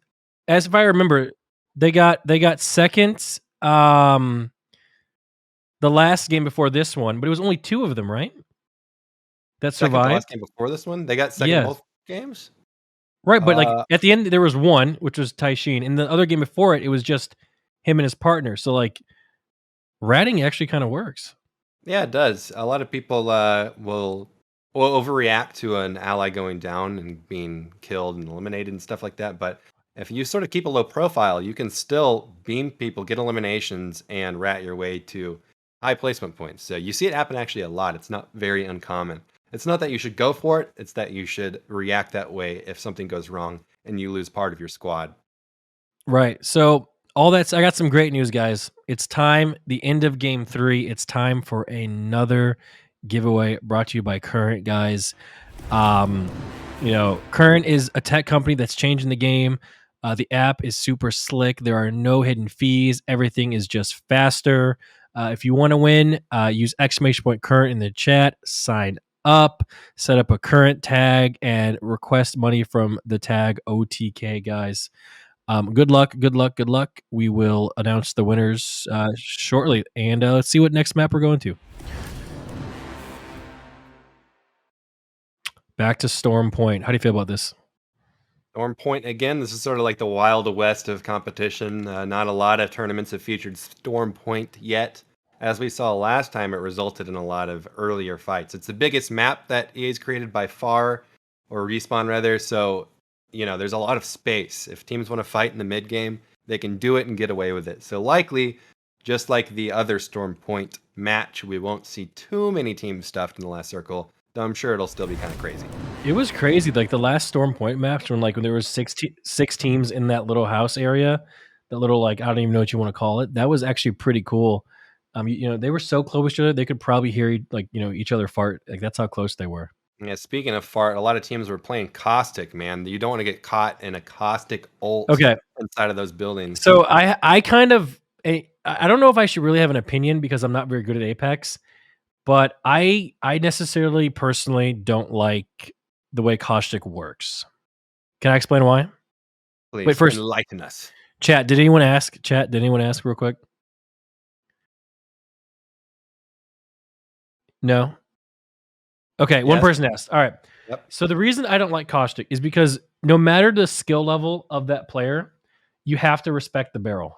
as if I remember, they got second. The last game before this one, but it was only 2 of them, right? That Second to survived. last game before this one, they got second Yeah. both games. Right, but like at the end there was one, which was Tai Sheen, and the other game before it was just him and his partner. So like ratting actually kind of works. Yeah, it does. A lot of people will overreact to an ally going down and being killed and eliminated and stuff like that. But if you sort of keep a low profile, you can still beam people, get eliminations, and rat your way to high placement points. So you see it happen actually a lot. It's not very uncommon. It's not that you should go for it. It's that you should react that way if something goes wrong and you lose part of your squad. Right. So all that's I got some great news, guys. It's time, the end of game 3. It's time for another giveaway brought to you by Current, guys. Current is a tech company that's changing the game. The app is super slick. There are no hidden fees. Everything is just faster. If you want to win, use !Current in the chat. Sign up, set up a Current tag, and request money from the tag OTK, guys. Good luck. We will announce the winners shortly, and let's see what next map we're going to. Back to Storm Point. How do you feel about this? Storm Point again. This is sort of like the Wild West of competition. Not a lot of tournaments have featured Storm Point yet. As we saw last time, it resulted in a lot of earlier fights. It's the biggest map that EA's created by far, or Respawn rather. So, there's a lot of space. If teams want to fight in the mid game, they can do it and get away with it. So likely, just like the other Storm Point match, we won't see too many teams stuffed in the last circle. Though I'm sure it'll still be kind of crazy. It was crazy, like the last Storm Point match when there was six teams in that little house area, that little I don't even know what you want to call it. That was actually pretty cool. They were so close to each other they could probably hear each other fart. Like that's how close they were. Yeah, speaking of fart, a lot of teams were playing caustic, man. You don't want to get caught in a caustic ult inside of those buildings. So I kind of I don't know if I should really have an opinion because I'm not very good at Apex. But I necessarily personally don't like the way caustic works. Can I explain why? Please, wait, first enlighten us. Chat, did anyone ask real quick? No? Okay, yes. One person asked. All right. Yep. So the reason I don't like caustic is because no matter the skill level of that player, you have to respect the barrel.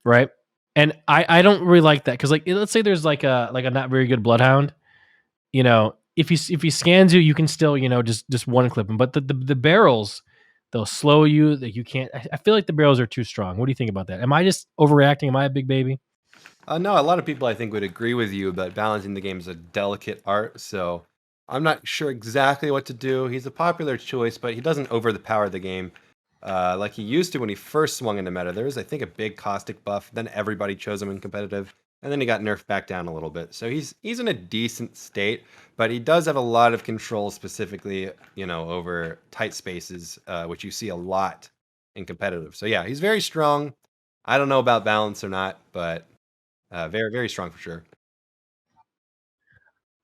Right? And I don't really like that because let's say there's like a not very good bloodhound, if he scans you, you can still just one clip him. But the barrels, they'll slow you. That you can't. I feel like the barrels are too strong. What do you think about that? Am I just overreacting? Am I a big baby? No, a lot of people I think would agree with you, but balancing the game is a delicate art. So I'm not sure exactly what to do. He's a popular choice, but he doesn't overpower the game like he used to when he first swung into meta. There was, I think, a big caustic buff. Then everybody chose him in competitive, and then he got nerfed back down a little bit. So he's in a decent state, but he does have a lot of control, specifically, over tight spaces, which you see a lot in competitive. So yeah, he's very strong. I don't know about balance or not, but very, very strong for sure.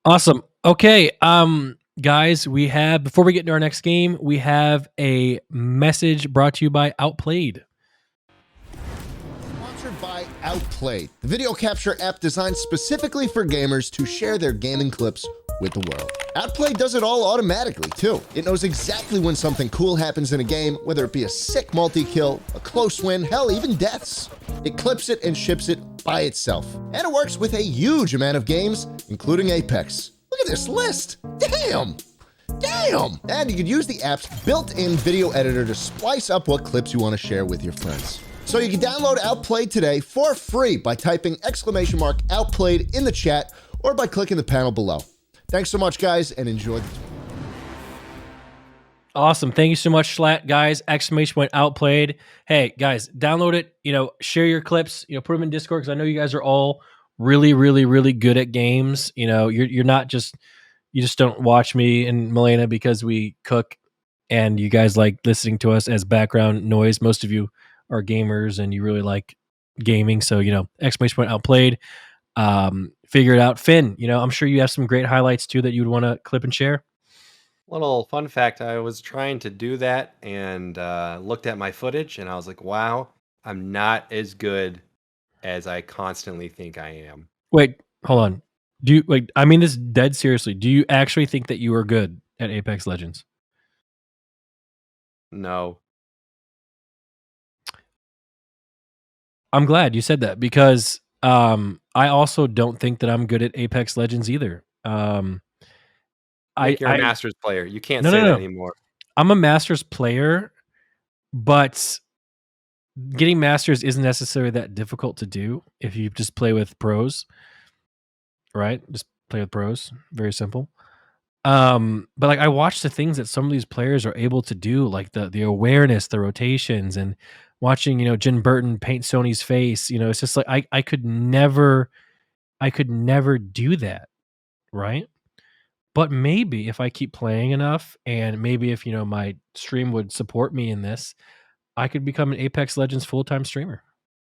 Awesome. Okay, guys, we have before we get into our next game, we have a message brought to you by Outplayed. Sponsored by Outplayed, the video capture app designed specifically for gamers to share their gaming clips with the world. Outplayed does it all automatically, too. It knows exactly when something cool happens in a game, whether it be a sick multi-kill, a close win, hell, even deaths. It clips it and ships it by itself. And it works with a huge amount of games, including Apex. Look at this list. Damn! And you could use the app's built-in video editor to splice up what clips you want to share with your friends. So you can download Outplayed today for free by typing !Outplayed in the chat or by clicking the panel below. Thanks so much, guys, and enjoy the Awesome. Thank you so much, Schlatt, guys. !Outplayed. Hey, guys, download it. Share your clips. Put them in Discord because I know you guys are all really, really, really good at games. You're not just you just don't watch me and Milena because we cook, and you guys like listening to us as background noise. Most of you are gamers and you really like gaming. So !Outplayed. Figure it out, Finn. I'm sure you have some great highlights too that you'd want to clip and share. Little fun fact, I was trying to do that and looked at my footage and I was like, wow, I'm not as good as I constantly think I am. Wait, hold on. Do you I mean this dead seriously. Do you actually think that you are good at Apex Legends? No. I'm glad you said that because I also don't think that I'm good at Apex Legends either. Nick, you're a Masters player. You can't No, say no, that no. anymore. I'm a Masters player, but getting Masters isn't necessarily that difficult to do if you just play with pros, right? Just play with pros. Very simple. But I watch the things that some of these players are able to do, like the awareness, the rotations, and watching, Jin Burton paint Sony's face. It's just like I could never do that, right? But maybe if I keep playing enough, and maybe if my stream would support me in this, I could become an Apex Legends full-time streamer.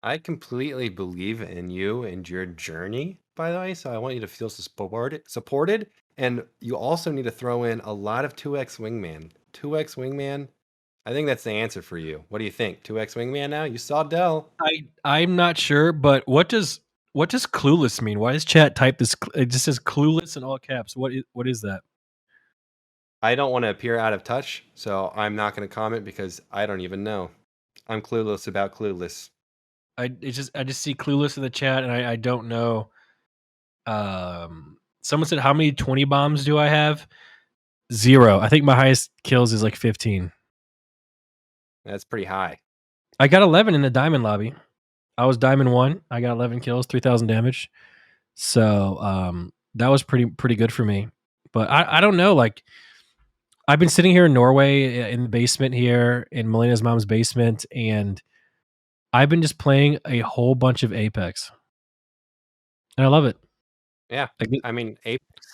I completely believe in you and your journey, by the way. So I want you to feel supported. And you also need to throw in a lot of 2x wingman. 2x wingman. I think that's the answer for you. What do you think? 2x wingman now? You saw Dell. I'm not sure, but what does clueless mean? Why does chat type this? It just says clueless in all caps. What is that? I don't want to appear out of touch, so I'm not going to comment because I don't even know. I'm clueless about clueless. I just see clueless in the chat, and I don't know. Someone said, how many 20 bombs do I have? 0. I think my highest kills is like 15. That's pretty high. I got 11 in the diamond lobby. I was diamond 1. I got 11 kills, 3,000 damage. So that was pretty good for me. But I don't know. Like, I've been sitting here in Norway in the basement here in Melena's mom's basement, and I've been just playing a whole bunch of Apex, and I love it. Yeah, I mean, Apex,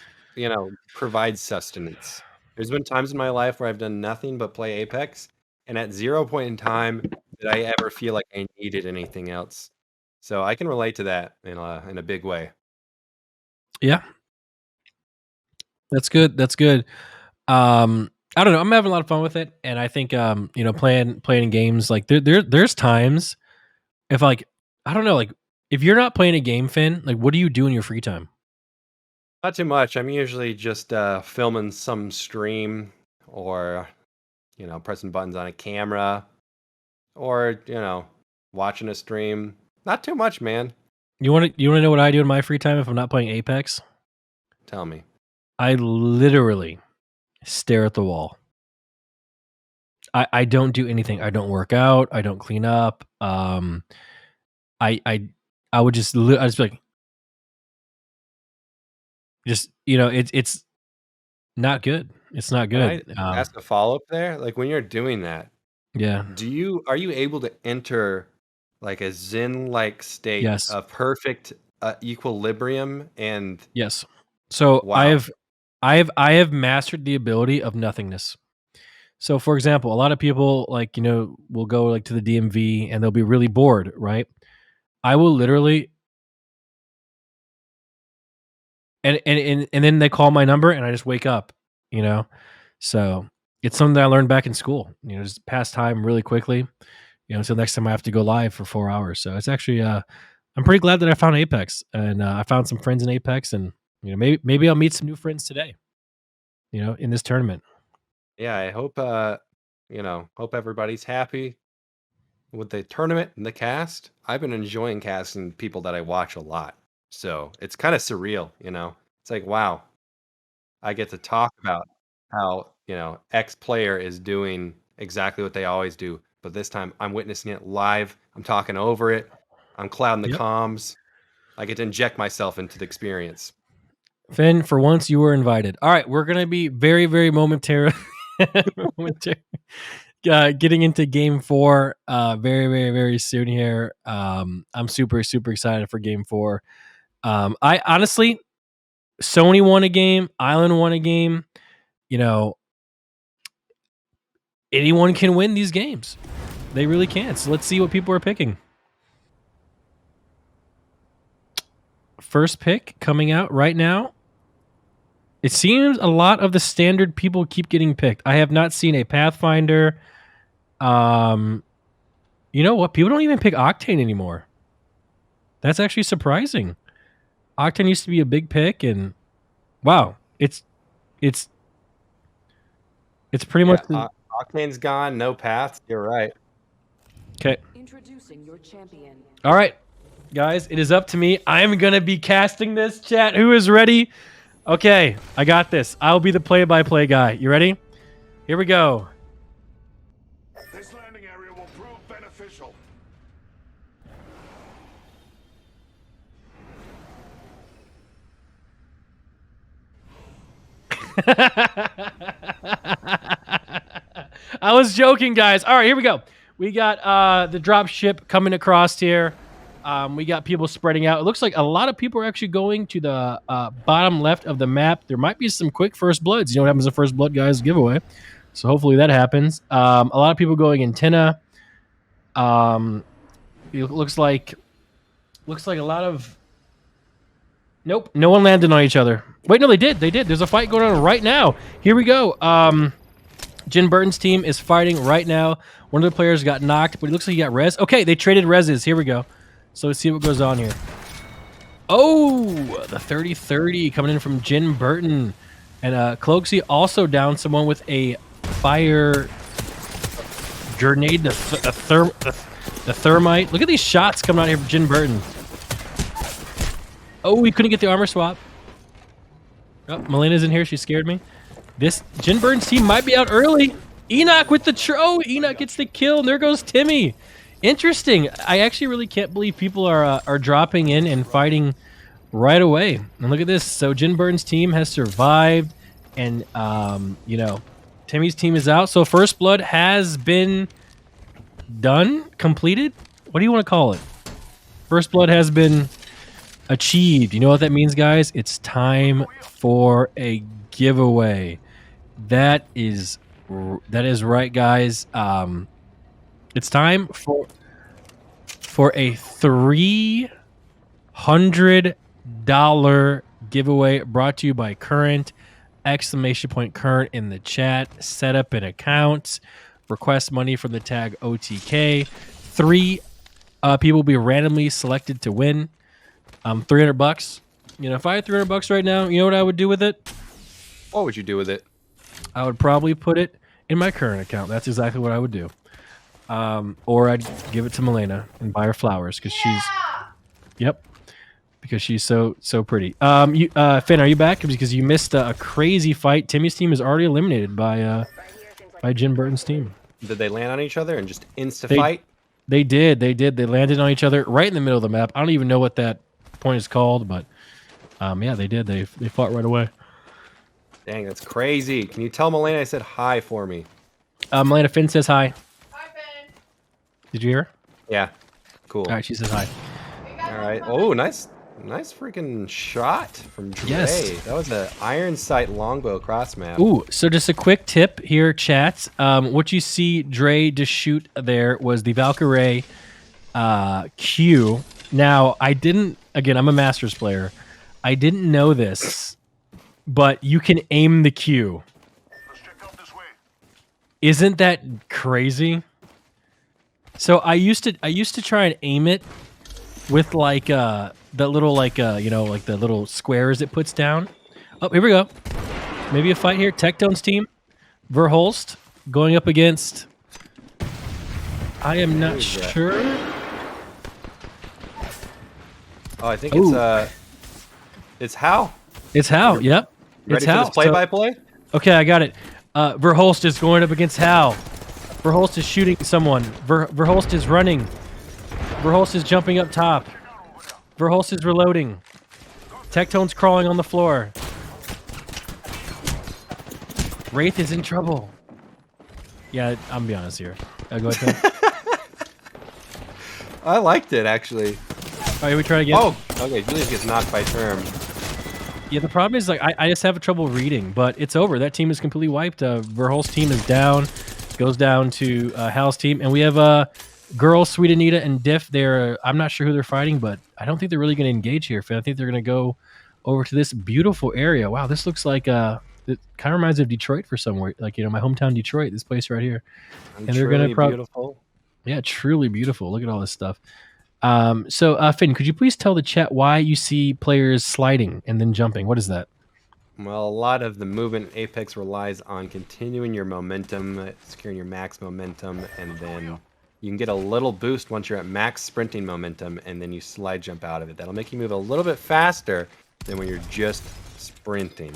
provides sustenance. There's been times in my life where I've done nothing but play Apex, and at 0 point in time did I ever feel like I needed anything else. So I can relate to that in a big way. Yeah, that's good. That's good. I don't know. I'm having a lot of fun with it, and I think playing games like there's times if I don't know, like if you're not playing a game, Finn, like what do you do in your free time? Not too much. I'm usually just filming some stream or, pressing buttons on a camera or, watching a stream. Not too much, man. You want to know what I do in my free time if I'm not playing Apex? Tell me. I literally stare at the wall. I don't do anything. I don't work out. I don't clean up. I would just I just be like, it's not good. It's not Can I good. ask a follow-up there? Like, when you're doing that, Yeah. are you able to enter, like, a zen-like state Yes. of perfect, equilibrium and Yes. So wow. I have mastered the ability of nothingness. So for example, a lot of people like, will go like to the DMV and they'll be really bored, right? I will literally and then they call my number and I just wake up, you know? So it's something that I learned back in school, just pass time really quickly, until next time I have to go live for 4 hours. So it's actually I'm pretty glad that I found Apex and I found some friends in Apex and maybe I'll meet some new friends today, in this tournament. Yeah, I hope, hope everybody's happy with the tournament and the cast. I've been enjoying casting people that I watch a lot. So, it's kinda surreal, you know? It's like, wow, I get to talk about how, X player is doing exactly what they always do, but this time I'm witnessing it live, I'm talking over it, I'm clouding the Yep. comms, I get to inject myself into the experience. Finn, for once you were invited. All right, we're gonna be very, very momentary, getting into game 4 very, very, very soon here. I'm super, super excited for game 4. I honestly, Sony won a game, Island won a game. You know, anyone can win these games. They really can. So let's see what people are picking. First pick coming out right now. It seems a lot of the standard people keep getting picked. I have not seen a Pathfinder. You know what? People don't even pick Octane anymore. That's actually surprising. Octane used to be a big pick, and wow, it's pretty much Yeah, Octane's gone, no paths, you're right. okay. Introducing your champion. All right, guys, it is up to me. I'm gonna be casting this. Chat, who is ready? Okay, I got this. I'll be the play-by-play guy. You ready? Here we go. This landing area will prove beneficial. I was joking, guys. All right, here we go. We got the drop ship coming across here. We got people spreading out. It looks like a lot of people are actually going to the bottom left of the map. There might be some quick first bloods. You know what happens to first blood, guys? Giveaway. So hopefully that happens. A lot of people going antenna. It looks like a lot of. Nope, no one landed on each other. Wait, no, they did. They did. There's a fight going on right now. Here we go. Jin Burton's team is fighting right now. One of the players got knocked, but it looks like he got res. Okay, they traded reses. Here we go. So let's see what goes on here. Oh, the 30-30 coming in from Jin Burton. And Cloaksy also downed someone with a fire grenade, the thermite. Look at these shots coming out here from Jin Burton. Oh, we couldn't get the armor swap. Oh, Melena's in here. She scared me. This Jin Burton's team might be out early. Enoch with the Enoch gets the kill, and there goes Timmy. Interesting. I actually really can't believe people are dropping in and fighting right away. And look at this. So Jin Burton's team has survived, and Timmy's team is out. So first blood has been done, completed. What do you want to call it? First blood has been achieved. You know what that means, guys? It's time for a giveaway. That is right, guys. It's time for a $300 giveaway brought to you by Current. ! Current in the chat. Set up an account. Request money from the tag OTK. 3 people will be randomly selected to win. $300. If I had $300 right now, you know what I would do with it? What would you do with it? I would probably put it in my current account. That's exactly what I would do. Or I'd give it to Melena and buy her flowers because she's so pretty. Finn, are you back? Because you missed a crazy fight. Timmy's team is already eliminated by Jin Burton's team. Did they land on each other and just insta-fight? They did. They landed on each other right in the middle of the map. I don't even know what that point is called, but yeah, they did. They fought right away. Dang, that's crazy. Can you tell Melena I said hi for me? Melena Finn says hi. Hi, Finn. Did you hear her? Yeah. Cool. All right, she says hi. All right. Oh, nice freaking shot from Dre. Yes. That was an iron sight longbow cross map. Ooh, so just a quick tip here, chat. What you see Dre just shoot there was the Valkyrie Q. Now, again, I'm a Masters player. I didn't know this, but you can aim the Q. Let's check out this way. Isn't that crazy? So I used to try and aim it with like the little like the little squares it puts down. Oh, here we go. Maybe a fight here. Tectone's team. Verholst going up against. I am not sure. Oh, I think Ooh. it's Hal. It's Hal. Yep. Ready It's for Hal. this play-by-play? Okay, I got it. Verholst is going up against Hal. Verholst is shooting someone. Verholst is running. Verholst is jumping up top. Verholst is reloading. Tectone's crawling on the floor. Wraith is in trouble. Yeah, I'm gonna be honest here. Go ahead, Tim. I liked it, actually. All right, we try again. Oh, okay. Julius gets knocked by term. Yeah, the problem is like I just have trouble reading, but it's over. That team is completely wiped. Verholst's team is down. Goes down to Hal's team, and we have girls, Sweet Anita and Diff. I'm not sure who they're fighting, but I don't think they're really going to engage here. I think they're going to go over to this beautiful area. Wow, this looks like it kind of reminds me of Detroit for somewhere, like my hometown Detroit. This place right here, And they're going to beautiful. Yeah, truly beautiful. Look at all this stuff. So Finn, could you please tell the chat why you see players sliding and then jumping? What is that? Well, a lot of the movement in Apex relies on continuing your momentum, securing your max momentum, and then you can get a little boost once you're at max sprinting momentum, and then you slide jump out of it. That'll make you move a little bit faster than when you're just sprinting.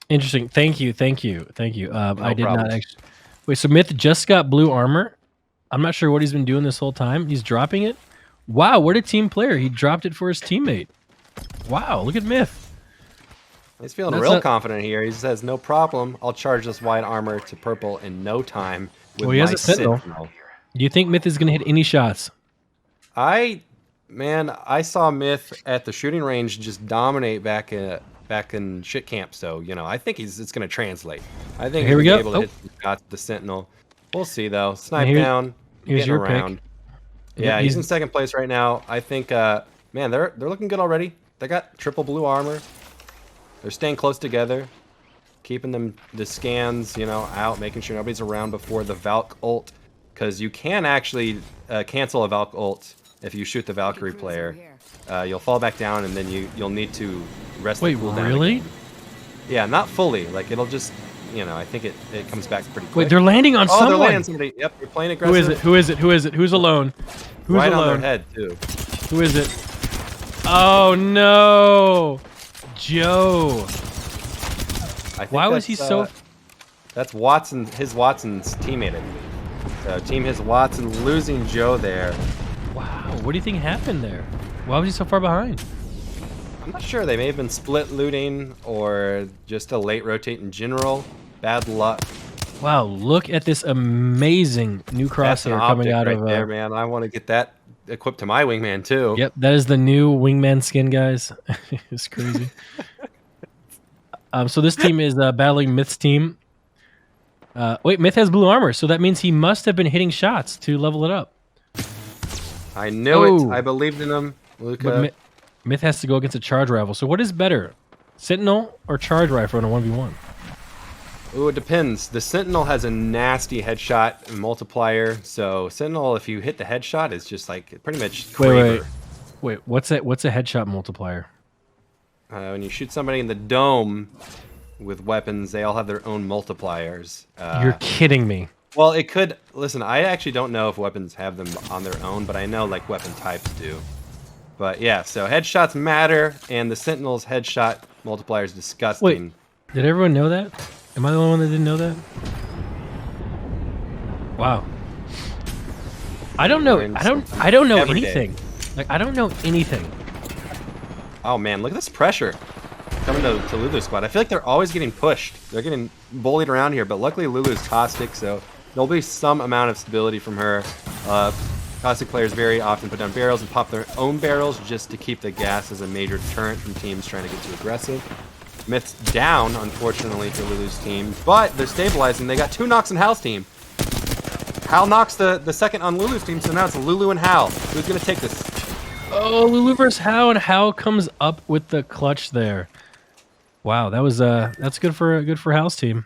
Interesting. Thank you. I did problem. not actually. Wait, so Myth just got blue armor. I'm not sure what he's been doing this whole time. He's dropping it. Wow, what a team player. He dropped it for his teammate. Wow, look at Myth. He's feeling real confident here. He says, no problem. I'll charge this white armor to purple in no time with He has my a Sentinel. Do you think Myth is going to hit any shots? I saw Myth at the shooting range just dominate back in shit camp. So, I think it's going to translate. I think Here we he's go. able to hit some shots with the Sentinel. We'll see, though. Snipe down. Here's your around. pick. Yeah, he's in second place right now. I think, man, they're looking good already. They got triple blue armor. They're staying close together, keeping the scans, out, making sure nobody's around before the Valk ult, because you can actually cancel a Valk ult if you shoot the Valkyrie player. You'll fall back down, and then you'll need to rest the cooldown. Wait, really? Again. Yeah, not fully. Like, it'll just, I think it comes back pretty quick. Wait, they're landing on someone. They're landing somebody. Yep, they're playing aggressive. Who is it? Who's alone? Who's right alone? on their head, too. Who is it? Oh, no. Joe. Why was he so... That's Watson's teammate, I believe. So Team His Watson losing Joe there. Wow, what do you think happened there? Why was he so far behind? I'm not sure. They may have been split looting or just a late rotate in general. Bad luck. Wow, look at this amazing new crosshair coming out of there, man. I want to get that equipped to my wingman too. Yep, that is the new wingman skin, guys. It's crazy. So this team is battling Myth's team. Wait, Myth has blue armor, so that means he must have been hitting shots to level it up. I knew it. I believed in him. Luca. But Myth has to go against a charge rifle. So what is better, Sentinel or charge rifle in a 1v1? Ooh, it depends. The Sentinel has a nasty headshot multiplier. So Sentinel, if you hit the headshot, is just like pretty much Wait. What's a headshot multiplier? When you shoot somebody in the dome with weapons, they all have their own multipliers. You're kidding me. Well, it could. Listen, I actually don't know if weapons have them on their own, but I know like weapon types do. But yeah, so headshots matter, and the Sentinel's headshot multiplier is disgusting. Wait, did everyone know that? Am I the only one that didn't know that? Wow. I don't know. I don't know anything. Like I don't know anything. Oh man, look at this pressure. coming to Lulu's squad. I feel like they're always getting pushed. They're getting bullied around here, but luckily Lulu's caustic, so there'll be some amount of stability from her. Caustic players very often put down barrels and pop their own barrels just to keep the gas as a major deterrent from teams trying to get too aggressive. Myth's down, unfortunately, for Lulu's team, but they're stabilizing. They got 2 knocks in Hal's team. Hal knocks the second on Lulu's team, so now it's Lulu and Hal. Who's going to take this? Oh, Lulu versus Hal, and Hal comes up with the clutch there. Wow, that was that's good for Hal's team.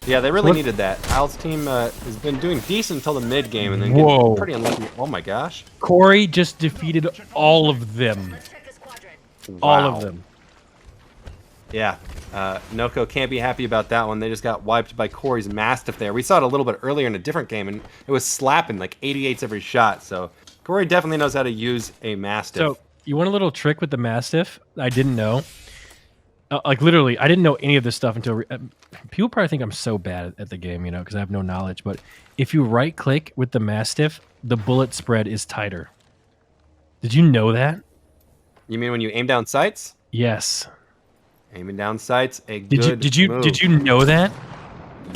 Yeah, they really needed that. Hal's team has been doing decent until the mid game, and then getting pretty unlucky. Oh my gosh! Corey just defeated all of them. Wow. All of them. Yeah, Noko can't be happy about that one. They just got wiped by Corey's Mastiff there. We saw it a little bit earlier in a different game, and it was slapping like 88s every shot. So Corey definitely knows how to use a Mastiff. So you want a little trick with the Mastiff? I didn't know. Like literally, I didn't know any of this stuff until people probably think I'm so bad at the game, you know, because I have no knowledge. But if you right-click with the Mastiff, the bullet spread is tighter. Did you know that? You mean when you aim down sights? Yes. Aiming down sights, a good Did you move. know that?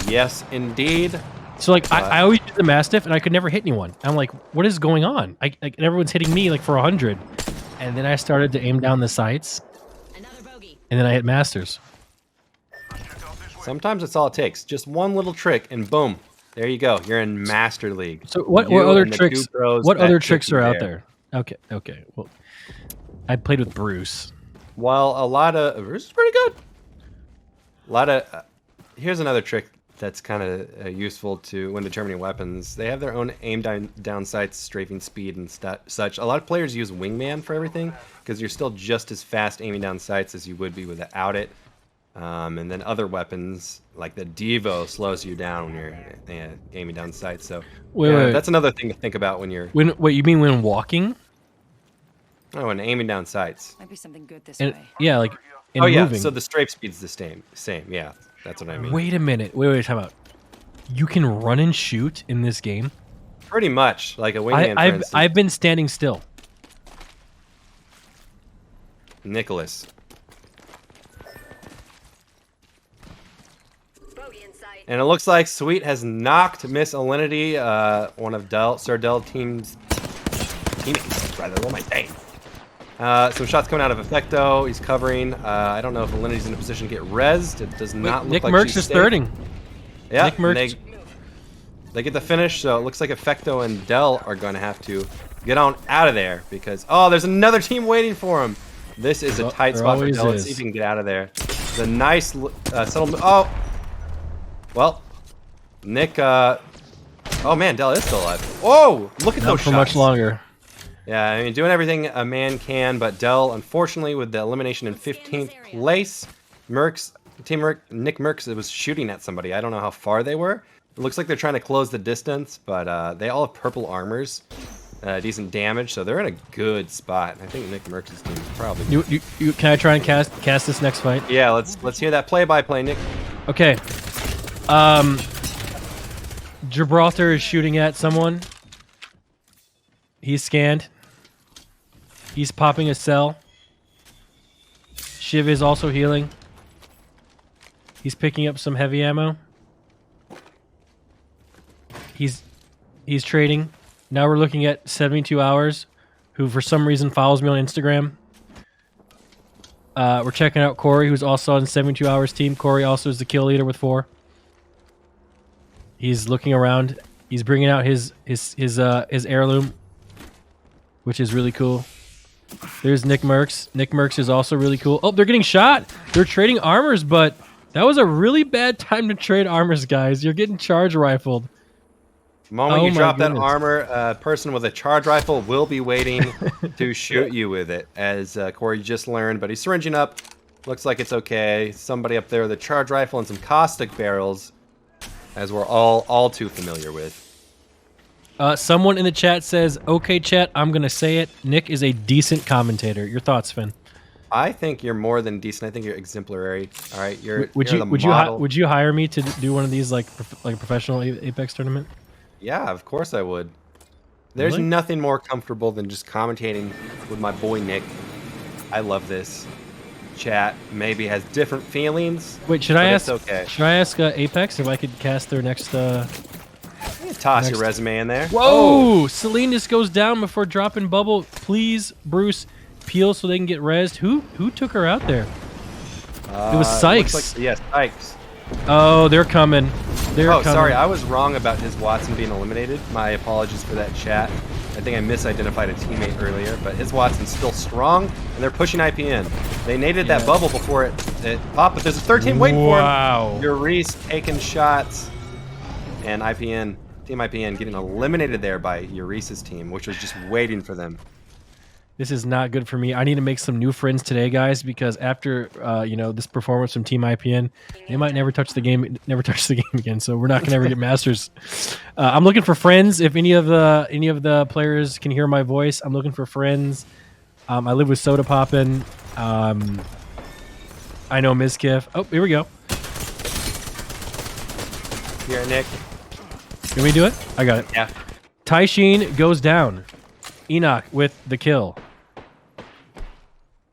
Yes, indeed. So like I always use the Mastiff and I could never hit anyone. I'm like, what is going on? And everyone's hitting me like for 100, and then I started to aim down the sights, and then I hit Masters. Sometimes it's all it takes. Just one little trick, and boom, there you go. You're in Master League. So what other tricks? What other tricks are out there? Okay. Well, I played with Bruce. Well, a lot of Bruce is pretty good. A lot of here's another trick that's kind of useful to when determining weapons. They have their own aim down sights, strafing speed, and such. A lot of players use Wingman for everything because you're still just as fast aiming down sights as you would be without it. And then other weapons like the Devo slows you down when you're aiming down sights. So Wait. that's another thing to think about when you're. Wait, you mean when walking? Oh, when aiming down sights. Might be something good this And way. yeah, like in Oh yeah, moving. so the strafe speed's the same. Yeah, that's what I mean. Wait a minute. Wait, time out. You can run and shoot in this game? Pretty much like a Wingman. for instance. I've been standing still. Nicholas. And it looks like Sweet has knocked Miss Alinity, one of Sir Dell team's teammates, rather. What am I saying? Some shots coming out of Effecto. He's covering. I don't know if Alinity's in a position to get rezzed. It does not look Nick like Merckx she's is safe. thirding. Yeah, Nick Merckx. They get the finish, so it looks like Effecto and Dell are going to have to get on out of there because, oh, there's another team waiting for him. This is a tight there spot for always Dell. Let's is. see if he can get out of there. It's a nice settlement. Oh, well, Nick. Oh man, Dell is still alive. Whoa, look at Not those for shots. much longer. Yeah, I mean, doing everything a man can, but Dell, unfortunately, with the elimination in 15th place, Nick Merckx was shooting at somebody. I don't know how far they were. It looks like they're trying to close the distance, but they all have purple armors, decent damage, so they're in a good spot. I think Nick Merckx's team is probably. You can I try and cast this next fight? Yeah, let's hear that play-by-play, Nick. Okay. Gibraltar is shooting at someone. He's scanned. He's popping a cell. Shiv is also healing. He's picking up some heavy ammo. He's trading. Now we're looking at 72 Hours, who for some reason follows me on Instagram. We're checking out Corey, who's also on 72 Hours team. Corey also is the kill leader with 4. He's looking around. He's bringing out his heirloom, which is really cool. There's Nick Merckx. Nick Merckx is also really cool. Oh, they're getting shot. They're trading armors, but that was a really bad time to trade armors, guys. You're getting charge rifled. The moment you my drop that goodness. armor, a person with a charge rifle will be waiting to shoot you with it, as Corey just learned. But he's syringing up. Looks like it's okay. Somebody up there with a charge rifle and some caustic barrels, as we're all too familiar with. Someone in the chat says, "Okay, chat, I'm gonna say it. Nick is a decent commentator." Your thoughts, Finn? I think you're more than decent. I think you're exemplary. All right, Would you're the model. you hire me to do one of these like a professional Apex tournament? Yeah, of course I would. There's Really? nothing more comfortable than just commentating with my boy Nick. I love this. Chat maybe has different feelings. Wait, should but I it's ask? okay. Should I ask Apex if I could cast their next? Toss your resume in there. Whoa! Celine just goes down before dropping bubble. Please, Bruce, peel so they can get rezzed. Who took her out there? It was Sykes. Like, yes, Sykes. Oh, they're coming. They're coming. Sorry, I was wrong about his Watson being eliminated. My apologies for that, chat. I think I misidentified a teammate earlier, but his Watson's still strong, and they're pushing IPN. They naded that bubble before it popped, but there's a 13 waiting for him. Wow. Reese taking shots, and Team IPN getting eliminated there by Eurese's team, which was just waiting for them. This is not good for me. I need to make some new friends today, guys, because after this performance from Team IPN, they might never touch the game again. So we're not gonna ever get masters. I'm looking for friends. If any of the players can hear my voice, I'm looking for friends. I live with Soda Poppin'. I know Mizkif. Oh, here we go. Here, Nick. Can we do it? I got it. Yeah. Taishin goes down. Enoch with the kill.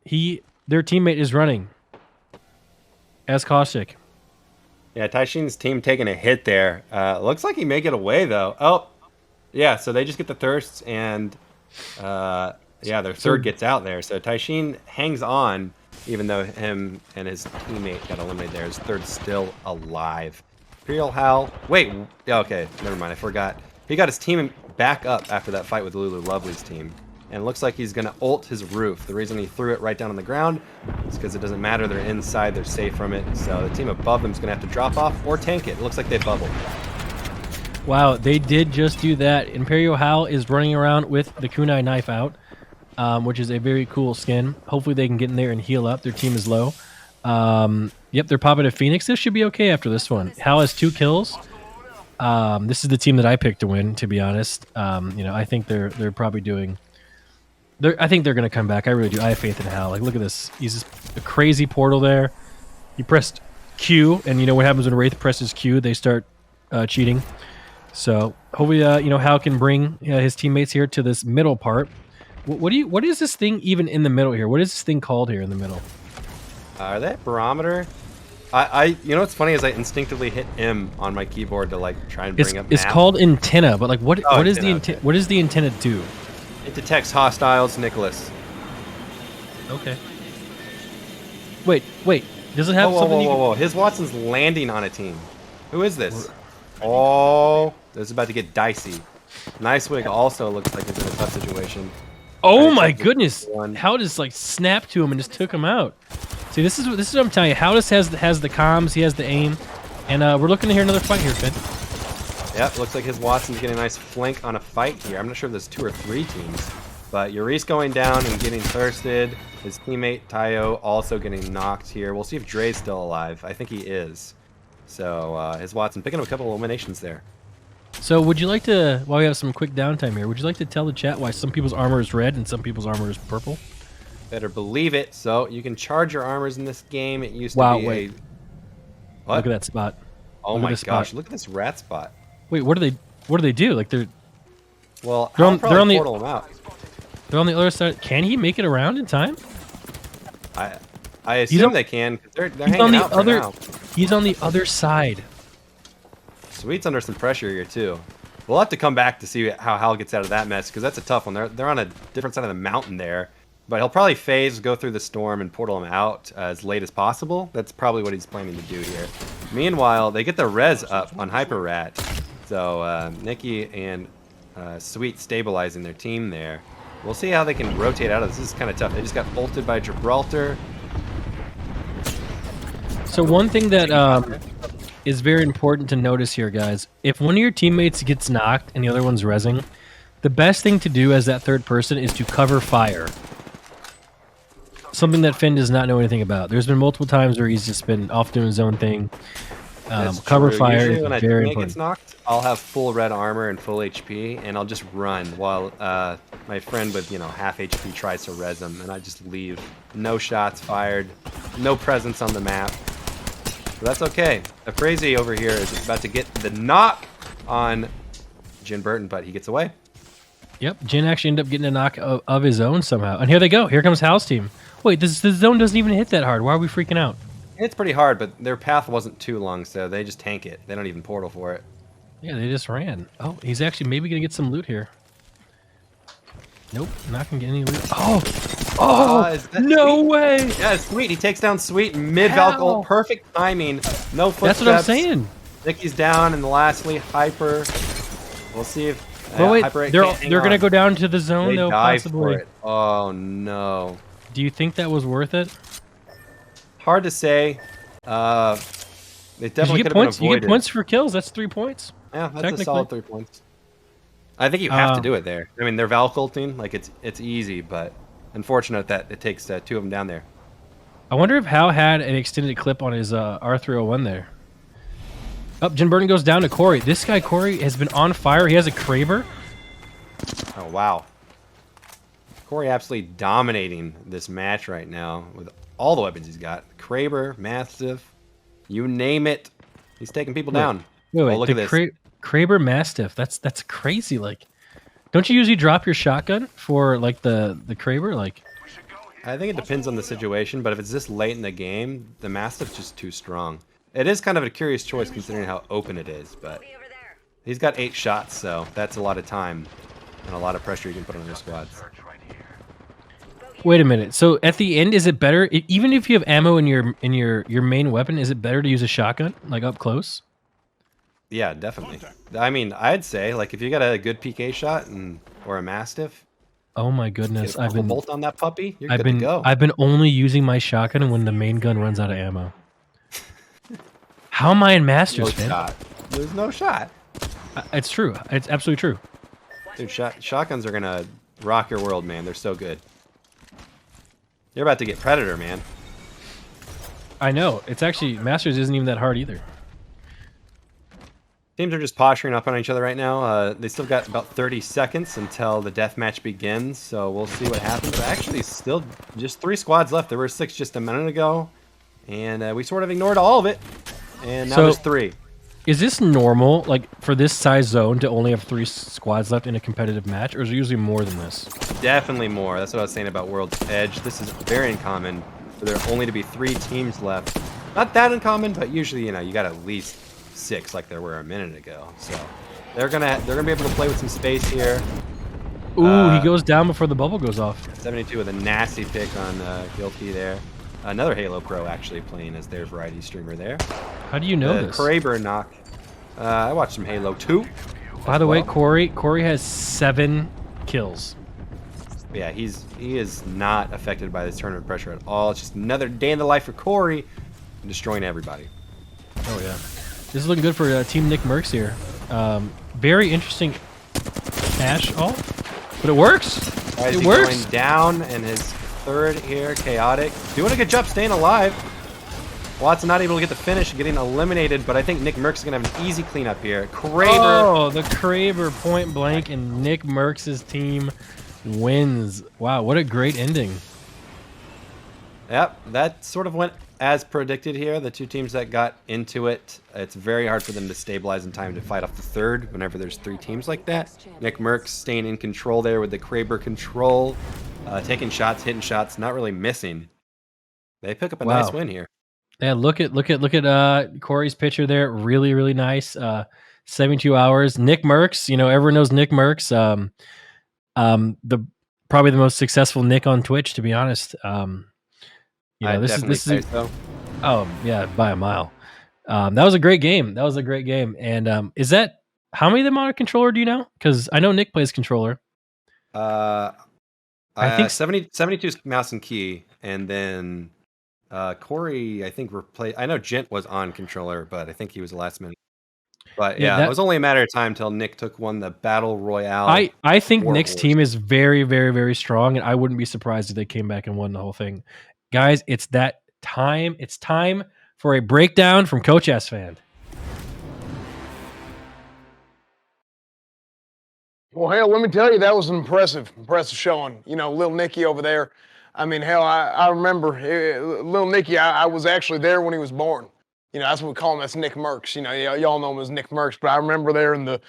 Their teammate is running. As Caustic. Yeah, Taishin's team taking a hit there. Looks like he may get away, though. Oh, yeah, so they just get the thirsts, and their third gets out there. So Taishin hangs on, even though him and his teammate got eliminated there. His third's still alive. Imperial Howl. Wait, okay, never mind, I forgot. He got his team back up after that fight with Lulu Lovely's team. And it looks like he's going to ult his roof. The reason he threw it right down on the ground is because it doesn't matter. They're inside. They're safe from it. So the team above them is going to have to drop off or tank it. It looks like they bubbled. Wow, they did just do that. Imperial Howl is running around with the kunai knife out, which is a very cool skin. Hopefully they can get in there and heal up. Their team is low. Yep, they're popping a Phoenix. This should be okay after this one. Howl has 2 kills. This is the team that I picked to win, to be honest. I think they're probably doing... I think they're going to come back. I really do. I have faith in Hal. Like, look at this. He's just a crazy portal there. He pressed Q, and you know what happens when Wraith presses Q? They start cheating. So hopefully, Hal can bring his teammates here to this middle part. What is this thing even in the middle here? What is this thing called here in the middle? Are they barometer? What's funny is I instinctively hit M on my keyboard to like try and bring up. It's map. called antenna, but like what is the okay. what does the antenna do? It detects hostiles, Nicholas. Okay. Wait. Does it have something? Whoa. His Watson's landing on a team. Who is this? Oh, this is about to get dicey. Nicewig also looks like he's in a tough situation. Oh my goodness! How does like snap to him and just took him out? See, this is what I'm telling you. Howdis has the comms, he has the aim, and we're looking to hear another fight here, Finn. Yep, looks like his Watson's getting a nice flank on a fight here. I'm not sure if there's 2 or 3 teams, but Eurease going down and getting thirsted. His teammate Tayo also getting knocked here. We'll see if Dre's still alive. I think he is. So his Watson picking up a couple eliminations there. So would you like to, while we have some quick downtime here, would you like to tell the chat why some people's armor is red and some people's armor is purple? Better believe it. So you can charge your armors in this game. It used to be wait. What? Look at that spot. Oh my gosh, look at this rat spot. Wait, what do they do? Like they're Well, they're I'll probably on the portal him out. They're on the other side. Can he make it around in time? I assume they can, because they're hanging on the out for other now. He's on the other side. Sweet's under some pressure here too. We'll have to come back to see how Hal gets out of that mess, because that's a tough one. They're on a different side of the mountain there. But he'll probably phase, go through the storm, and portal him out as late as possible. That's probably what he's planning to do here. Meanwhile, they get the res up on Hyper Rat. So Nikki and Sweet stabilizing their team there. We'll see how they can rotate out of this. This is kind of tough. They just got ulted by Gibraltar. So one thing that is very important to notice here, guys. If one of your teammates gets knocked and the other one's rezzing, the best thing to do as that third person is to cover fire. Something that Finn does not know anything about. There's been multiple times where he's just been off doing his own thing. Cover fire Usually is when very a teammate important. gets knocked, I'll have full red armor and full HP, and I'll just run while my friend with half HP tries to res him, and I just leave. No shots fired, no presence on the map. So that's okay. Afrazy over here is about to get the knock on Jin Burton, but he gets away. Yep, Jin actually ended up getting a knock of his own somehow. And here they go. Here comes Hal's team. Wait, the zone doesn't even hit that hard. Why are we freaking out? It's pretty hard, but their path wasn't too long, so they just tank it. They don't even portal for it. Yeah, they just ran. Oh, he's actually maybe going to get some loot here. Nope, not going to get any loot. Oh, no Sweet? way. Yeah, Sweet. He takes down Sweet mid-Valk ult. Perfect timing. No footsteps. That's what I'm saying. Nicky's down, and lastly, Hyper. We'll see if... But wait, Hyper they're going to go down to the zone, they though, die possibly. for it. Oh, no. Do you think that was worth it? Hard to say. It definitely could have been points? avoided. You get points for kills. That's 3 points. Yeah, that's a solid 3 points. I think you have to do it there. I mean, they're Valk ulting. Like, it's easy, but unfortunate that it takes 2 of them down there. I wonder if Hal had an extended clip on his R301 there. Up, Jin Burton goes down to Corey. This guy, Corey, has been on fire. He has a Kraber. Oh, wow. Corey absolutely dominating this match right now with all the weapons he's got. Kraber, Mastiff, you name it. He's taking people down. Wait, look at this. Kraber Mastiff. That's crazy. Like, don't you usually drop your shotgun for like the Kraber? Like, I think it depends on the situation, but if it's this late in the game, the Mastiff's just too strong. It is kind of a curious choice considering how open it is, but he's got 8 shots, so that's a lot of time and a lot of pressure you can put on your squads. wait a minute. So at the end, is it better even if you have ammo in your main weapon? Is it better to use a shotgun like up close? Yeah, definitely. I mean, I'd say like if you got a good PK shot or a Mastiff. Oh my goodness! I've been bolt on that puppy. You're good to go. I've been only using my shotgun when the main gun runs out of ammo. How am I in Masters, man? Shot. There's no shot. It's true. It's absolutely true. Dude, shotguns are gonna rock your world, man. They're so good. You're about to get Predator, man. I know. It's actually Masters isn't even that hard either. Teams are just posturing up on each other right now. They still got about 30 seconds until the deathmatch begins, so we'll see what happens. But actually, still just 3 squads left. There were 6 just a minute ago, and we sort of ignored all of it. And now there's 3. Is this normal, like, for this size zone to only have 3 squads left in a competitive match, or is it usually more than this? Definitely more. That's what I was saying about World's Edge. This is very uncommon for there only to be 3 teams left. Not that uncommon, but usually, you know, you got at least 6 like there were a minute ago. So they're gonna be able to play with some space here. Ooh, he goes down before the bubble goes off. 72 with a nasty pick on Guilty there. Another Halo Pro actually playing as their variety streamer there. How do you know this? Kraber knock. I watched some Halo 2. By the way, Corey has 7 kills. Yeah, he is not affected by this tournament pressure at all. It's just another day in the life for Corey, destroying everybody. Oh yeah, this is looking good for Team Nick Mercs here. Very interesting Ash ult, but it works. It works. Going down, and his 3rd here, Chaotic, doing a good job staying alive. Watson not able to get the finish, getting eliminated, but I think Nick Mercs is going to have an easy cleanup here. Kraber. Oh, the Kraber point blank, and Nick Mercs' team wins. Wow, what a great ending. Yep, that sort of went as predicted here. The 2 teams that got into it, it's very hard for them to stabilize in time to fight off the 3rd whenever there's 3 teams like that. Nick Mercs staying in control there with the Kraber control, taking shots, hitting shots, not really missing. They pick up a nice win here. Yeah, look at Corey's picture there. Really, really nice. 72 hours. Nick Mercs, you know, everyone knows Nick Mercs. The probably the most successful Nick on Twitch, to be honest. You know, this is so. Oh yeah, by a mile. That was a great game. And is that how many of them on a controller? Do you know? Because I know Nick plays controller. I think 72 is mouse and key, and then Corey, I think I know Gent was on controller, but I think he was the last minute. But yeah, it was only a matter of time till Nick won the Battle Royale. I think Nick's team is very, very, very strong, and I wouldn't be surprised if they came back and won the whole thing. Guys, it's that time. It's time for a breakdown from Coach S Fan. Well, hell, let me tell you, that was an impressive showing. You know, little Nicky over there. I mean, hell, I remember little Nicky. I was actually there when he was born. You know, that's what we call him. That's Nick Mercs. You know, y'all know him as Nick Mercs. But I remember there in the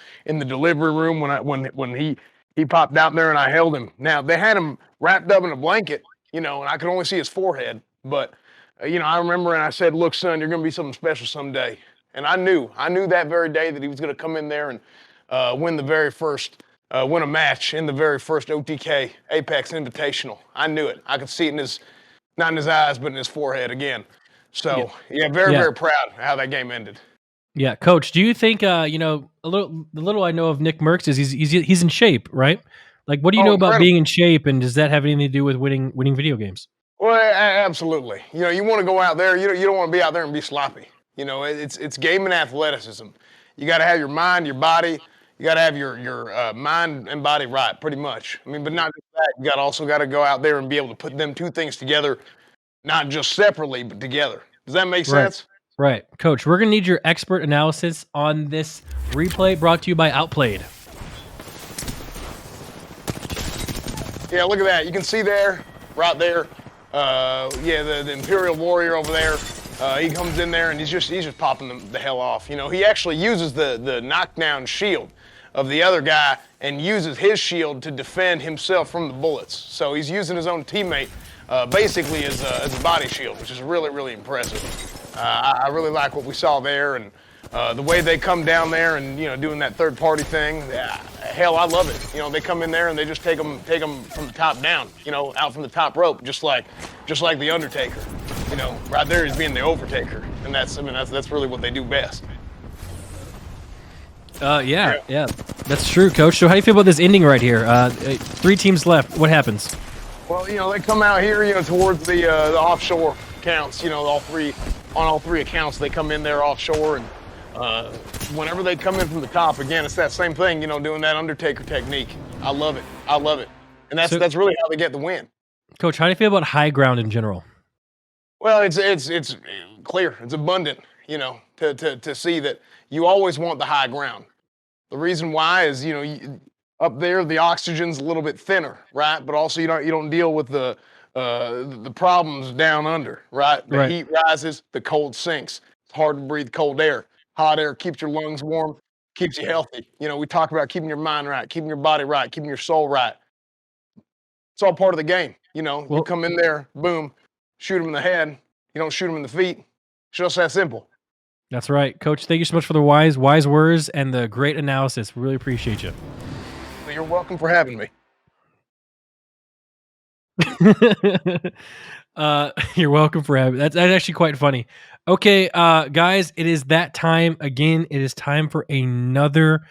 delivery room when he he popped out there and I held him. Now they had him wrapped up in a blanket, and I could only see his forehead. But I remember and I said, "Look, son, you're gonna be something special someday." And I knew that very day that he was gonna come in there and win a match in the very first OTK Apex Invitational. I knew it. I could see it not in his eyes, but in his forehead again. So very, very proud of how that game ended. Yeah, Coach, do you think the little I know of Nick Merckx is he's in shape, right? Like, what do you know about Incredible. being in shape, and does that have anything to do with winning video games? Well, absolutely. You want to go out there. You don't want to be out there and be sloppy. It's game and athleticism. You got to have your mind, your body. You got to have your mind and body right, pretty much. I mean, but not just that. You also got to go out there and be able to put them two things together, not just separately, but together. Does that make sense? Right. Coach, we're going to need your expert analysis on this replay brought to you by Outplayed. Yeah, look at that. You can see there, right there. The Imperial Warrior over there. He comes in there and he's just popping the hell off. He actually uses the knockdown shield of the other guy and uses his shield to defend himself from the bullets. So he's using his own teammate basically as a body shield, which is really, really impressive. I really like what we saw there, and the way they come down there and doing that third-party thing. Hell, I love it. They come in there and they just take them from the top down. Out from the top rope, just like the Undertaker. Right there is being the overtaker, and that's really what they do best. Yeah, that's true, Coach. So how do you feel about this ending right here? 3 teams left. What happens? Well, they come out here, towards the offshore accounts. On all three accounts, they come in there offshore, and whenever they come in from the top, again, it's that same thing, doing that Undertaker technique. I love it, and that's really how they get the win. Coach, how do you feel about high ground in general? Well, it's clear, it's abundant, to see that you always want the high ground. The reason why is, up there the oxygen's a little bit thinner, right? But also you don't deal with the problems down under, right? The heat rises, the cold sinks. It's hard to breathe cold air. Hot air keeps your lungs warm, keeps you healthy. We talk about keeping your mind right, keeping your body right, keeping your soul right. It's all part of the game. You come in there, boom, shoot them in the head. You don't shoot them in the feet. It's just that simple. That's right. Coach, thank you so much for the wise words and the great analysis. Really appreciate you. Well, you're welcome for having me. You're welcome for having me. That's actually quite funny. Okay, guys, it is that time again. It is time for another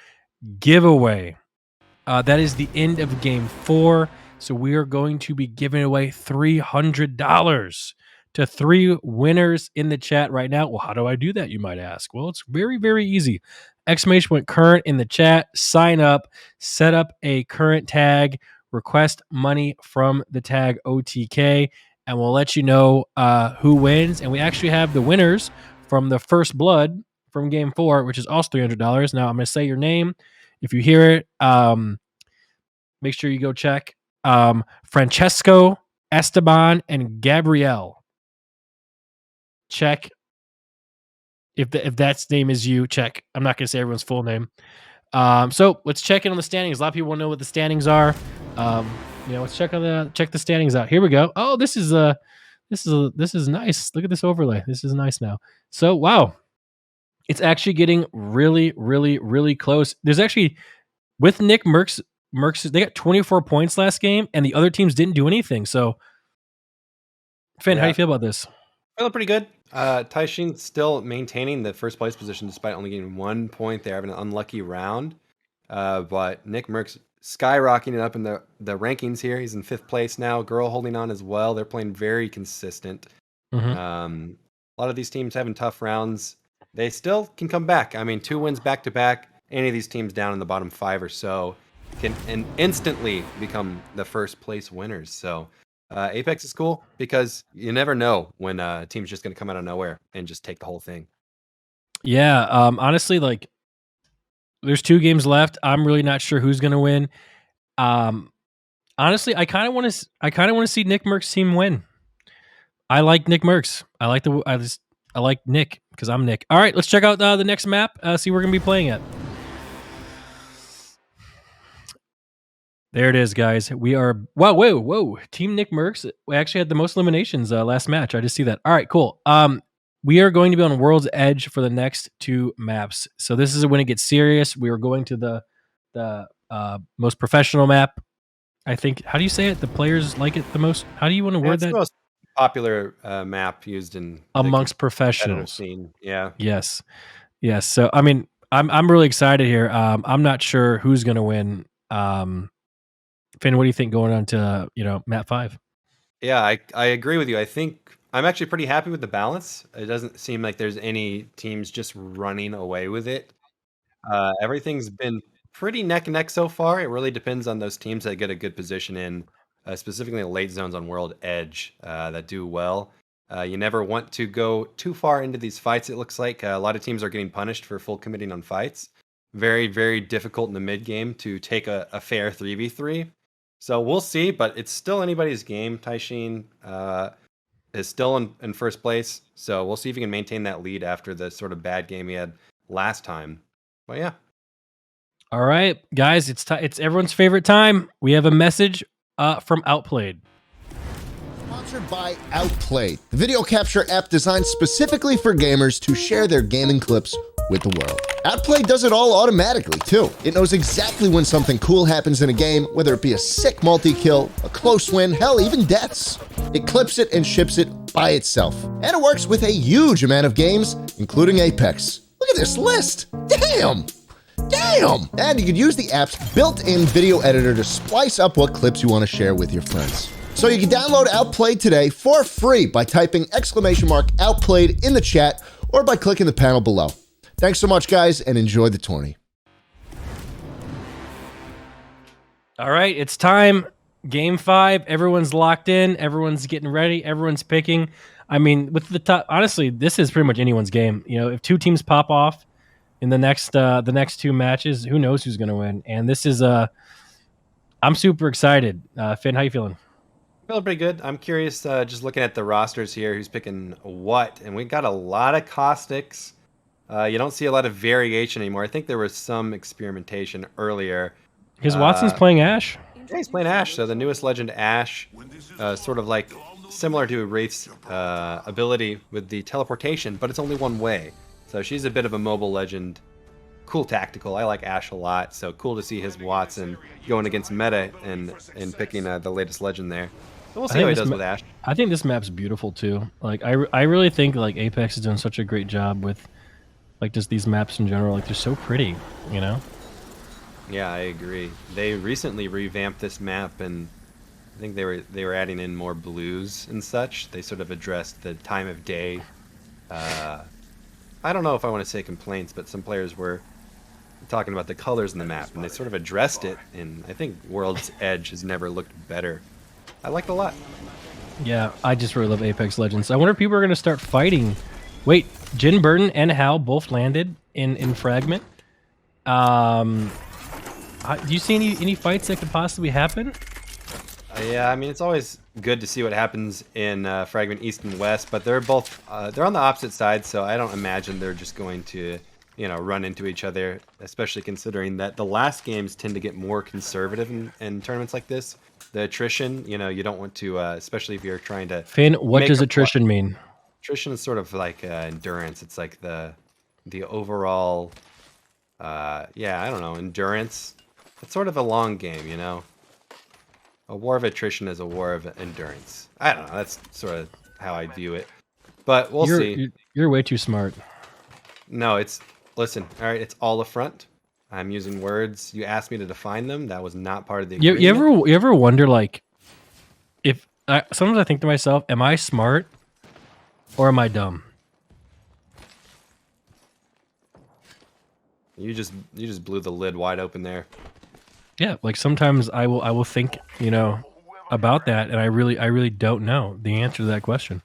giveaway. That is the end of game 4. So we are going to be giving away $300 to 3 winners in the chat right now. Well, how do I do that, you might ask? Well, it's very, very easy. ! current in the chat, sign up, set up a current tag, request money from the tag OTK, and we'll let you know who wins. And we actually have the winners from the first blood from game 4, which is also $300. Now, I'm going to say your name. If you hear it, make sure you go check. Francesco, Esteban, and Gabrielle. Check. If that's name is you, check. I'm not going to say everyone's full name. So let's check in on the standings. A lot of people want to know what the standings are. Let's check the standings out. Here we go. Oh, this is nice. Look at this overlay. This is nice now. So wow, it's actually getting really, really, really close. There's actually with Nick Merckx, they got 24 points last game, and the other teams didn't do anything. So, Finn, how do you feel about this? Feeling pretty good. Taishin's still maintaining the first place position despite only getting 1 point. They're having an unlucky round. But Nick Merckx skyrocketing up in the rankings here. He's in 5th place now. Girl holding on as well. They're playing very consistent. Mm-hmm. A lot of these teams having tough rounds. They still can come back. I mean, 2 wins back to back. Any of these teams down in the bottom 5 or so can instantly become the first place winners. So Apex is cool because you never know when a team's just going to come out of nowhere and just take the whole thing. Yeah, honestly, like there's 2 games left. I'm really not sure who's going to win. Honestly, I kind of want to see Nick Merck's team win. I like Nick Merckx. I like Nick because I'm Nick. All right, let's check out the next map. See where we're going to be playing at. There it is, guys. We are whoa. Team Nick Merckx. We actually had the most eliminations last match. I just see that. All right, cool. We are going to be on World's Edge for the next 2 maps. So this is when it gets serious. We are going to the most professional map. I think. How do you say it? The players like it the most. How do you want to word It's that? the most popular map used in Amongst the competitive professionals. scene. Yeah. Yes. So I mean, I'm really excited here. I'm not sure who's going to win. Finn, what do you think going on to map 5? Yeah, I agree with you. I think I'm actually pretty happy with the balance. It doesn't seem like there's any teams just running away with it. Everything's been pretty neck and neck so far. It really depends on those teams that get a good position in, specifically the late zones on World Edge that do well. You never want to go too far into these fights, it looks like. A lot of teams are getting punished for full committing on fights. Very, very difficult in the mid game to take a fair 3v3. So we'll see, but it's still anybody's game. Taishin is still in first place. So we'll see if he can maintain that lead after the sort of bad game he had last time. But yeah. All right, guys, it's everyone's favorite time. We have a message from Outplayed. Sponsored by Outplayed, the video capture app designed specifically for gamers to share their gaming clips with the world. Outplayed does it all automatically, too. It knows exactly when something cool happens in a game, whether it be a sick multi-kill, a close win, hell, even deaths. It clips it and ships it by itself. And it works with a huge amount of games, including Apex. Look at this list. Damn! And you could use the app's built-in video editor to splice up what clips you want to share with your friends. So you can download Outplayed today for free by typing !Outplayed in the chat or by clicking the panel below. Thanks so much, guys, and enjoy the tourney. All right, it's time. Game 5. Everyone's locked in. Everyone's getting ready. Everyone's picking. I mean, with the top, honestly, this is pretty much anyone's game. If 2 teams pop off in the next 2 matches, who knows who's going to win? And this is I'm super excited. Finn, how you feeling? Feeling pretty good. I'm curious, just looking at the rosters here, who's picking what, and we got a lot of caustics. You don't see a lot of variation anymore. I think there was some experimentation earlier. Because Watson's playing Ashe. Yeah, he's playing Ashe, so the newest legend Ashe, sort of like similar to Wraith's ability with the teleportation, but it's only one way. So she's a bit of a mobile legend. Cool tactical. I like Ashe a lot, so cool to see his Watson going against meta and picking the latest legend there. So we'll see how he does with Ashe. I think this map's beautiful too. Like I really think like Apex is doing such a great job with like just these maps in general. Like they're so pretty, Yeah, I agree. They recently revamped this map, and I think they were adding in more blues and such. They sort of addressed the time of day. I don't know if I want to say complaints, but some players were talking about the colors in the map, and they sort of addressed it. And I think World's Edge has never looked better. I like it a lot. Yeah, I just really love Apex Legends. I wonder if people are going to start fighting. Wait, Jin Burton and Hal both landed in Fragment. Do you see any fights that could possibly happen? Yeah, I mean, it's always good to see what happens in Fragment East and West, but they're both they're on the opposite sides, so I don't imagine they're just going to run into each other, especially considering that the last games tend to get more conservative in tournaments like this. The attrition, you don't want to, especially if you're trying to. Finn, what does attrition mean? Attrition is sort of like endurance. It's like the overall, I don't know, endurance. It's sort of a long game, A war of attrition is a war of endurance. I don't know. That's sort of how I view it. But we'll see. You're way too smart. No, listen, all right, it's all a front. I'm using words. You asked me to define them. That was not part of the agreement. You ever wonder, like, if sometimes I think to myself, am I smart or am I dumb? You just blew the lid wide open there. Yeah, like sometimes I will think, about that, and I really don't know the answer to that question.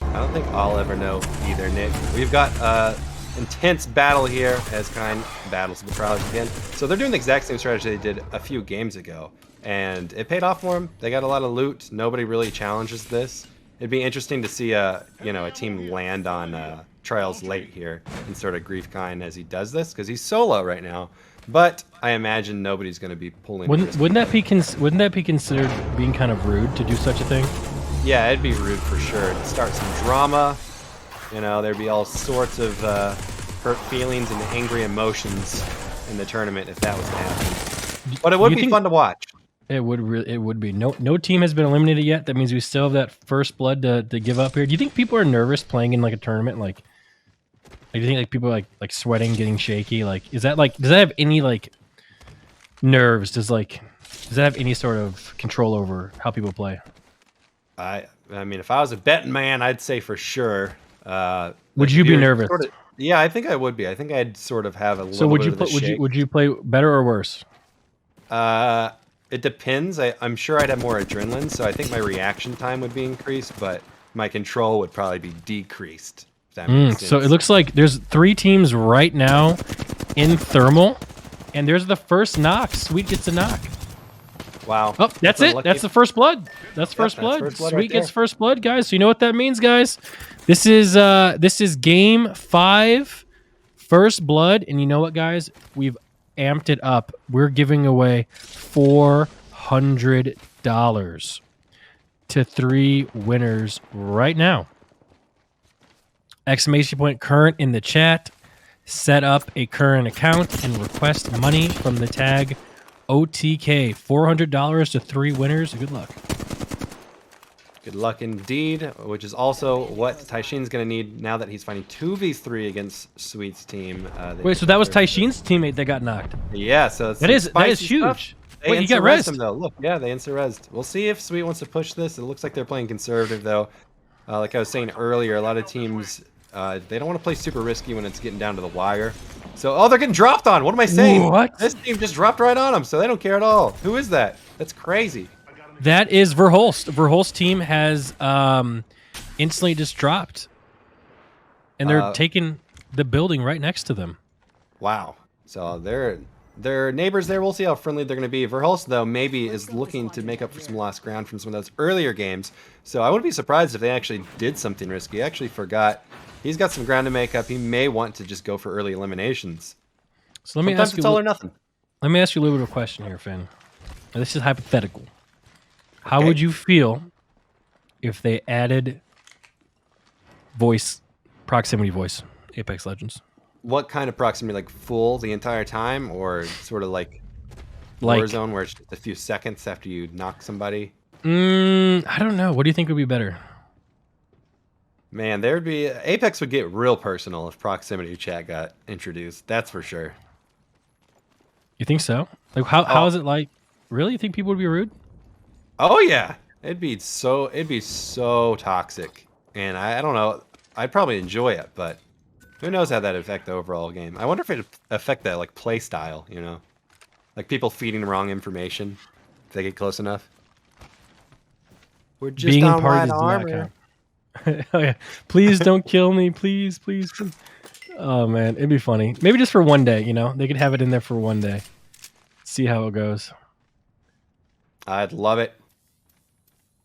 I don't think I'll ever know either, Nick. We've got intense battle here as Kind battles the Prowlers again. So they're doing the exact same strategy they did a few games ago, and it paid off for them. They got a lot of loot. Nobody really challenges this. It'd be interesting to see a team land on Trials late here and sort of grief Kind as he does this, because he's solo right now. But I imagine nobody's going to be pulling. Wouldn't that be considered being kind of rude to do such a thing? Yeah, it'd be rude for sure. It'd start some drama. You know, there'd be all sorts of hurt feelings and angry emotions in the tournament if that was to happen. But it would be fun to watch. It would be. No team has been eliminated yet. That means we still have that first blood to give up here. Do you think people are nervous playing in like a tournament? Like do you think like people are like sweating, getting shaky? Like does that have any like nerves? Does that have any sort of control over how people play? I mean, if I was a betting man, I'd say for sure. Would you be nervous? Yeah, I think I would be. I think I'd sort of have a little. So would bit you of the shake. would you play better or worse? It depends. I'm sure I'd have more adrenaline, so I think my reaction time would be increased, but my control would probably be decreased. If that makes sense. So it looks like there's 3 teams right now in thermal, and there's the first knock. Sweet gets a knock. Wow. Oh, that's it. That's the first blood. That's first blood. First blood Sweet right gets there. first blood, guys. So you know what that means, guys? This is game 5, first blood, and you know what, guys? We've amped it up. We're giving away $400 to 3 winners right now. Exclamation point current in the chat. Set up a current account and request money from the tag OTK. $400 to 3 winners. Good luck. Good luck indeed, which is also what Taishin's going to need now that he's fighting 2v3 against Sweet's team. Wait, so that was Taishin's teammate that got knocked? Yeah, so it's that is huge. Stuff. Wait, he got rezzed. Him, though. Look, yeah, they insta-rezzed. We'll see if Sweet wants to push this. It looks like they're playing conservative, though. Like I was saying earlier, a lot of teams, they don't want to play super risky when it's getting down to the wire. So, oh, they're getting dropped on. What am I saying? What? This team just dropped right on them, so they don't care at all. Who is that? That's crazy. That is Verhulst. Verhulst's team has instantly just dropped. And they're taking the building right next to them. Wow. So they're neighbors there. We'll see how friendly they're going to be. Verhulst, though, maybe is looking to make up for some lost ground from some of those earlier games. So I wouldn't be surprised if they actually did something risky. I actually forgot. He's got some ground to make up. He may want to just go for early eliminations. So let me Sometimes ask you it's all or nothing. Let me ask you a little bit of a question here, Finn. Now, this is hypothetical. How would you feel if they added proximity voice, Apex Legends? What kind of proximity? Like full the entire time, or sort of like Warzone, where it's just a few seconds after you knock somebody? I don't know. What do you think would be better? Man, Apex would get real personal if proximity chat got introduced. That's for sure. You think so? Like how is it like? Really? You think people would be rude? Oh yeah, it'd be so toxic, and I don't know. I'd probably enjoy it, but who knows how that'd affect the overall game? I wonder if it'd affect that like play style, you know, like people feeding wrong information if they get close enough. We're just being on part white of armor. Oh yeah, please don't kill me, please. Oh man, it'd be funny. Maybe just for one day, you know, they could have it in there for one day. See how it goes. I'd love it.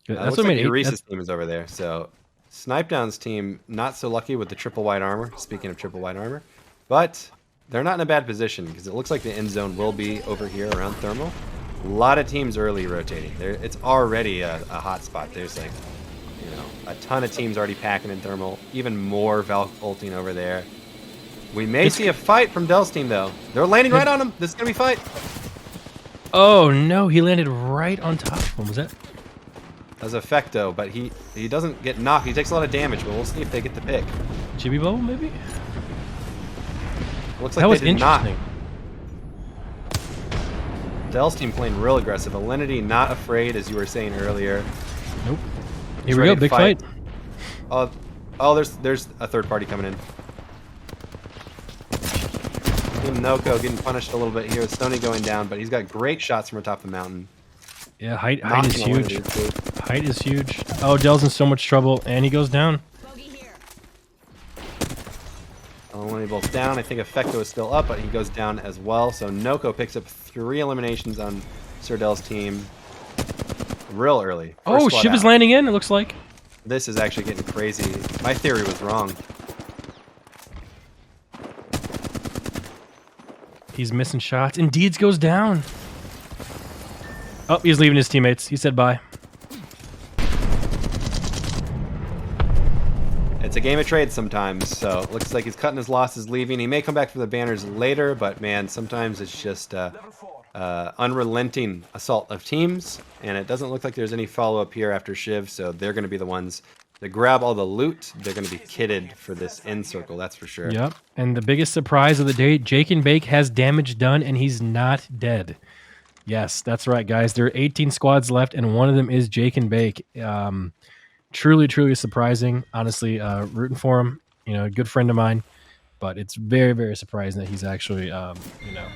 That's looks what like made Reese's team is over there. So Snipedown's team not so lucky with the triple white armor. Speaking of triple white armor, but they're not in a bad position because it looks like the end zone will be over here around thermal. A lot of teams early rotating. It's already a hot spot. There's like, you know, a ton of teams already packing in thermal. Even more Valk ulting over there. We may see a fight from Dell's team though. They're landing right on him. This is gonna be a fight. Oh no, he landed right on top of him. Was that? As Effecto, but he doesn't get knocked. He takes a lot of damage, but we'll see if they get the pick. Chibi Bubble, maybe? Looks like That was they did not. interesting. Dell's team playing real aggressive. Alinity not afraid, as you were saying earlier. Nope. He's Here we ready go, to big fight. Oh, there's a third party coming in. Team Noko getting punished a little bit here. Stony going down, but he's got great shots from atop the mountain. Yeah, height is Knocking huge. Alinity, too. Height is huge. Oh, Dell's in so much trouble, and he goes down. Alinity both down. I think Effecto is still up, but he goes down as well. So Noko picks up 3 eliminations on Sir Dell's team real early. Oh, Shiv is landing in, it looks like. This is actually getting crazy. My theory was wrong. He's missing shots. And Deeds goes down. Oh, he's leaving his teammates. He said bye. It's a game of trade sometimes, so it looks like he's cutting his losses, leaving. He may come back for the banners later, but man, sometimes it's just unrelenting assault of teams, and it doesn't look like there's any follow-up here after Shiv, so they're going to be the ones that grab all the loot. They're going to be kitted for this end circle, that's for sure. Yep, and the biggest surprise of the day, Jake and Bake has damage done, and he's not dead. Yes, that's right, guys. There are 18 squads left, and one of them is Jake and Bake. Truly, truly surprising. Honestly, rooting for him. You know, a good friend of mine, but it's very, very surprising that he's actually, you know.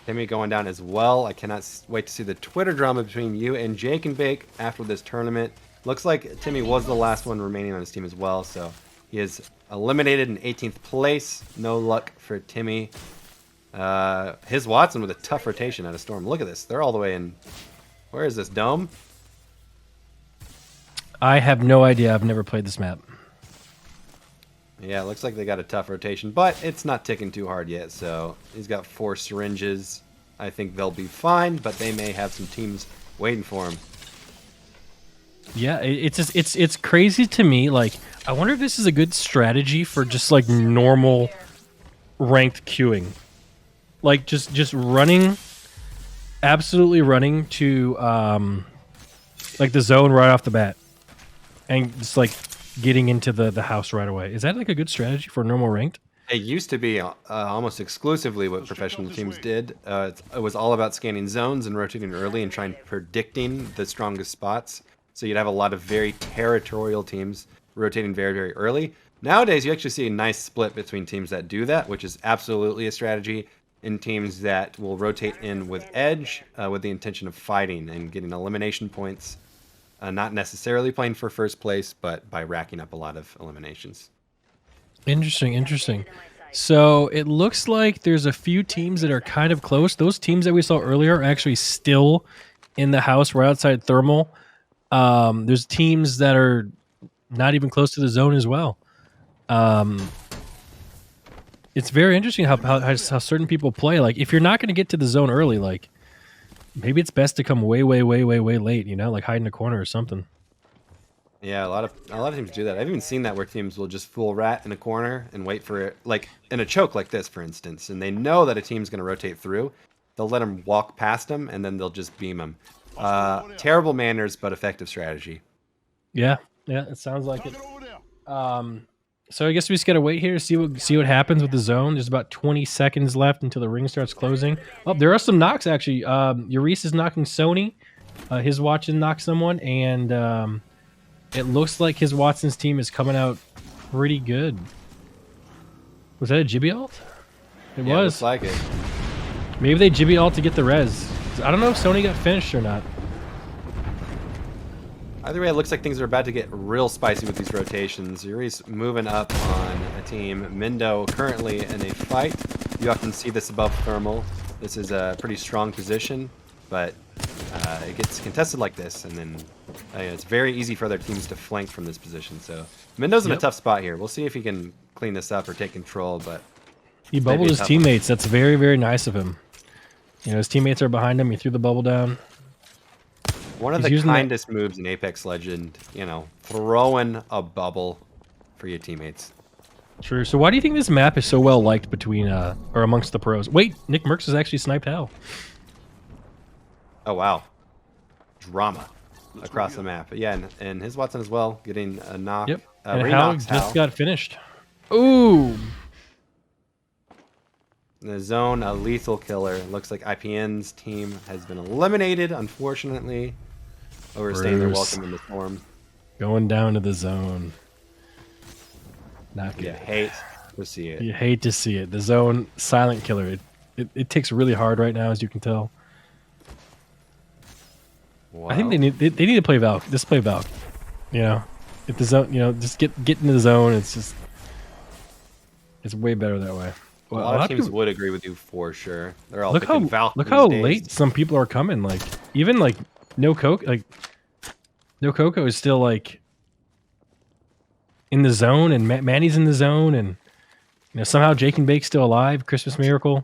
Timmy going down as well. I cannot wait to see the Twitter drama between you and Jake and Bake after this tournament. Looks like Timmy was the last one remaining on his team as well, so he is eliminated in 18th place. No luck for Timmy. His Watson with a tough rotation out of Storm. Look at this. They're all the way in. Where is this dome? I have no idea. I've never played this map. Yeah, it looks like they got a tough rotation, but it's not ticking too hard yet, so he's got 4 syringes. I think they'll be fine, but they may have some teams waiting for him. Yeah, it's just, it's crazy to me. Like, I wonder if this is a good strategy for just like normal ranked queuing. Like just running, absolutely running to like the zone right off the bat. And just like getting into the house right away. Is that like a good strategy for normal ranked? It used to be almost exclusively what professional teams did. It was all about scanning zones and rotating early and trying predicting the strongest spots. So you'd have a lot of very territorial teams rotating very, very early. Nowadays, you actually see a nice split between teams that do that, which is absolutely a strategy, and teams that will rotate in with edge with the intention of fighting and getting elimination points. Not necessarily playing for first place, but by racking up a lot of eliminations. Interesting, interesting. So it looks like there's a few teams that are kind of close. Those teams that we saw earlier are actually still in the house right outside Thermal. There's teams that are not even close to the zone as well. It's very interesting how certain people play. Like, if you're not going to get to the zone early, like, maybe it's best to come way late, you know, like hide in a corner or something. Yeah, a lot of teams do that. I've even seen that where teams will just full rat in a corner and wait for it, like in a choke like this, for instance, and they know that a team's going to rotate through. They'll let them walk past them, and then they'll just beam them. Terrible manners, but effective strategy. Yeah, it sounds like it. So I guess we just gotta wait here to see what happens with the zone. There's about 20 seconds left until the ring starts closing. Oh, there are some knocks actually. Urice is knocking Sony. His Watson knocked someone, and it looks like his Watson's team is coming out pretty good. Was that a Jibby ult? It Yeah, was. looks like it. Maybe they Jibby ult to get the res. I don't know if Sony got finished or not. Either way, it looks like things are about to get real spicy with these rotations. Yuri's moving up on a team. Mindo currently in a fight. You often see this above Thermal. This is a pretty strong position, but it gets contested like this, and then it's very easy for other teams to flank from this position. So Mindo's in a tough spot here. We'll see if he can clean this up or take control, but He bubbled his teammates. That's very, very nice of him. You know, his teammates are behind him. He threw the bubble down. One of the kindest moves in Apex Legend, you know, throwing a bubble for your teammates. True. So why do you think this map is so well liked between or amongst the pros? Wait, Nick Merckx has actually sniped Hal. Oh wow, drama across the map. Yeah, and his Watson as well, getting a knock. Yep. And Hal Re-knocks just got finished. Ooh. In the zone, a lethal killer. Looks like IPN's team has been eliminated, unfortunately. Overstaying their welcome in the storm. Going down to the zone. Not good. You hate to see it. You hate to see it. The zone, silent killer. It ticks really hard right now, as you can tell. Wow. I think they need to play Valk. Just play Valk. You know, if the zone, you know, just get into the zone. It's way better that way. Well, a lot of teams would agree with you for sure. They're all look picking Valk. Look how late some people are coming. Like even like No Coco is still like in the zone, and Manny's in the zone, and Somehow Jake and Bake's still alive. Christmas miracle.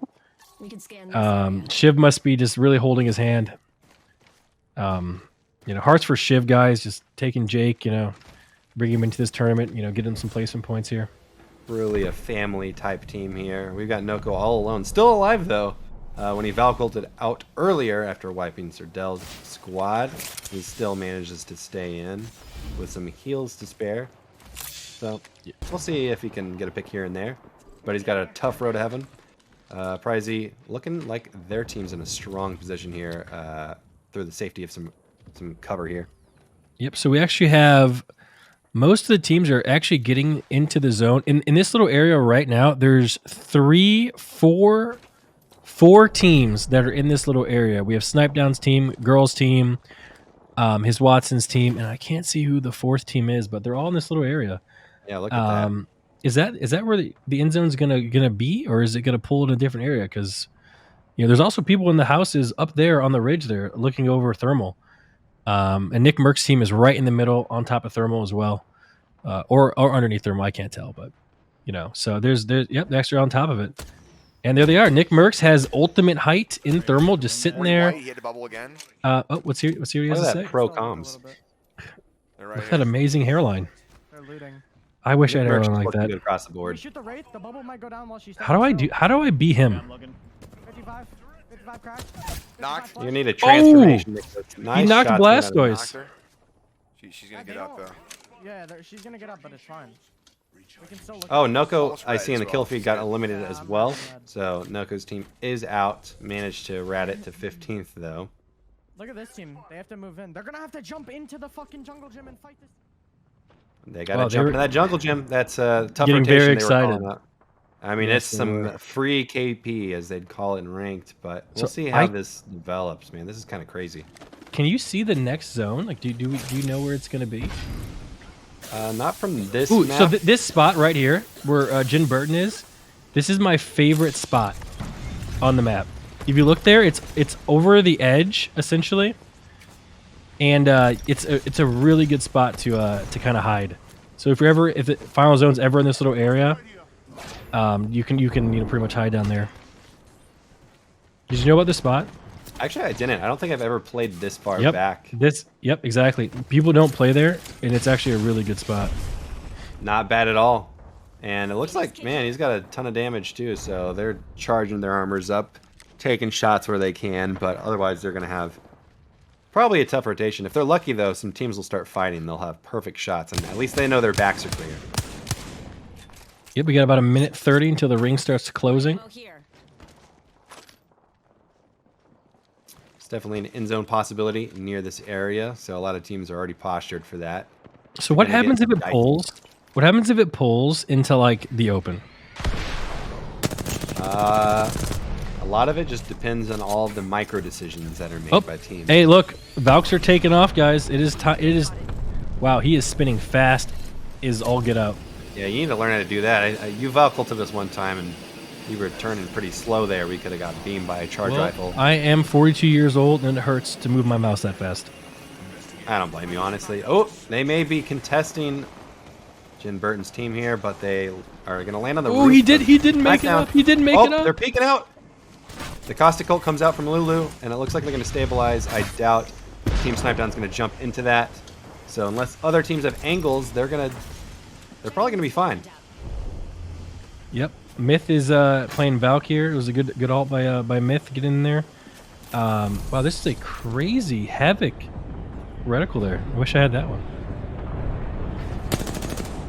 We can scan this area. Shiv must be just really holding his hand. Hearts for Shiv, guys. Just taking Jake, bring him into this tournament. Get him some placement points here. Really a family type team here. We've got Noko all alone, still alive though. When he Valkulted out earlier after wiping Serdel's squad, he still manages to stay in with some heals to spare. So we'll see if he can get a pick here and there. But he's got a tough road ahead of him. Pricey looking like their team's in a strong position here through the safety of some cover here. Yep, so we actually have most of the teams are actually getting into the zone. In this little area right now, there's four teams that are in this little area. We have Snipe Down's team, Girls team, his Watson's team, and I can't see who the fourth team is, but they're all in this little area. Yeah, look at that. Is that where the end zone's gonna be, or is it gonna pull in a different area? Because there's also people in the houses up there on the ridge there looking over Thermal. And Nick Merck's team is right in the middle on top of Thermal as well. Or underneath Thermal, I can't tell, but so there's yep, they're actually on top of it. And there they are. Nick Merckx has ultimate height in Thermal, just sitting there. He hit the bubble again. Let's hear what he has to say. Pro comms. Look at that amazing hairline. They're looting. I wish I had a Merckx hairline like that. good across the board. Shoot the Wraith. The bubble might go down while she's. How do I beat him? 55 crack. Knock. You need a transformation. Nice He knocked shots Blastoise. She's gonna get up though. Yeah, she's gonna get up, but it's fine. We can still look. Oh, Noko, I see in the kill feed got eliminated as well. So Noko's team is out. Managed to rat it to 15th though. Look at this team. They have to move in. They're gonna have to jump into the fucking jungle gym and fight this. They got to jump into that jungle gym. That's a tough getting rotation. very they were calling excited. up. I mean, it's some free KP, as they'd call it in ranked, but we'll So see how this develops, man. This is kind of crazy. Can you see the next zone? Like, do you know where it's gonna be? Not from this Ooh, map. so this spot right here, where Jin Burton is, this is my favorite spot on the map. If you look there, it's over the edge essentially, and it's a really good spot to kind of hide. So if the final zone's ever in this little area, you can pretty much hide down there. Did you know about this spot? Actually, I didn't. I don't think I've ever played this far back. Yep, exactly. People don't play there, and it's actually a really good spot. Not bad at all. And it looks like, man, he's got a ton of damage too, so they're charging their armors up, taking shots where they can, but otherwise they're going to have probably a tough rotation. If they're lucky, though, some teams will start fighting. They'll have perfect shots, and at least they know their backs are clear. Yep, we got about a minute 30 until the ring starts closing. It's definitely an in-zone possibility near this area, so a lot of teams are already postured for that. So what happens if it pulls? What happens if it pulls into like the open? A lot of it just depends on all of the micro decisions that are made by teams. Hey, look, Valks are taking off, guys. It is. Wow, he is spinning fast. Is all get out. Yeah, you need to learn how to do that. You Valkulted us one time, and you were turning pretty slow there. We could have got beamed by a charge rifle. I am 42 years old, and it hurts to move my mouse that fast. I don't blame you, honestly. Oh, they may be contesting Jin Burton's team here, but they are going to land on the roof. Oh, he didn't make it up. He didn't make it up. They're peeking out. The Caustic Cult comes out from Lulu, and it looks like they're going to stabilize. I doubt Team Snipedown's going to jump into that. So unless other teams have angles, they're probably going to be fine. Yep. Myth is playing Valk here. It was a good ult by Myth. Get in there. Wow, this is a crazy Havoc reticle there. I wish I had that one.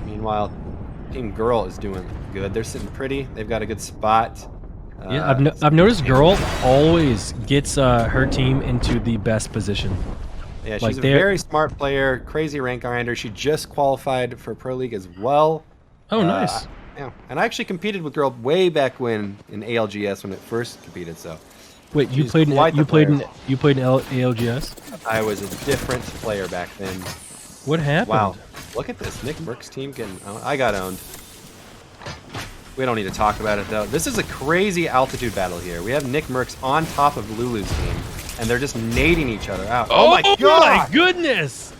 Meanwhile, Team Girl is doing good. They're sitting pretty. They've got a good spot. Yeah, I've noticed Girl always gets her team into the best position. Yeah, she's a very smart player, crazy rank grinder. She just qualified for Pro League as well. Oh, nice. Yeah, and I actually competed with Girl way back when in ALGS when it first competed. So, wait, you played in ALGS? I was a different player back then. What happened? Wow, look at this, Nick Merck's team getting. I got owned. We don't need to talk about it though. This is a crazy altitude battle here. We have Nick Merck's on top of Lulu's team, and they're just nading each other out. Oh my god! Oh my goodness!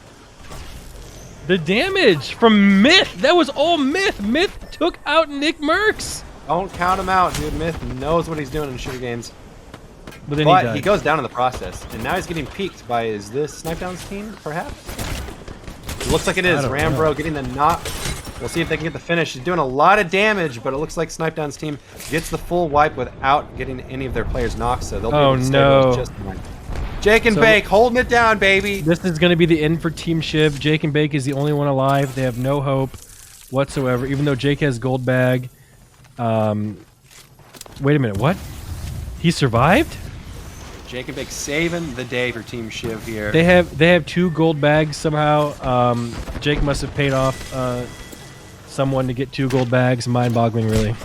The damage from Myth. That was all Myth. Myth took out Nick Merckx. Don't count him out, dude. Myth knows what he's doing in shooter games. But then But he he goes down in the process, and now he's getting peeked by, is this Snipe Down's team, perhaps? It looks like it is. Rambro getting the knock. We'll see if they can get the finish. He's doing a lot of damage, but it looks like Snipe Down's team gets the full wipe without getting any of their players knocked, so they'll be able to stabilize just fine. Jake and Bake holding it down, baby. This is going to be the end for Team Shiv. Jake and Bake is the only one alive. They have no hope whatsoever, even though Jake has gold bag. Wait a minute, what? He survived? Jake and Bake saving the day for Team Shiv here. They have 2 gold bags somehow. Jake must have paid off someone to get 2 gold bags. Mind-boggling, really.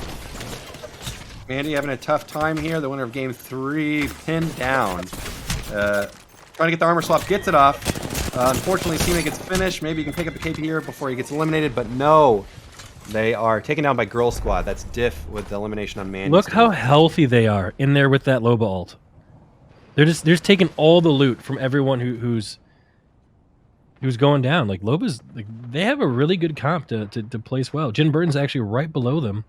Mandy having a tough time here. The winner of game 3 pinned down. Trying to get the armor swap, gets it off. Unfortunately, his teammate gets finished. Maybe he can pick up the KP here before he gets eliminated, but no. They are taken down by Girl Squad. That's diff with the elimination on Mandy's Look team. how healthy they are in there with that Loba ult. They're just taking all the loot from everyone who's going down. Like Loba's, like, they have a really good comp to place well. Jin Burton's actually right below them.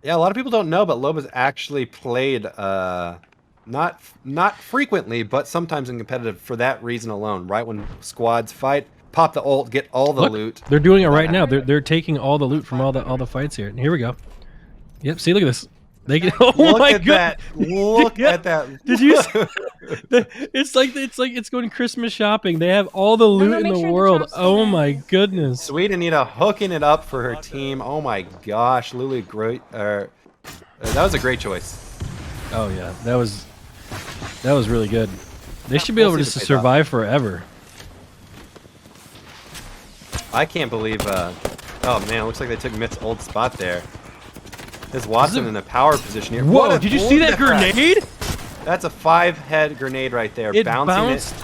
Yeah, a lot of people don't know, but Loba's actually played not frequently, but sometimes in competitive for that reason alone. Right when squads fight, pop the ult, get all the loot. They're doing it right now. They're taking all the loot from all the fights here. And here we go. Yep. See, look at this. They get. Oh Look my at god! that! Look at that! Did you? It's like it's going Christmas shopping. They have all the loot in the world. Oh my goodness! Sweet Anita hooking it up for her team. Oh my gosh, Lulu, great. That was a great choice. Oh yeah, that was really good. They should be able to survive forever. I can't believe. Oh man, it looks like they took Myth's old spot there. There's Watson in a power position here. Whoa! Did you see that grenade? That's a 5-head grenade right there. It bouncing bounced.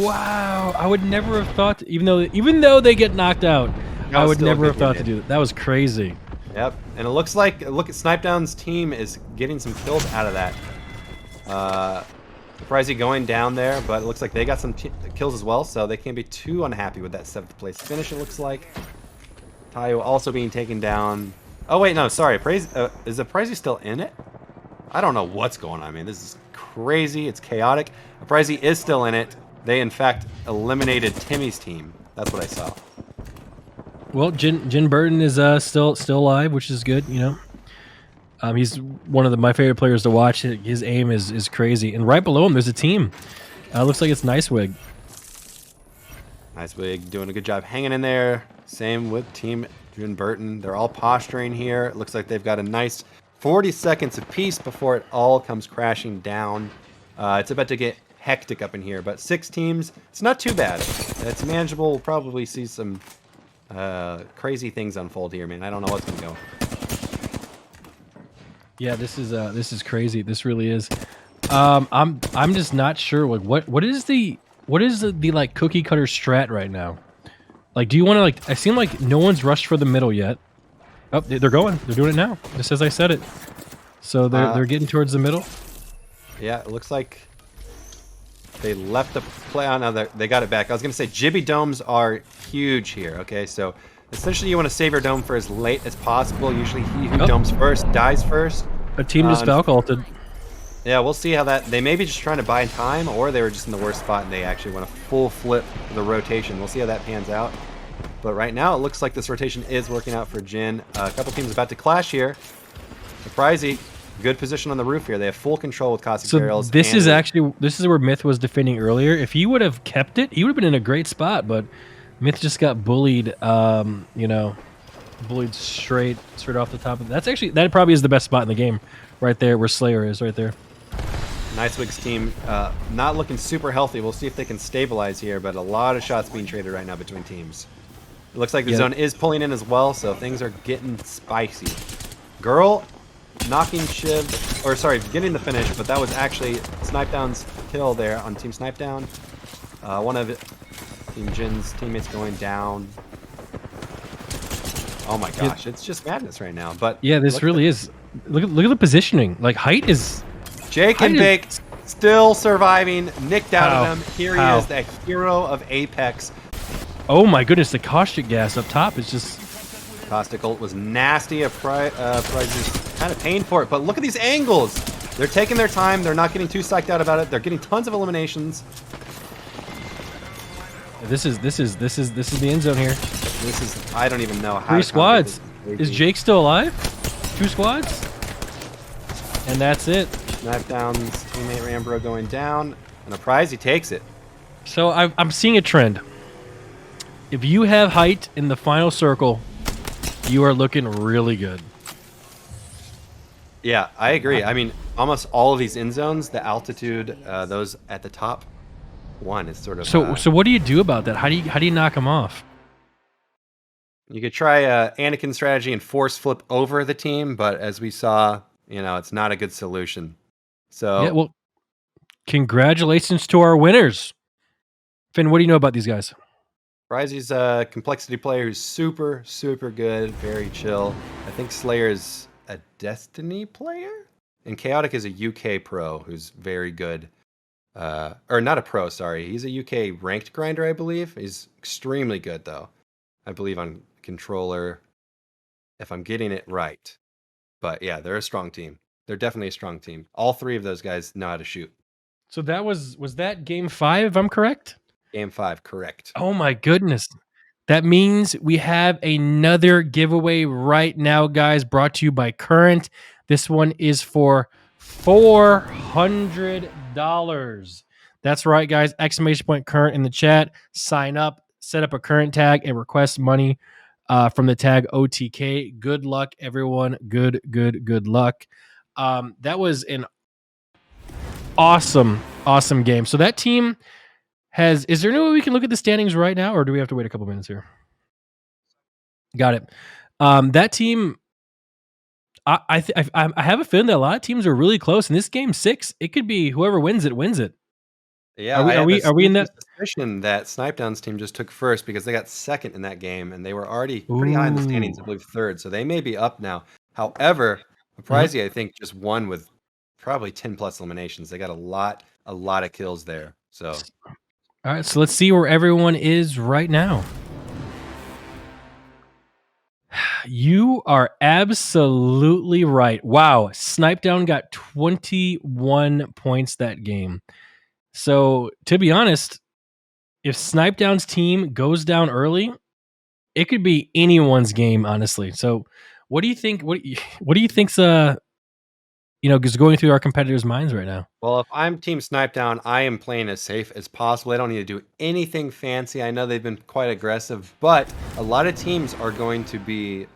Wow! I would never have thought. Even though they get knocked out, I would never have thought to do that. That was crazy. Yep, and it looks like look at Snipe Down's team is getting some kills out of that. Surprising going down there, but it looks like they got some kills as well, so they can't be too unhappy with that 7th place finish. It looks like Tayo also being taken down. Oh wait, no, sorry. Is the Prezi still in it? I don't know what's going on. I mean, this is crazy. It's chaotic. Prezi is still in it. They in fact eliminated Timmy's team. That's what I saw. Well, Jin Burton is still alive, which is good. You know, he's one of my favorite players to watch. His aim is crazy, and right below him there's a team. Looks like it's Nicewig. Nicewig doing a good job hanging in there. Same with Team Jin Burton. They're all posturing here. It looks like they've got a nice 40 seconds apiece before it all comes crashing down. It's about to get hectic up in here, but 6 teams, it's not too bad. It's manageable. We'll probably see some crazy things unfold here, man. I don't know what's gonna go. Yeah, this is crazy. This really is. I'm just not sure. Like, what is the like cookie cutter strat right now? Like, do you want to like? I seem like no one's rushed for the middle yet. Oh, they're going. They're doing it now. Just as I said it. So they're getting towards the middle. Yeah, it looks like they left the play on. Now they got it back. I was gonna say Jibby domes are huge here. Okay, so essentially you want to save your dome for as late as possible. Usually he who domes first dies first. A team just Falc ulted. Yeah, we'll see how that. They may be just trying to buy time, or they were just in the worst spot and they actually want to full flip the rotation. We'll see how that pans out. But right now it looks like this rotation is working out for Jin. A couple teams about to clash here. Surprisey, good position on the roof here. They have full control with Caustic Barrels. This is where Myth was defending earlier. If he would have kept it, he would have been in a great spot. But Myth just got bullied. You know, bullied straight off the top of that probably is the best spot in the game, right there where Slayer is, right there. Nicewig's team not looking super healthy. We'll see if they can stabilize here, but a lot of shots being traded right now between teams. It looks like the zone is pulling in as well, so things are getting spicy. Girl knocking Shiv, or sorry, getting the finish, but that was actually Snipe Down's kill there on Team Snipe Down. One of Team Jin's teammates going down. Oh my gosh, it's just madness right now. But yeah, this really is. Look at the positioning. Like, height is. Jake and Bake still surviving, nicked out of them. Here he is, the hero of Apex. Oh my goodness, the caustic gas up top is just Caustic ult was nasty. Prize is kind of paying for it, but look at these angles. They're taking their time. They're not getting too psyched out about it. They're getting tons of eliminations. This is the end zone here. This is, I don't even know how. 3 squads. Is Jake still alive? 2 squads? And that's it. Knockdowns, teammate Rambro going down, and a prize, he takes it. So I'm seeing a trend. If you have height in the final circle, you are looking really good. Yeah, I agree. I mean, almost all of these end zones, the altitude, those at the top one is sort of. So what do you do about that? How do you knock them off? You could try Anakin strategy and force flip over the team, but as we saw, it's not a good solution. So Yeah, well, congratulations to our winners. Finn, what do you know about these guys? Prizey's a complexity player who's super, super good, very chill. I think Slayer is a Destiny player, and Chaotic is a UK pro who's very good. Or not a pro, sorry. He's a UK ranked grinder, I believe. He's extremely good, though. I believe on controller, if I'm getting it right. But yeah, they're a strong team. They're definitely a strong team. All 3 of those guys know how to shoot. So that was that game 5, if I'm correct? Game 5, correct. Oh my goodness. That means we have another giveaway right now, guys, brought to you by Current. This one is for $400. That's right, guys. Exclamation point Current in the chat. Sign up, set up a Current tag, and request money from the tag OTK. Good luck, everyone. Good luck. That was an awesome game. So that team is there any way we can look at the standings right now, or do we have to wait a couple minutes here? Got it. That team, I have a feeling that a lot of teams are really close. In this game 6, it could be whoever wins it wins it. Yeah, are we in that suspicion that Snipedown's team just took first because they got second in that game and they were already pretty high in the standings, I believe 3rd, so they may be up now. However, Prizy, I think, just won with probably 10 plus eliminations. They got a lot of kills there. So all right, so let's see where everyone is right now. You are absolutely right. Wow, Snipedown got 21 points that game. So, to be honest, if Snipedown's team goes down early, it could be anyone's game, honestly. So, what do you think? What do you think's is going through our competitors' minds right now? Well, if I'm Team Snipedown, I am playing as safe as possible. I don't need to do anything fancy. I know they've been quite aggressive, but a lot of teams are going to be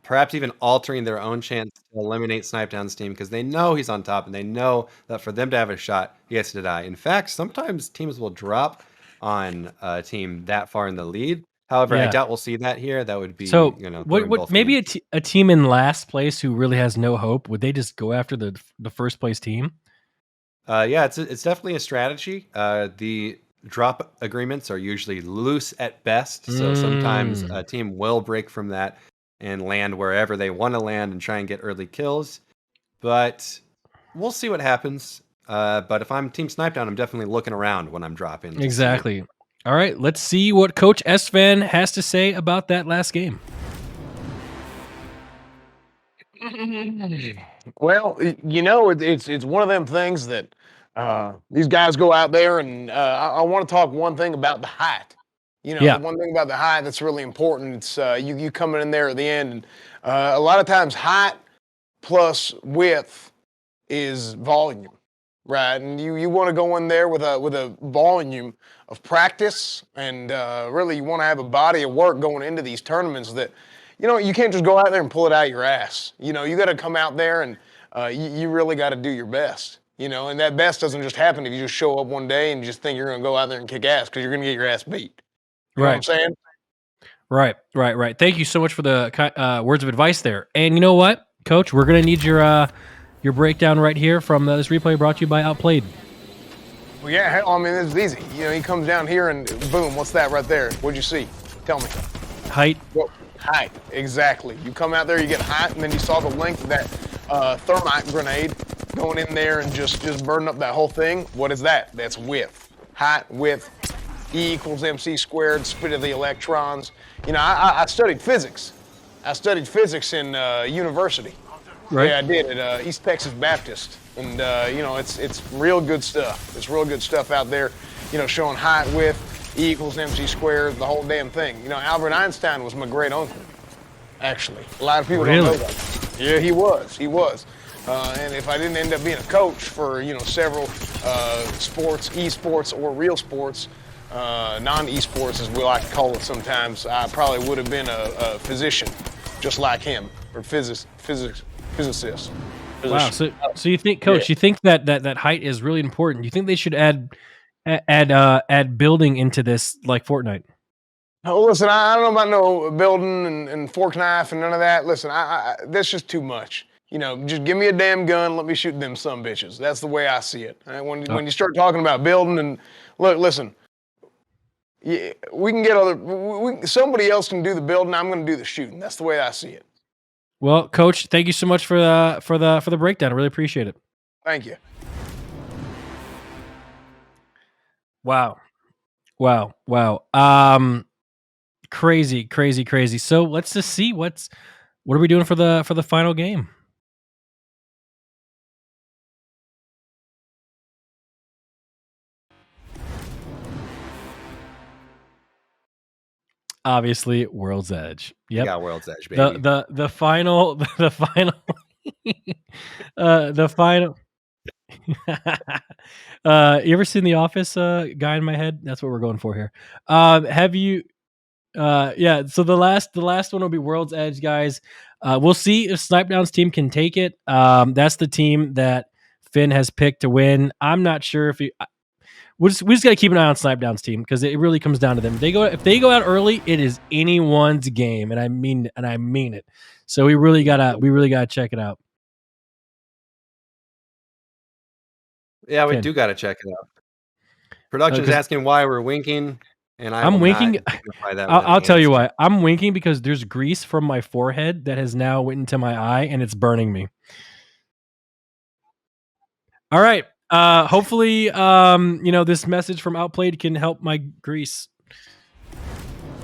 perhaps even altering their own chance to eliminate Snipedown's team because they know he's on top and they know that for them to have a shot, he has to die. In fact, sometimes teams will drop on a team that far in the lead. However, I doubt we'll see that here. That would be what maybe a team in last place who really has no hope, would they just go after the first place team? Yeah, it's definitely a strategy. The drop agreements are usually loose at best, so sometimes a team will break from that and land wherever they want to land and try and get early kills. But we'll see what happens. But if I'm Team Snipedown, I'm definitely looking around when I'm dropping. Exactly. All right, let's see what Coach Esfan has to say about that last game. Well, it's one of them things that these guys go out there, and I want to talk one thing about the height. One thing about the height that's really important. It's you coming in there at the end, and a lot of times height plus width is volume, right? And you want to go in there with a volume of practice, and really you want to have a body of work going into these tournaments that, you can't just go out there and pull it out of your ass. You got to come out there and you really got to do your best. And that best doesn't just happen if you just show up one day and just think you're going to go out there and kick ass because you're going to get your ass beat. You know what I'm saying? Right. Thank you so much for the words of advice there. And you know what, Coach? We're going to need your breakdown right here from this replay brought to you by Outplayed. Well, yeah, hell, I mean, it's easy. He comes down here and boom, what's that right there? What'd you see? Tell me. Height. Well, height, exactly. You come out there, you get height, and then you saw the length of that thermite grenade going in there and just burning up that whole thing. What is that? That's width. Height, width, E = mc², speed of the electrons. I studied physics. I studied physics in university. Right. Yeah, I did at East Texas Baptist, and you know, it's real good stuff. It's real good stuff out there. You know, showing height, width, E equals mc squared, the whole damn thing. You know, Albert Einstein was my great uncle. Actually, a lot of people don't know that. Yeah, he was. He was. And if I didn't end up being a coach for, you know, several sports, esports or real sports, non-esports as we like to call it sometimes, I probably would have been a physician, just like him, or physicist. Wow. So you think, Coach, you think that height is really important? You think they should add building into this like Fortnite? Oh, listen, I don't know about no building and fork knife and none of that. Listen, that's just too much. You know, just give me a damn gun, let me shoot them some bitches. That's the way I see it. Right? When you start talking about building and listen, yeah, we can get somebody else can do the building. I'm going to do the shooting. That's the way I see it. Well, Coach, thank you so much for the breakdown. I really appreciate it. Thank you. Wow. Crazy. So let's just see what are we doing for the final game. Obviously, World's Edge. Yep. You got World's Edge, baby. The final the final. You ever seen The Office guy in my head? That's what we're going for here. Have you? Yeah. So the last one will be World's Edge, guys. We'll see if Snipedown's team can take it. That's the team that Finn has picked to win. I'm not sure if he. We just got to keep an eye on Snipedown's team because it really comes down to them. If they go out early, it is anyone's game, and I mean it. So we really gotta check it out. Yeah, we do got to check it out. Production's asking why we're winking, and I'm winking. That I'll tell you why. I'm winking because there's grease from my forehead that has now went into my eye, and it's burning me. All right. Hopefully, this message from Outplayed can help my grease.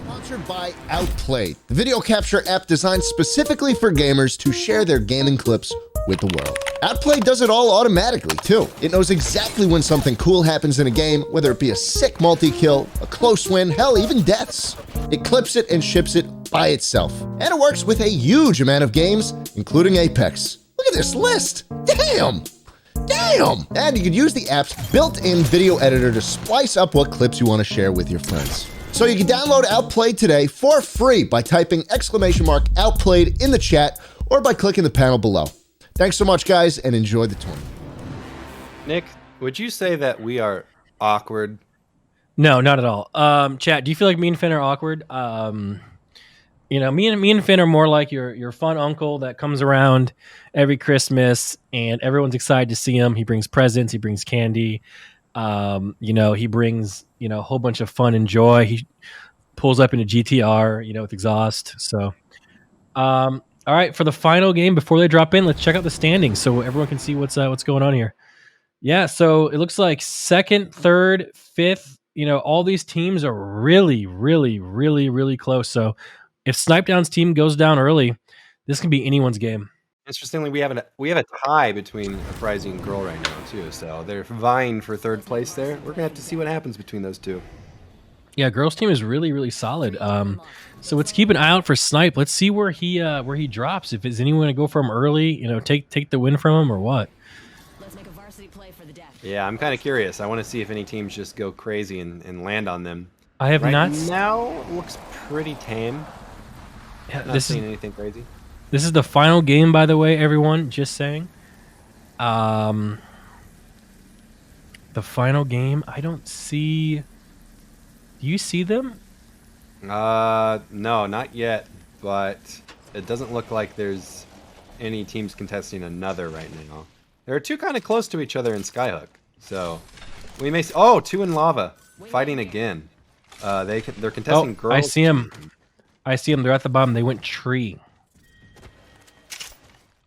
Sponsored by Outplayed, the video capture app designed specifically for gamers to share their gaming clips with the world. Outplayed does it all automatically, too. It knows exactly when something cool happens in a game, whether it be a sick multi-kill, a close win, hell, even deaths. It clips it and ships it by itself. And it works with a huge amount of games, including Apex. Look at this list. Damn! And you can use the app's built-in video editor to splice up what clips you want to share with your friends. So you can download Outplayed today for free by typing !Outplayed in the chat or by clicking the panel below. Thanks so much, guys, and enjoy the tournament. Nick, would you say that we are awkward? No, not at all. Chat, do you feel like me and Finn are awkward? Me and Finn are more like your fun uncle that comes around every Christmas and everyone's excited to see him. He brings presents, he brings candy. He brings, a whole bunch of fun and joy. He pulls up in a GTR, with exhaust. So, all right, for the final game before they drop in, let's check out the standings so everyone can see what's going on here. Yeah, so it looks like second, third, fifth, all these teams are really, really, really, really close. So if Snipedown's team goes down early, this can be anyone's game. Interestingly, we have a tie between Uprising and Girl right now too. So they're vying for third place there. We're gonna have to see what happens between those two. Yeah, Girl's team is really, really solid. So let's keep an eye out for Snipe. Let's see where he drops. If is anyone gonna go for him early, take the win from him or what? Let's make a varsity play for the death. Yeah, I'm kind of curious. I want to see if any teams just go crazy and land on them. I have not. Now it looks pretty tame. Yeah, not seeing anything crazy. This is the final game, by the way, everyone. Just saying. The final game. I don't see. Do you see them? No, not yet. But it doesn't look like there's any teams contesting another right now. There are two kind of close to each other in Skyhook, so we may. Two in lava, fighting again. They're contesting girls. I see them. They're at the bottom. They went tree.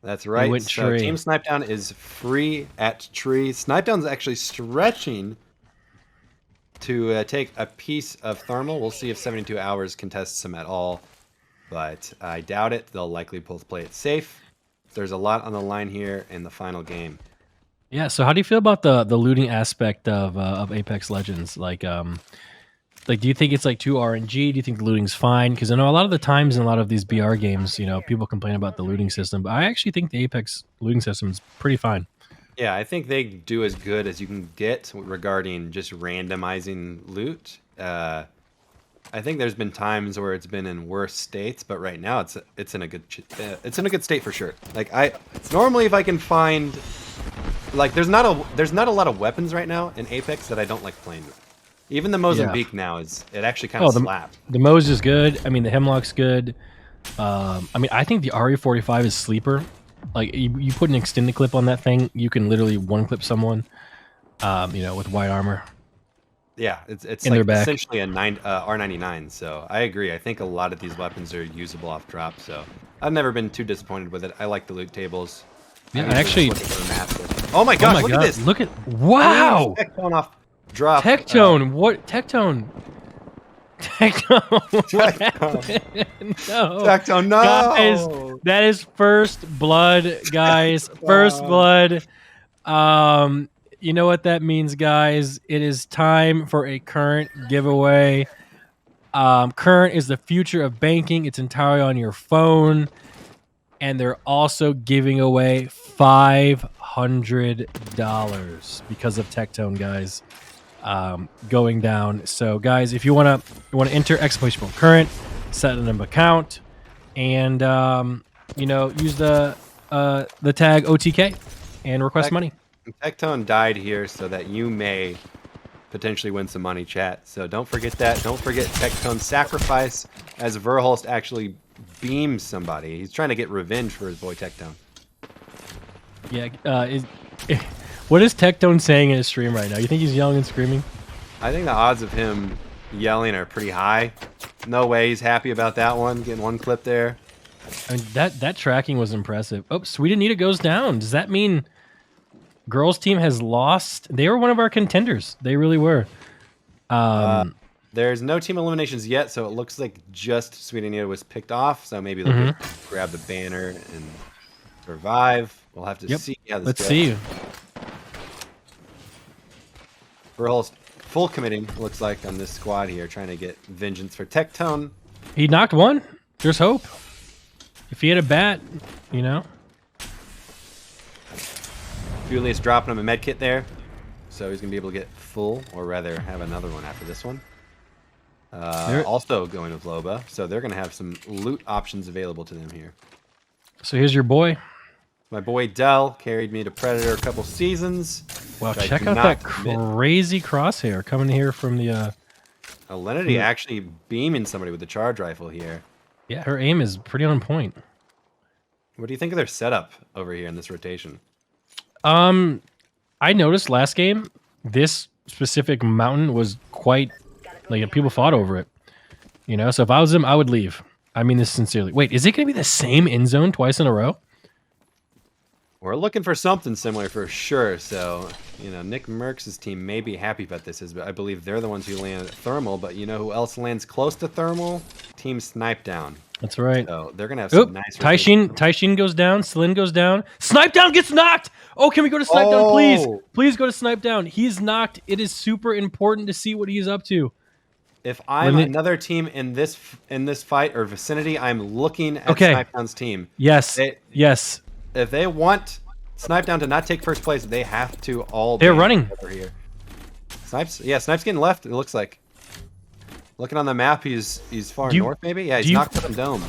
That's right. So Team Snipedown is free at tree. Snipedown's actually stretching to take a piece of thermal. We'll see if 72 hours contests him at all. but I doubt it. They'll likely both play it safe. There's a lot on the line here in the final game. Yeah. So how do you feel about the looting aspect of Apex Legends? Like, do you think it's like too RNG? Do you think the looting's fine? Because I know a lot of the times in a lot of these BR games, you know, people complain about the looting system, but I actually think the Apex looting system is pretty fine. Yeah, I think they do as good as you can get regarding just randomizing loot. I think there's been times where it's been in worse states, but right now it's in a good state for sure. Like normally if I can find like there's not a lot of weapons right now in Apex that I don't like playing with. Even the Mozambique now it actually kind of slaps. The Moz is good. I mean, the Hemlock's good. I mean, I think the RE45 is sleeper. Like you put an extended clip on that thing, you can literally one clip someone. You know, with white armor. Yeah, it's in like their back. essentially a R99. So I agree. I think a lot of these weapons are usable off drop. So I've never been too disappointed with it. I like the loot tables. Yeah, actually. Oh my gosh! Look at this! Look at wow! Tectone off drop. Tectone, what Tectone? Tectone, what happened? No, Tectone, no! Guys, that is first blood, guys. First blood. You know what that means, guys? It is time for a current giveaway. Current is the future of banking. It's entirely on your phone. And they're also giving away $500 because of Tectone, guys, going down. So, guys, if you want to enter exclamation point current, set an account, and you know, use the tag OTK and request money. Tectone died here so that you may potentially win some money, chat. So don't forget that. Don't forget Tectone's sacrifice as Verhulst actually beams somebody. He's trying to get revenge for his boy Tectone. Yeah. What is Tectone saying in his stream right now? You think he's yelling and screaming? I think the odds of him yelling are pretty high. No way he's happy about that one. Getting one clip there. I mean, that tracking was impressive. Oh, Sweden Nita goes down. Does that mean girls team has lost? They were one of our contenders. They really were. There's no team eliminations yet, so it looks like just Swedenita was picked off. So maybe they'll just grab the banner and survive. We'll have to see how this Let's goes. see. Verhulst full committing, looks like, on this squad here, trying to get vengeance for Tectone. He knocked one. There's hope. If he had a bat, you know. Julius dropping him a med kit there, so he's gonna be able to get full, or rather have another one after this one. Also going with Loba, so they're gonna have some loot options available to them here. So here's your boy. My boy Dell carried me to Predator a couple seasons. Wow, check out that crazy crosshair coming here from the Alinity actually beaming somebody with the charge rifle here. Yeah, her aim is pretty on point. What do you think of their setup over here in this rotation? I noticed last game this specific mountain was quite like people fought over it. You know, so if I was them, I would leave. I mean this sincerely. Wait, is it gonna be the same end zone twice in a row? We're looking for something similar for sure. So, you know, Nick Merckx' team may be happy about this, but I believe they're the ones who land at Thermal. But you know who else lands close to Thermal? Team Snipe Down. That's right. So they're gonna have some nice. Taishin goes down. Celine goes down. Snipe Down gets knocked. Oh, can we go to Snipe Down, please? Please go to Snipe Down. He's knocked. It is super important to see what he's up to. If I'm another team in this fight or vicinity, I'm looking at Snipe Down's team. Yes. Yes. If they want Snipe Down to not take first place, they have to all. They're running over here. Snipes getting left. It looks like. Looking on the map, he's far north, maybe. Yeah, he's knocked on dome.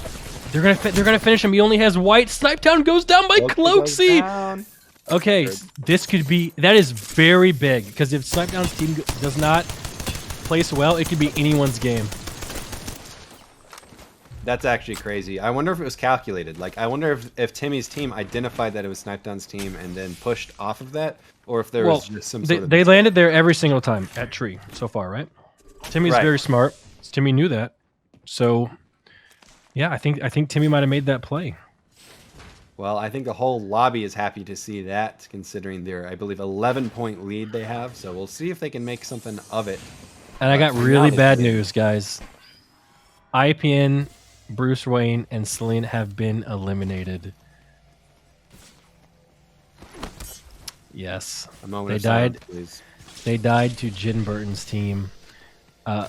They're gonna finish him. He only has white. Snipe Down goes down by Cloaksy. Okay, this could be. That is very big because if Snipe Down's team does not place well, it could be anyone's game. That's actually crazy. I wonder if it was calculated. Like, I wonder if Timmy's team identified that it was Snipe Down's team and then pushed off of that, or if there was just some sort of. They landed there every single time at tree so far, right? Timmy's very smart. Timmy knew that, so yeah, I think Timmy might have made that play. Well, I think the whole lobby is happy to see that, considering their, I believe, 11-point lead they have. So we'll see if they can make something of it. And I got really bad news, guys. IPN Bruce Wayne and Celine have been eliminated. Yes. A moment They of died. silence, please. They died to Jin Burton's team.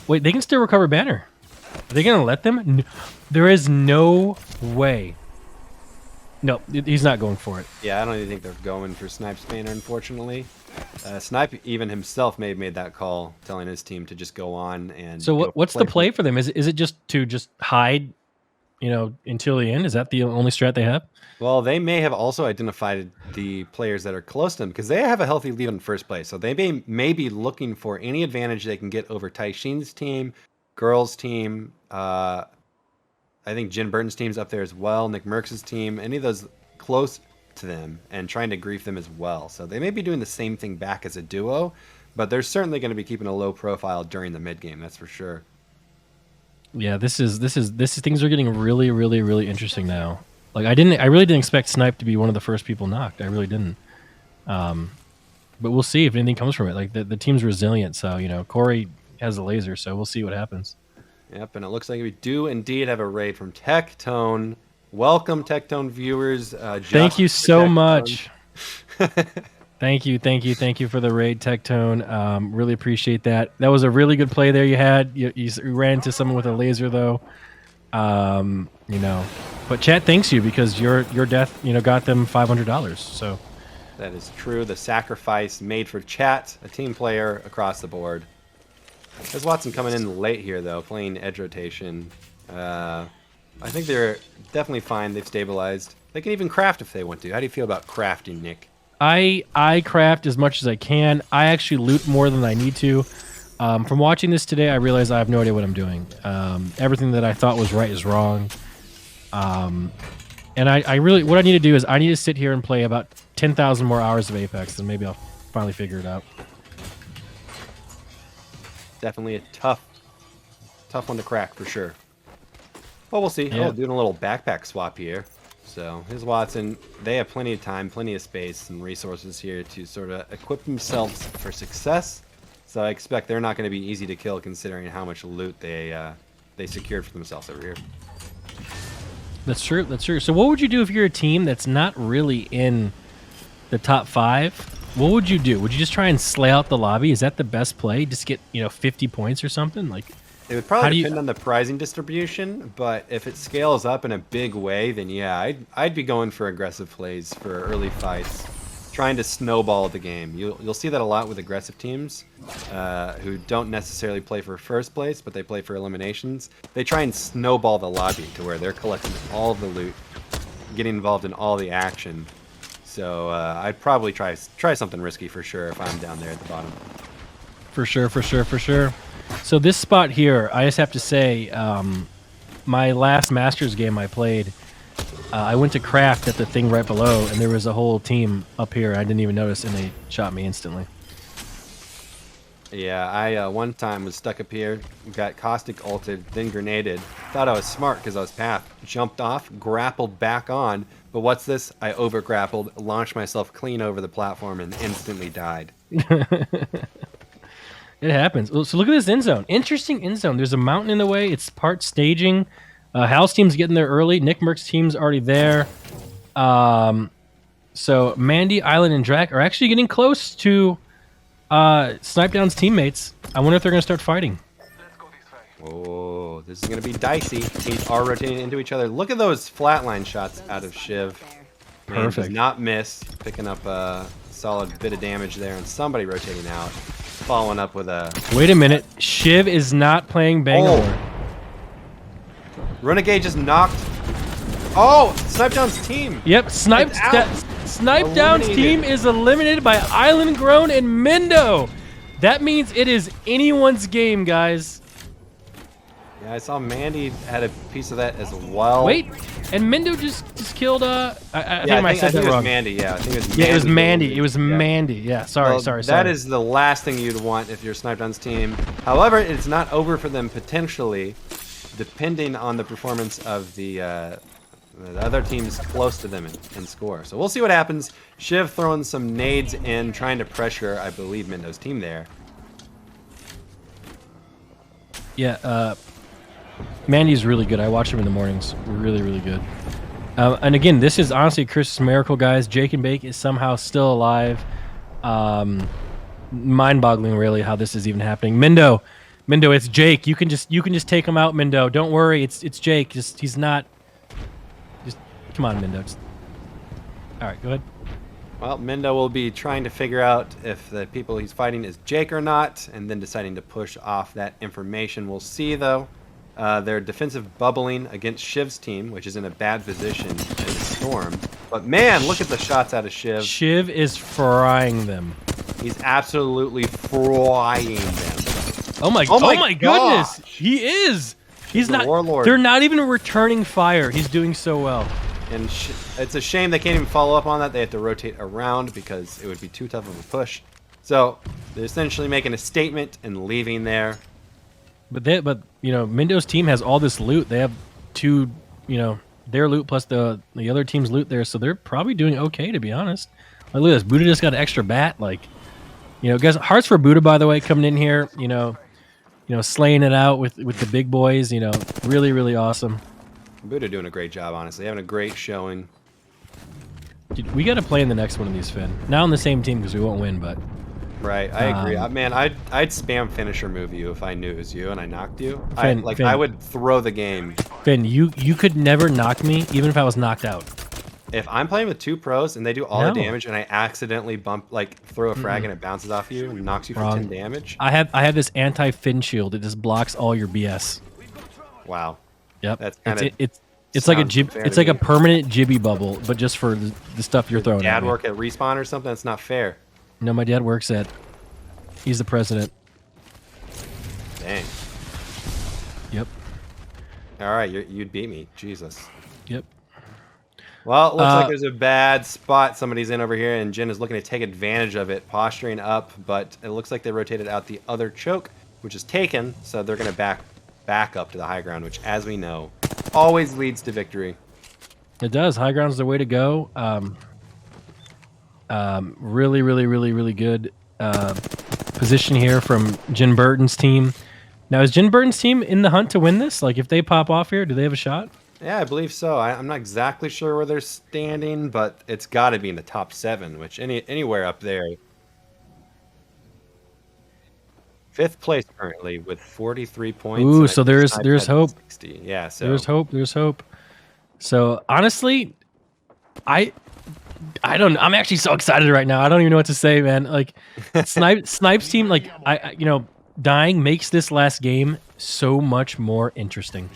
Wait, they can still recover banner. Are they going to let them? No, there is no way. No, he's not going for it. Yeah, I don't even think they're going for Snipe's banner, unfortunately. Snipe even himself may have made that call, telling his team to just go on and. So what's the play for for them? Is it just to hide, until the end? Is that the only strat they have? Well, they may have also identified the players that are close to them because they have a healthy lead in first place. So they may be looking for any advantage they can get over Taishin's team, Girl's team. I think Jin Burton's team's up there as well. Nick Merckx's team, any of those close to them, and trying to grief them as well. So they may be doing the same thing back as a duo, but they're certainly going to be keeping a low profile during the mid game. That's for sure. Yeah, this is things are getting really, really, really interesting now. Like I really didn't expect Snipe to be one of the first people knocked. I really didn't. But we'll see if anything comes from it. Like the team's resilient, so Corey has a laser, so we'll see what happens. Yep, and it looks like we do indeed have a raid from Tectone. Welcome, Tectone viewers. Thank you so much. Thank you for the raid, Tectone. Really appreciate that. That was a really good play there you had. You ran into someone with a laser though. But chat thanks you because your death, got them $500. So that is true. The sacrifice made for chat, a team player across the board. There's Watson coming in late here though, playing edge rotation. I think they're definitely fine. They've stabilized. They can even craft if they want to. How do you feel about crafting, Nick? I craft as much as I can. I actually loot more than I need to. From watching this today, I realize I have no idea what I'm doing. Everything that I thought was right is wrong. And I really, what I need to do is I need to sit here and play about 10,000 more hours of Apex, and maybe I'll finally figure it out. Definitely a tough one to crack for sure. Well, we'll see. Yeah. Oh, doing a little backpack swap here. So here's Watson. They have plenty of time, plenty of space and resources here to sort of equip themselves for success. So I expect they're not going to be easy to kill considering how much loot they secured for themselves over here. That's true. That's true. So what would you do if you're a team that's not really in the top 5? What would you do? Would you just try and slay out the lobby? Is that the best play? Just get 50 points or something? Like, it would probably depend on the prizing distribution, but if it scales up in a big way, then yeah, I'd be going for aggressive plays for early fights, trying to snowball the game. You'll see that a lot with aggressive teams who don't necessarily play for first place, but they play for eliminations. They try and snowball the lobby to where they're collecting all the loot, getting involved in all the action. So I'd probably try something risky for sure if I'm down there at the bottom. For sure. So this spot here, I just have to say, my last Masters game I played, I went to craft at the thing right below, and there was a whole team up here. I didn't even notice, and they shot me instantly. Yeah, I one time was stuck up here, got caustic ulted, then grenaded. Thought I was smart because I was path. Jumped off, grappled back on. But what's this? I over grappled, launched myself clean over the platform, and instantly died. It happens. So look at this end zone. Interesting end zone. There's a mountain in the way. It's part staging. Hal's team's getting there early. Nick Merck's team's already there. So Mandy, Island, and Drac are actually getting close to Snipe Down's teammates. I wonder if they're going to start fighting. Oh, this is going to be dicey. Teams are rotating into each other. Look at those flatline shots out of Shiv. Man, Perfect. does not miss. Picking up a solid bit of damage there, and somebody rotating out. Following up with a... Wait a minute. Shiv is not playing Bangalore. Renegade just knocked... Oh! Snipe Down's team! Yep, Snipe Down's team is eliminated by Island Grown and Mendo. That means it is anyone's game, guys. Yeah, I saw Mandy had a piece of that as well. Wait, and Mendo just killed. I think I said that it was wrong. Mandy. Yeah, I think it was. Yeah, it was Mandy. It was Mandy. Yeah, sorry. That is the last thing you'd want if you're Snipe Down's team. However, it's not over for them potentially, depending on the performance of the other teams close to them in score. So we'll see what happens. Shiv throwing some nades in, trying to pressure, I believe, Mendo's team there. Yeah. Mandy's really good. I watch him in the mornings. Really, really good. And again, this is honestly Chris's miracle, guys. Jake and Bake is somehow still alive. Mind-boggling, really, how this is even happening. Mindo, it's Jake. You can just take him out, Mindo. Don't worry, it's Jake. He's not. Just come on, Mindo. All right, go ahead. Well, Mindo will be trying to figure out if the people he's fighting is Jake or not, and then deciding to push off that information. We'll see, though. They're defensive bubbling against Shiv's team, which is in a bad position in Storm. But man, look at the shots out of Shiv. Shiv is frying them. He's absolutely frying them. Oh my goodness, he is. He's not. Warlord. They're not even returning fire. He's doing so well. And it's a shame they can't even follow up on that. They have to rotate around because it would be too tough of a push. So they're essentially making a statement and leaving there. But you know, Mindo's team has all this loot. They have two, you know, their loot plus the other team's loot there, so they're probably doing okay, to be honest. Like, look at this. Buddha just got an extra bat. Like, you know, guys, hearts for Buddha, by the way, coming in here. You know, slaying it out with the big boys. You know, really, really awesome. Buddha doing a great job, honestly, having a great showing. Dude, we got to play in the next one of these, Finn. Not on the same team because we won't win, but. Right, I agree. Man, I'd spam finisher move you if I knew it was you and I knocked you. Finn, I would throw the game. Finn, you could never knock me, even if I was knocked out. If I'm playing with two pros and they do all the damage and I accidentally throw a frag and it bounces off you and knocks you for 10 damage. I have this anti-Finn shield. It just blocks all your BS. Wow. Yep. That's kind of it's like a permanent jibby bubble, but just for the stuff you're throwing. Dad work at Respawn or something? That's not fair. No, my dad works at. He's the president. Dang. Yep. All right, you'd beat me. Jesus. Yep. Well, it looks like there's a bad spot somebody's in over here, and Jin is looking to take advantage of it, posturing up, but it looks like they rotated out the other choke, which is taken, so they're going to back up to the high ground, which, as we know, always leads to victory. It does. High ground's the way to go. Really, really, really, really good position here from Jin Burton's team. Now, is Jin Burton's team in the hunt to win this? Like, if they pop off here, do they have a shot? Yeah, I believe so. I'm not exactly sure where they're standing, but it's got to be in the top 7, which anywhere up there. 5th place currently with 43 points. Ooh, so there's hope. 60. Yeah, so There's hope. So honestly, I don't. I'm actually so excited right now. I don't even know what to say, man. Like, Snipes team. Like, dying makes this last game so much more interesting.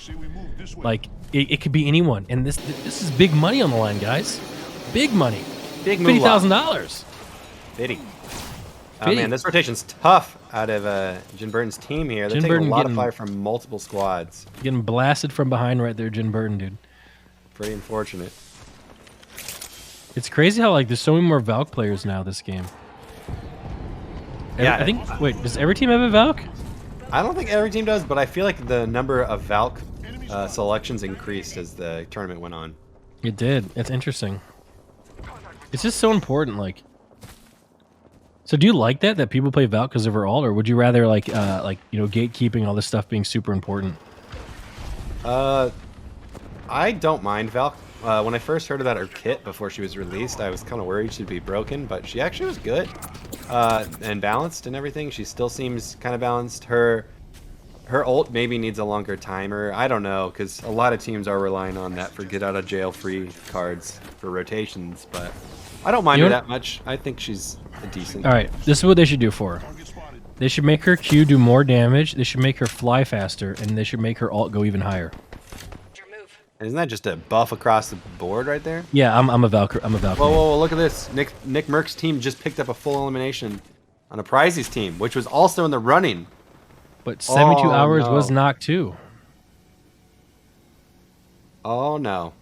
Like, it could be anyone, and this is big money on the line, guys. Big money. Big $50,000. 50. Oh man, this rotation's tough out of Jin Burton's team here. They're taking a lot of fire from multiple squads. Getting blasted from behind right there, Jin Burton, dude. Pretty unfortunate. It's crazy how, like, there's so many more Valk players now this game. Yeah, I think. Wait, does every team have a Valk? I don't think every team does, but I feel like the number of Valk selections increased as the tournament went on. It did. It's interesting. It's just so important. Like, so do you like that people play Valk because of her ult, or would you rather like gatekeeping, all this stuff being super important? I don't mind Valk. When I first heard about her kit before she was released, I was kind of worried she'd be broken, but she actually was good and balanced and everything. She still seems kind of balanced. Her ult maybe needs a longer timer. I don't know, because a lot of teams are relying on that for get out of jail free cards for rotations, but I don't mind her that much. I think she's a decent. All right, this is what they should do for her. They should make her Q do more damage. They should make her fly faster, and they should make her ult go even higher. Isn't that just a buff across the board right there? Yeah, I'm a Valkyrie. Whoa, look at this. Nick Merck's team just picked up a full elimination on a Prizes team, which was also in the running. But 72 hours was knocked too. Oh no.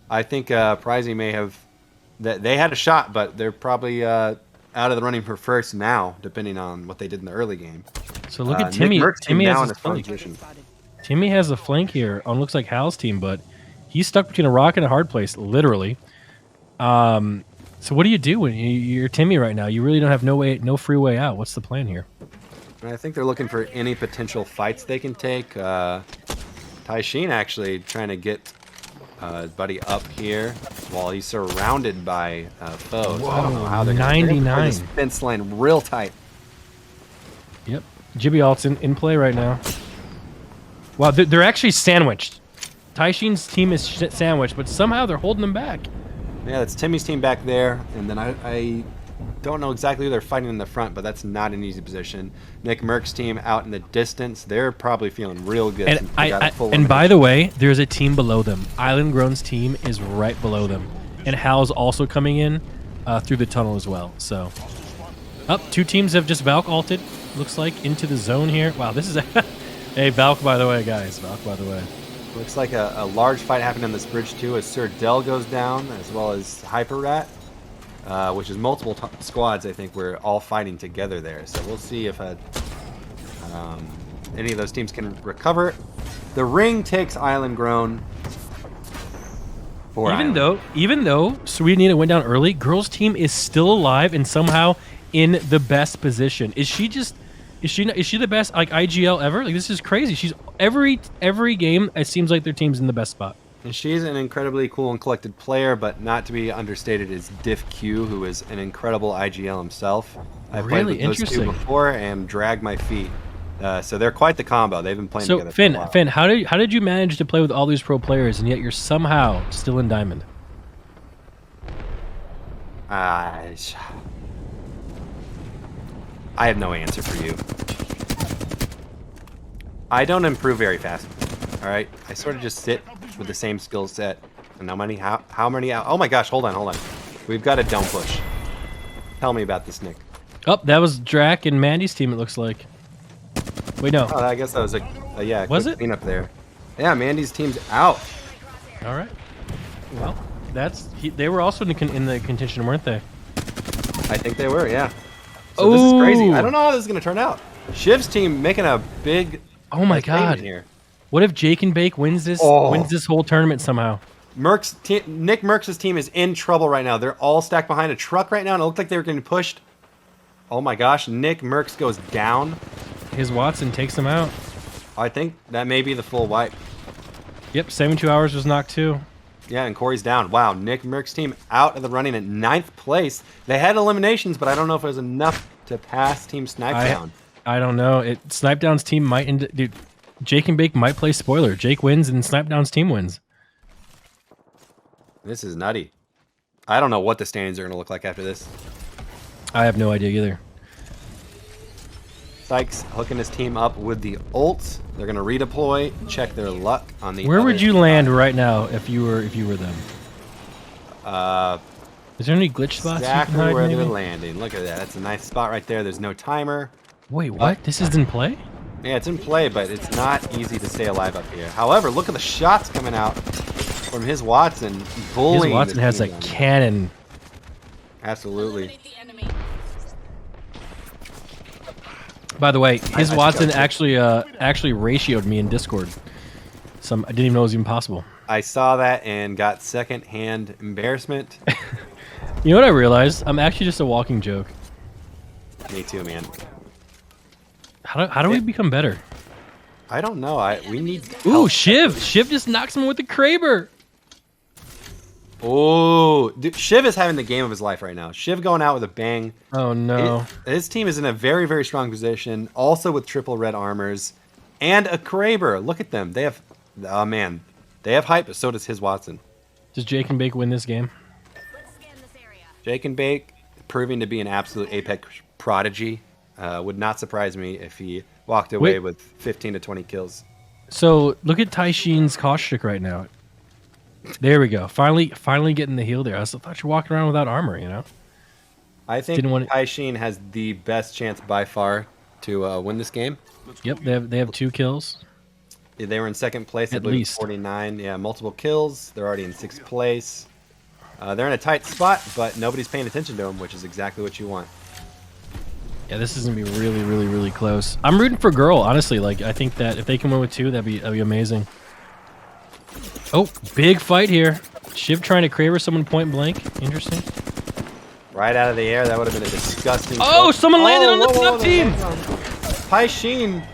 I think Prizey may have... They had a shot, but they're probably out of the running for first now, depending on what they did in the early game. So look at Timmy. Timmy has a flank. Position. Timmy has a flank here on looks like Hal's team, but he's stuck between a rock and a hard place, literally. So what do you do when you're Timmy right now? You really don't have no free way out. What's the plan here? I think they're looking for any potential fights they can take. Taishin actually trying to get his buddy up here while he's surrounded by foes. Whoa, I don't know how they're going to 99. this fence line real tight. Yep. Jibby Alt's in play right now. Wow, they're actually sandwiched. Taishin's team is sandwiched, but somehow they're holding them back. Yeah, that's Timmy's team back there, and then I don't know exactly who they're fighting in the front, but that's not an easy position. Nick Merck's team out in the distance, they're probably feeling real good. And, since they got a full and by the way, there's a team below them. Island Grown's team is right below them. And Hal's also coming in through the tunnel as well. So, two teams have just Valk ulted, looks like, into the zone here. Wow, this is a... Hey, Valk, by the way, guys. Valk, by the way. Looks like a large fight happened on this bridge, too, as Sir Del goes down, as well as Hyper Rat. Which is multiple squads, I think, we're all fighting together there. So we'll see if any of those teams can recover. The ring takes Island Grown. Even though Sweden went down early, girls' team is still alive and somehow in the best position. Is she the best like IGL ever? Like, this is crazy. She's every game. It seems like their team's in the best spot. And she's an incredibly cool and collected player, but not to be understated is Diff Q, who is an incredible IGL himself. I've played with those two before and dragged my feet. So they're quite the combo. They've been playing together for a while. Finn, how did you manage to play with all these pro players and yet you're somehow still in Diamond? I have no answer for you. I don't improve very fast. All right, I sort of just sit with the same skill set. And how many? Oh my gosh! Hold on. We've got a dome push. Tell me about this, Nick. Oh, that was Drac and Mandy's team. It looks like. Wait, no. Oh, I guess that was a Was it? cleanup there. Yeah, Mandy's team's out. All right. Well, they were also in the contention, weren't they? I think they were. Yeah. So this is crazy. I don't know how this is gonna turn out. Shiv's team making a big. Oh my god. Here. What if Jake and Bake wins this whole tournament somehow? Nick Merck's team is in trouble right now. They're all stacked behind a truck right now, and it looked like they were getting pushed. Oh my gosh, Nick Merck's goes down. His Watson takes him out. I think that may be the full wipe. Yep, 72 hours was knocked too. Yeah, and Corey's down. Wow, Nick Merck's team out of the running at 9th place. They had eliminations, but I don't know if it was enough to pass Team Snipedown. I don't know. Snipedown's team might end. Dude, Jake and Bake might play spoiler. Jake wins and Snipedown's team wins. This is nutty. I don't know what the standings are going to look like after this. I have no idea either. Sykes hooking his team up with the ults. They're going to redeploy, check their luck on the. Where would you land right now if you were them? Is there any glitch spots? Exactly you can hide, where maybe? they're landing. Look at that. That's a nice spot right there. There's no timer. Wait, what? This is in play? Yeah, it's in play, but it's not easy to stay alive up here. However, look at the shots coming out from his Watson. Bullying. His Watson has a cannon. Absolutely. By the way, his Watson actually ratioed me in Discord. I didn't even know it was even possible. I saw that and got second-hand embarrassment. You know what I realized? I'm actually just a walking joke. Me too, man. How do we become better? I don't know. We need help. Ooh, Shiv! Shiv just knocks him with the Kraber! Oh, dude, Shiv is having the game of his life right now. Shiv going out with a bang. Oh, no. His team is in a very, very strong position, also with triple red armors, and a Kraber. Look at them. They have... Oh, man. They have hype, but so does his Watson. Does Jake and Bake win this game? Jake and Bake, proving to be an absolute Apex prodigy. Would not surprise me if he walked away with 15 to 20 kills. So, look at Taishin's caustic right now. There we go. Finally getting the heal there. I thought you were walking around without armor, you know? I think Taishin has the best chance by far to win this game. Yep, they have 2 kills. They were in second place, at least 49. Yeah, multiple kills. They're already in 6th place. They're in a tight spot, but nobody's paying attention to them, which is exactly what you want. Yeah, this is gonna be really, really, really close. I'm rooting for Girl, honestly. Like, I think that if they can win with 2, that'd be amazing. Oh, big fight here. Shiv trying to Kraber someone point blank. Interesting. Right out of the air, that would have been a disgusting. Oh, someone landed on the top team. Taishin.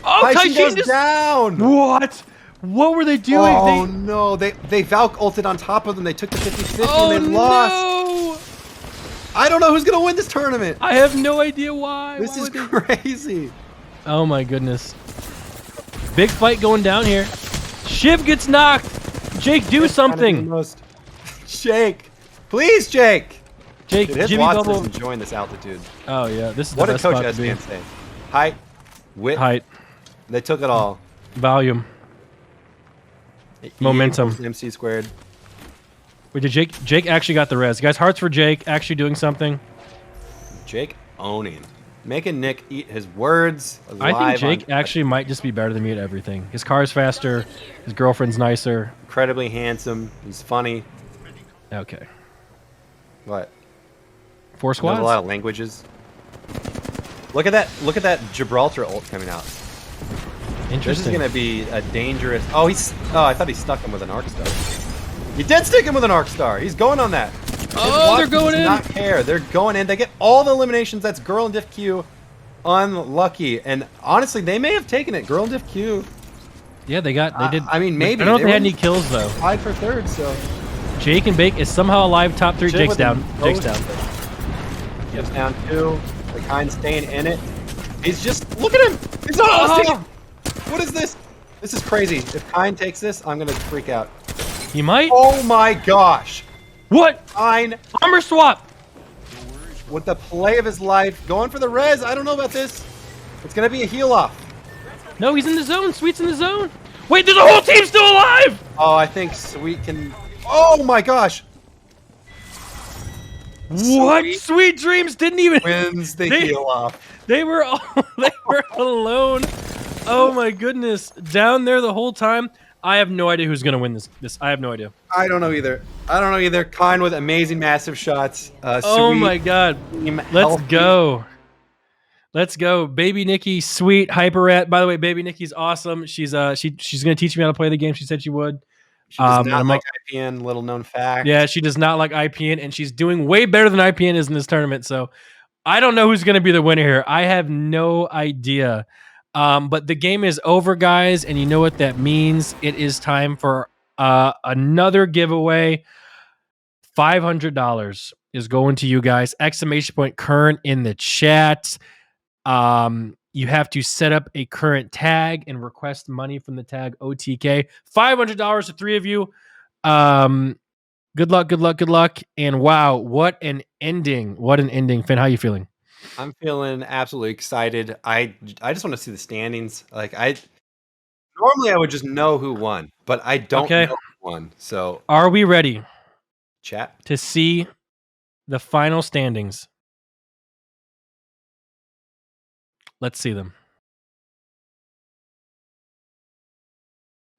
Oh, Taishin goes down. What? What were they doing? Oh no, they Valk ulted on top of them. They took the 50-50 and they lost. No! I don't know who's gonna win this tournament. I have no idea why. This Why is would they- crazy. Oh my goodness. Big fight going down here. Shiv gets knocked. Jake, do something. Jake, please, Jake. Jake, Dude, his Jimmy Watts Bubble. is enjoying this altitude. Oh yeah, this is What the did best Coach spot to be. SBN say? Height, width. Height, They took it all. volume, E momentum. equals MC squared. Wait, did Jake actually got the res? Guys, hearts for Jake actually doing something. Jake owning. Making Nick eat his words. I think live Jake on- actually might just be better than me at everything. His car's faster. His girlfriend's nicer. incredibly handsome. He's funny. Okay. What? 4 Knows squads. a lot of languages. Look at that! Look at that Gibraltar ult coming out. This is Interesting. gonna be a dangerous. Oh, he's. Oh, I thought he stuck him with an arc star. He did stick him with an arc star. He's going on that. Oh, they're going in. Not care. They're going in. They get all the eliminations. That's Girl and Diff Q. Unlucky. And honestly, they may have taken it. Girl and Diff Q. Yeah, they did. I mean, maybe. I don't know if they had were any kills though. tied for third. So Jake and Bake is somehow alive. Top 3. Shit Jake's with down. them Jake's both. down. Jake's down 2. The kind staying in it. He's just look at him. He's not. Oh. What is this? This is crazy. If Kind takes this, I'm gonna freak out. He might. Oh my gosh. What? Kind Armor swap. with the play of his life, going for the res. I don't know about this. It's gonna be a heal off. No, he's in the zone. Sweet's in the zone. Wait, there's a whole team still alive. Oh, I think Sweet can. Oh my gosh. What? Sweet Dreams didn't even Wins the They- heal off. They were all, they were alone. Oh my goodness. Down there the whole time. I have no idea who's gonna win this. I have no idea. I don't know either. Kind with amazing massive shots. Oh Sweet my god. team Let's healthy. go. Let's go. Baby Nikki, sweet, hyper rat. By the way, Baby Nikki's awesome. She's she's gonna teach me how to play the game. She said she would. She does and not I'm like IPN. Little known fact. Yeah, she does not like IPN, and she's doing way better than IPN is in this tournament. So I don't know who's going to be the winner here. I have no idea. But the game is over, guys, and you know what that means. It is time for another giveaway. $500 is going to you guys. Exclamation point current in the chat. You have to set up a current tag and request money from the tag OTK. $500 to 3 of you. Good luck. And wow, what an ending. Finn, how you feeling? I'm feeling absolutely excited. I just want to see the standings. Like normally I would just know who won, but I don't know who won. So Are we ready chat to see the final standings? Let's see them.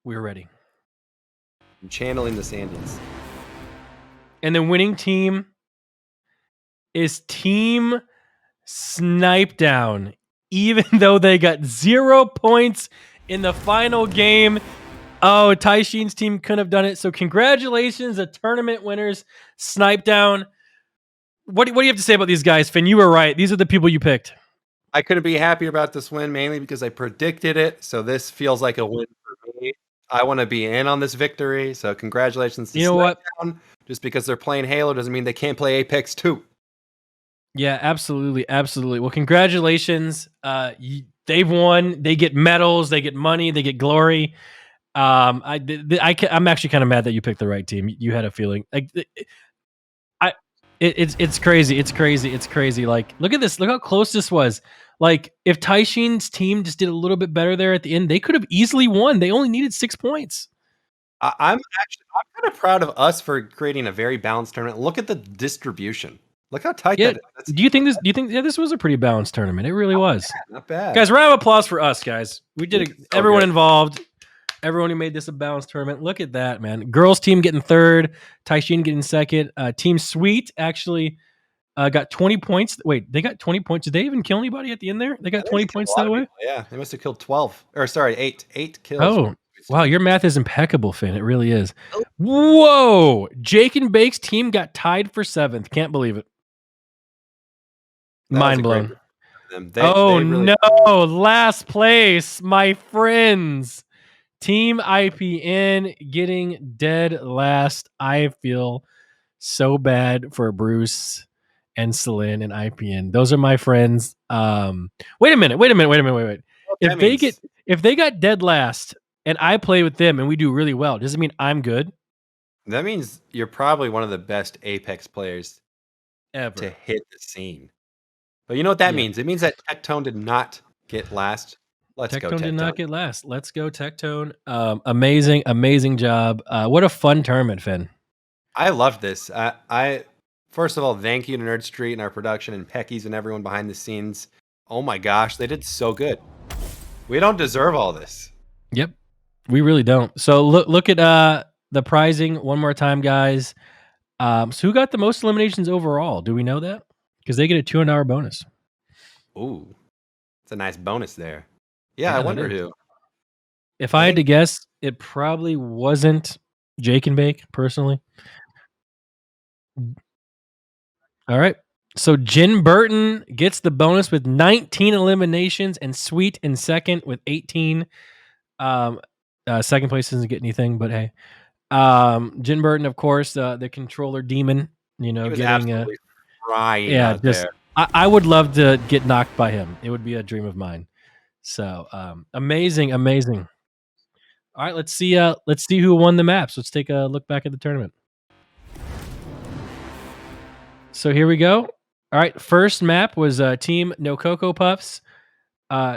We're ready. I'm channeling the standings. And the winning team is Team Snipe Down, even though they got 0 points in the final game. Oh, Tai Sheen's team couldn't have done it. So congratulations, the tournament winners, Snipe Down. What do you have to say about these guys, Finn? You were right. These are the people you picked. I couldn't be happier about this win, mainly because I predicted it. So this feels like a win for me. I want to be in on this victory. So congratulations to You know what? Down. Just because they're playing Halo doesn't mean they can't play Apex too. Yeah, absolutely. Well, congratulations. They've won. They get medals. They get money. They get glory. I'm actually kind of mad that you picked the right team. You had a feeling like it's crazy. It's crazy. Like, look at this. Look how close this was. Like, if Tai Sheen's team just did a little bit better there at the end, they could have easily won. They only needed 6 points. I'm kind of proud of us for creating a very balanced tournament. Look at the distribution. Look how tight that is. Do you think this was a pretty balanced tournament? It really was. Not bad. Guys, round of applause for us, guys. We did it. So Everyone good. involved. Everyone who made this a balanced tournament. Look at that, man. Girls team getting third. Tai Sheen getting second. Team Sweet actually got 20 points. Wait, they got 20 points. Did they even kill anybody at the end there? They got 20 points that way? Yeah, they must have killed 12. Or sorry, 8. 8 kills. Oh, wow. Your math is impeccable, Finn. It really is. Whoa. Jake and Bake's team got tied for 7th. Can't believe it. That was Mind a great blown. win for them. Oh, they really- no. Last place, my friends. Team IPN getting dead last. I feel so bad for Bruce and Celine and IPN. Those are my friends. Wait a minute. What If that they means got dead last and I play with them and we do really well, does it mean I'm good? that means you're probably one of the best Apex players Ever. to hit the scene. But you know what that Yeah. means? It means that Tectone did not get last. Let's go, Tectone did not Tectone. get last. Let's go, Tectone. Amazing job. What a fun tournament, Finn. I loved this. I first of all, thank you to Nerd Street and our production and Peckies and everyone behind the scenes. Oh my gosh, they did so good. We don't deserve all this. Yep, we really don't. So look at the prizing one more time, guys. So who got the most eliminations overall? Do we know that? Because they get a $200 bonus. Ooh, it's a nice bonus there. Yeah, I that wonder is. who. If I had to guess, it probably wasn't Jake and Bake, personally. All right. So Jin Burton gets the bonus with 19 eliminations, and Sweet in second with 18. Second place doesn't get anything, but hey. Jin Burton, of course, the controller demon, He was getting absolutely frying out just there. I would love to get knocked by him. It would be a dream of mine. So amazing. All right, let's see who won the maps. Let's take a look back at the tournament. So here we go. All right, first map was Team No Cocoa Puffs.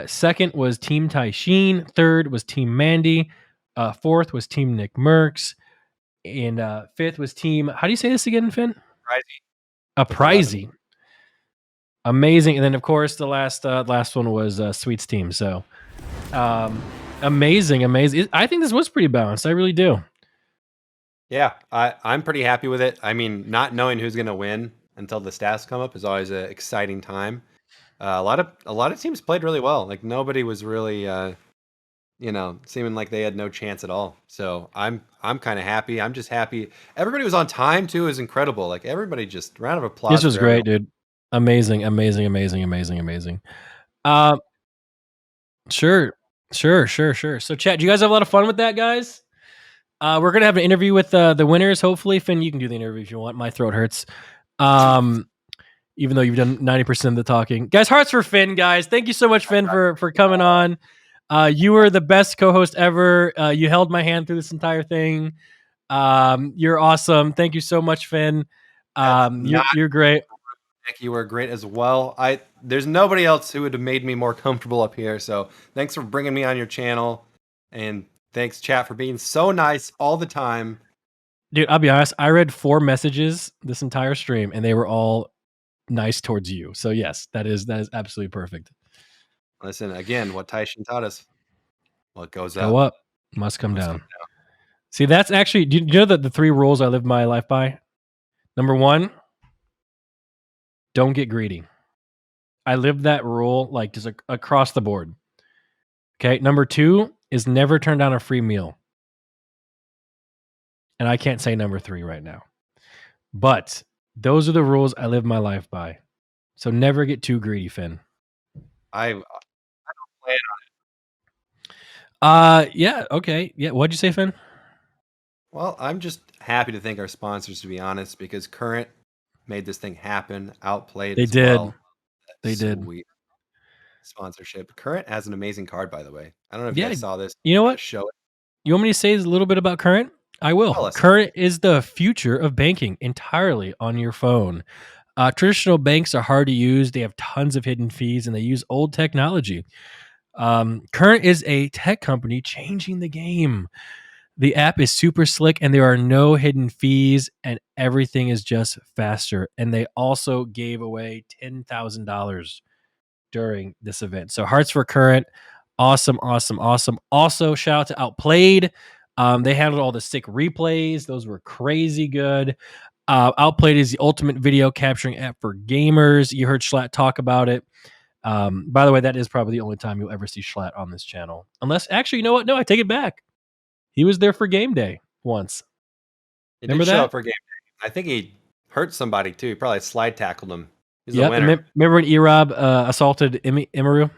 Second was Team Taishin. Third was Team Mandy. Fourth was Team Nick Merckx. And fifth was Team, how do you say this again, Finn? Pricey. Amazing. And then, of course, the last one was Sweet's team. So amazing. I think this was pretty balanced. I really do. Yeah, I'm pretty happy with it. I mean, not knowing who's going to win until the stats come up is always an exciting time. A lot of teams played really well. Like nobody was really, seeming like they had no chance at all. So I'm kind of happy. I'm just happy. Everybody was on time too. It was incredible. Like everybody, just round of applause. This was for great, everyone. dude. Amazing. Sure. So, chat, do you guys have a lot of fun with that, guys? We're gonna have an interview with the winners. Hopefully, Finn, you can do the interview if you want. My throat hurts. Even though you've done 90% of the talking, guys. Hearts for Finn, guys. Thank you so much, Finn, for coming on. You were the best co-host ever. You held my hand through this entire thing. You're awesome. Thank you so much, Finn. You're great. Nick, you were great as well. There's nobody else who would have made me more comfortable up here. So thanks for bringing me on your channel, and thanks chat for being so nice all the time. Dude, I'll be honest. I read 4 messages this entire stream, and they were all nice towards you. So yes, that is absolutely perfect. Listen, again, what Taishin taught us: what goes Go up must come down. See, that's actually. Do you know that the 3 rules I live my life by? Number 1, don't get greedy. I live that rule like just across the board. Okay. Number 2 is never turn down a free meal. And I can't say number 3 right now. But those are the rules I live my life by. So never get too greedy, Finn. I don't plan on it. Yeah, okay. Yeah, what'd you say, Finn? Well, I'm just happy to thank our sponsors, to be honest, because Current made this thing happen. Outplayed. They as did. Well. They did. Sweet sponsorship. Current has an amazing card, by the way. I don't know if you guys saw this. You know what? Show it. You want me to say a little bit about Current? I will. Current is the future of banking entirely on your phone. Traditional banks are hard to use. They have tons of hidden fees, and they use old technology. Current is a tech company changing the game. The app is super slick, and there are no hidden fees, and everything is just faster. And they also gave away $10,000 during this event. So hearts for Current. Awesome. Also, shout out to Outplayed. They handled all the sick replays. Those were crazy good. Outplayed is the ultimate video capturing app for gamers. You heard Schlatt talk about it. By the way, that is probably the only time you'll ever see Schlatt on this channel. Unless, actually, you know what? No, I take it back. He was there for game day once. He Remember did show that? up for game day. I think he hurt somebody too. He probably slide tackled him. He's Yeah, a winner. remember when Erob assaulted Imaru?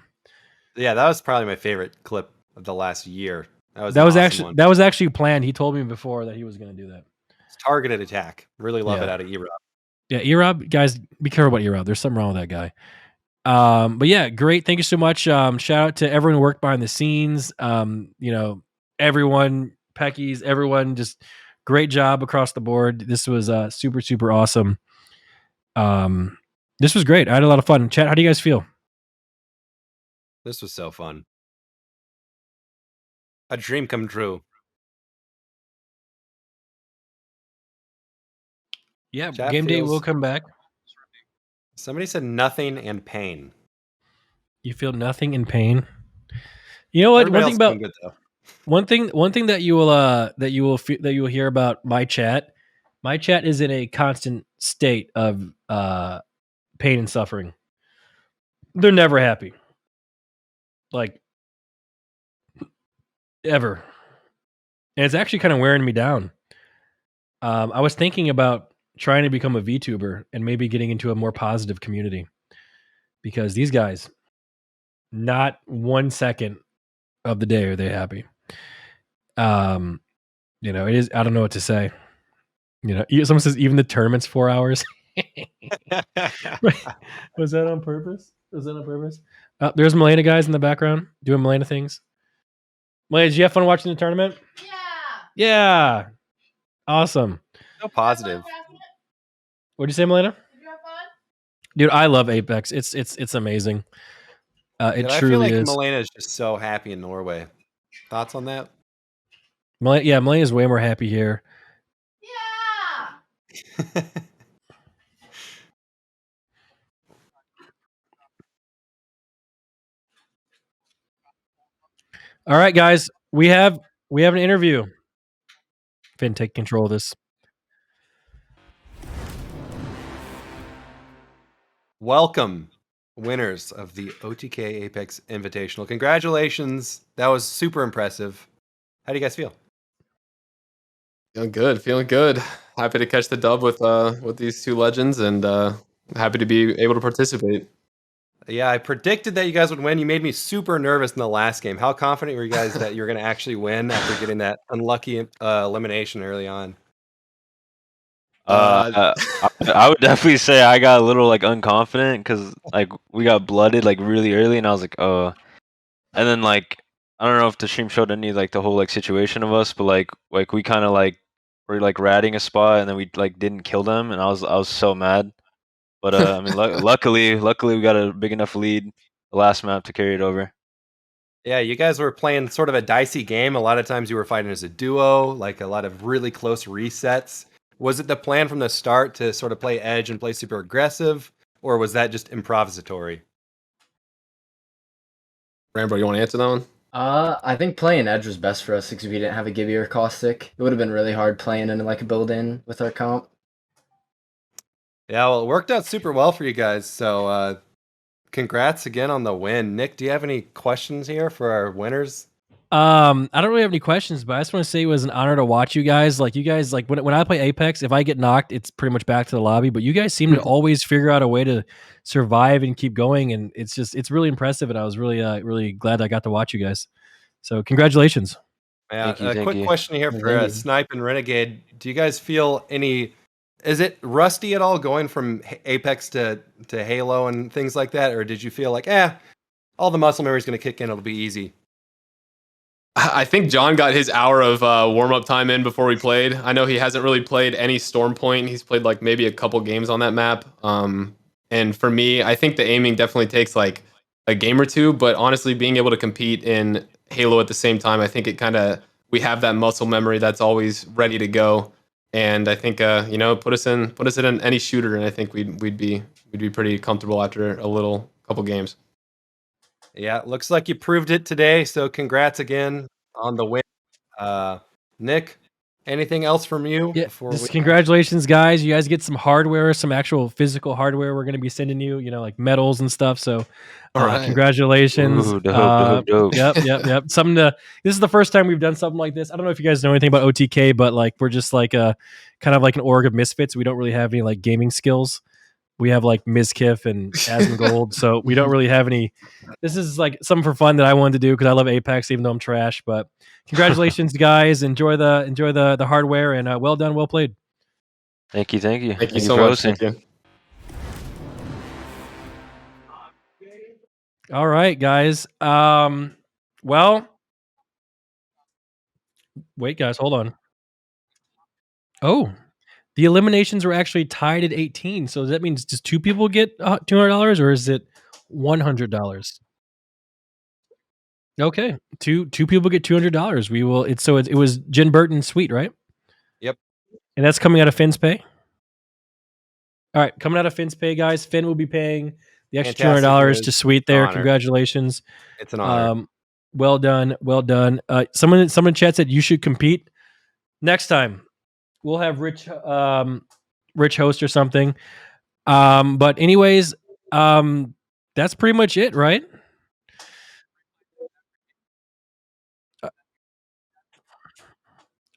Yeah, that was probably my favorite clip of the last year. That was actually planned. He told me before that he was going to do that. It's targeted attack. Really love it out of Erob. Yeah, Erob, guys, be careful about Erob. There's something wrong with that guy. But yeah, great. Thank you so much. Shout out to everyone who worked behind the scenes. Everyone, Peckies, everyone, just great job across the board. This was super, super awesome. This was great. I had a lot of fun. Chat, how do you guys feel? This was so fun. A dream come true. Yeah, game day will come back. Somebody said nothing and pain. You feel nothing in pain. You know what? Everybody else doing good, though. One thing that you will hear about my chat. My chat is in a constant state of pain and suffering. They're never happy, like ever, and it's actually kind of wearing me down. I was thinking about trying to become a VTuber and maybe getting into a more positive community, because these guys, not 1 second of the day are they happy. It is. I don't know what to say. Someone says even the tournament's 4 hours. Was that on purpose? There's Milena guys in the background doing Milena things. Milena, did you have fun watching the tournament? Yeah. Awesome. So positive. What'd you say, Milena? Did you have fun? Dude, I love Apex. It's amazing. It truly is. I feel like Milena is just so happy in Norway. Thoughts on that? Milena is way more happy here. Yeah. All right, guys, we have an interview. Finn, take control of this. Welcome, winners of the OTK Apex Invitational. Congratulations. That was super impressive. How do you guys feel? Feeling good. Happy to catch the dub with these two legends, and happy to be able to participate. Yeah, I predicted that you guys would win. You made me super nervous in the last game. How confident were you guys that you were going to actually win after getting that unlucky elimination early on? I would definitely say I got a little unconfident because we got blooded really early, and I was like, oh. And then I don't know if the stream showed any the whole situation of us, but we kind of were ratting a spot, and then we didn't kill them, and I was so mad. But I mean, luckily we got a big enough lead the last map to carry it over. Yeah, you guys were playing sort of a dicey game. A lot of times you were fighting as a duo, a lot of really close resets. Was it the plan from the start to sort of play edge and play super aggressive, or was that just improvisatory? Rambo, you want to answer that one? I think playing edge was best for us because we didn't have a Gibby or Caustic. It would have been really hard playing in a build-in with our comp. Yeah, well, it worked out super well for you guys. So congrats again on the win. Nick, do you have any questions here for our winners? I don't really have any questions, but I just want to say it was an honor to watch you guys. When I play Apex, if I get knocked, it's pretty much back to the lobby. But you guys seem to always figure out a way to survive and keep going, and it's really impressive. And I was really glad I got to watch you guys. So congratulations. Yeah, quick question here for Snipe and Renegade. Do you guys feel is it rusty at all going from Apex to Halo and things like that? Or did you feel all the muscle memory is going to kick in, it'll be easy? I think John got his hour of warm-up time in before we played. I know he hasn't really played any Storm Point. He's played maybe a couple games on that map. And for me, I think the aiming definitely takes a game or two, but honestly, being able to compete in Halo at the same time, I think we have that muscle memory that's always ready to go. And I think put us in any shooter, and I think we'd be pretty comfortable after a couple games. Yeah, looks like you proved it today. So congrats again on the win. Nick, anything else from you? Yeah, congratulations, guys. You guys get some hardware, some actual physical hardware we're going to be sending you, medals and stuff. So congratulations. Ooh, dope. Yep. This is the first time we've done something like this. I don't know if you guys know anything about OTK, but we're just kind of like an org of misfits. We don't really have any gaming skills. we have like Mizkif and Asmongold, so we don't really have any. This is like something for fun that I wanted to do because I love Apex, even though I'm trash. But congratulations, guys! Enjoy the hardware, and well done, well played. Thank you. Thank you so for much. hosting. Thank you. All right, guys. Well, wait, guys, hold on. Oh, the eliminations were actually tied at 18. So that means does two people get $200 or is it $100? Okay, two people get $200. We will. It was Jen Burton Sweet, right? Yep. And that's coming out of Finn's pay. All right, coming out of Finn's pay, guys. Finn will be paying the extra Fantastic $200 news. to Sweet there. Congratulations. It's an honor. Well done. Well done. Someone in chat said you should compete next time. We'll have Rich host or something. But anyways, that's pretty much it, right?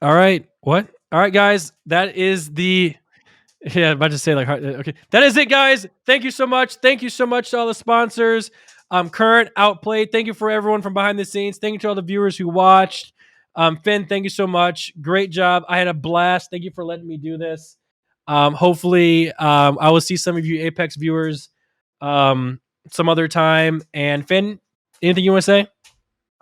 All right. What? All right, guys. That is the. Yeah, I'm about to say like okay. That is it, guys. Thank you so much. Thank you so much to all the sponsors. Current, Outplayed. Thank you for everyone from behind the scenes. Thank you to all the viewers who watched. Finn, thank you so much. Great job. I had a blast. Thank you for letting me do this. Hopefully, I will see some of you Apex viewers some other time. And Finn, anything you want to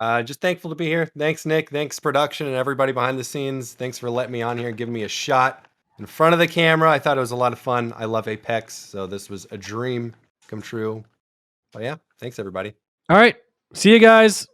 say? Just thankful to be here. Thanks, Nick. Thanks, production and everybody behind the scenes. Thanks for letting me on here and giving me a shot in front of the camera. I thought it was a lot of fun. I love Apex, so this was a dream come true. But yeah, thanks everybody. All right. See you guys.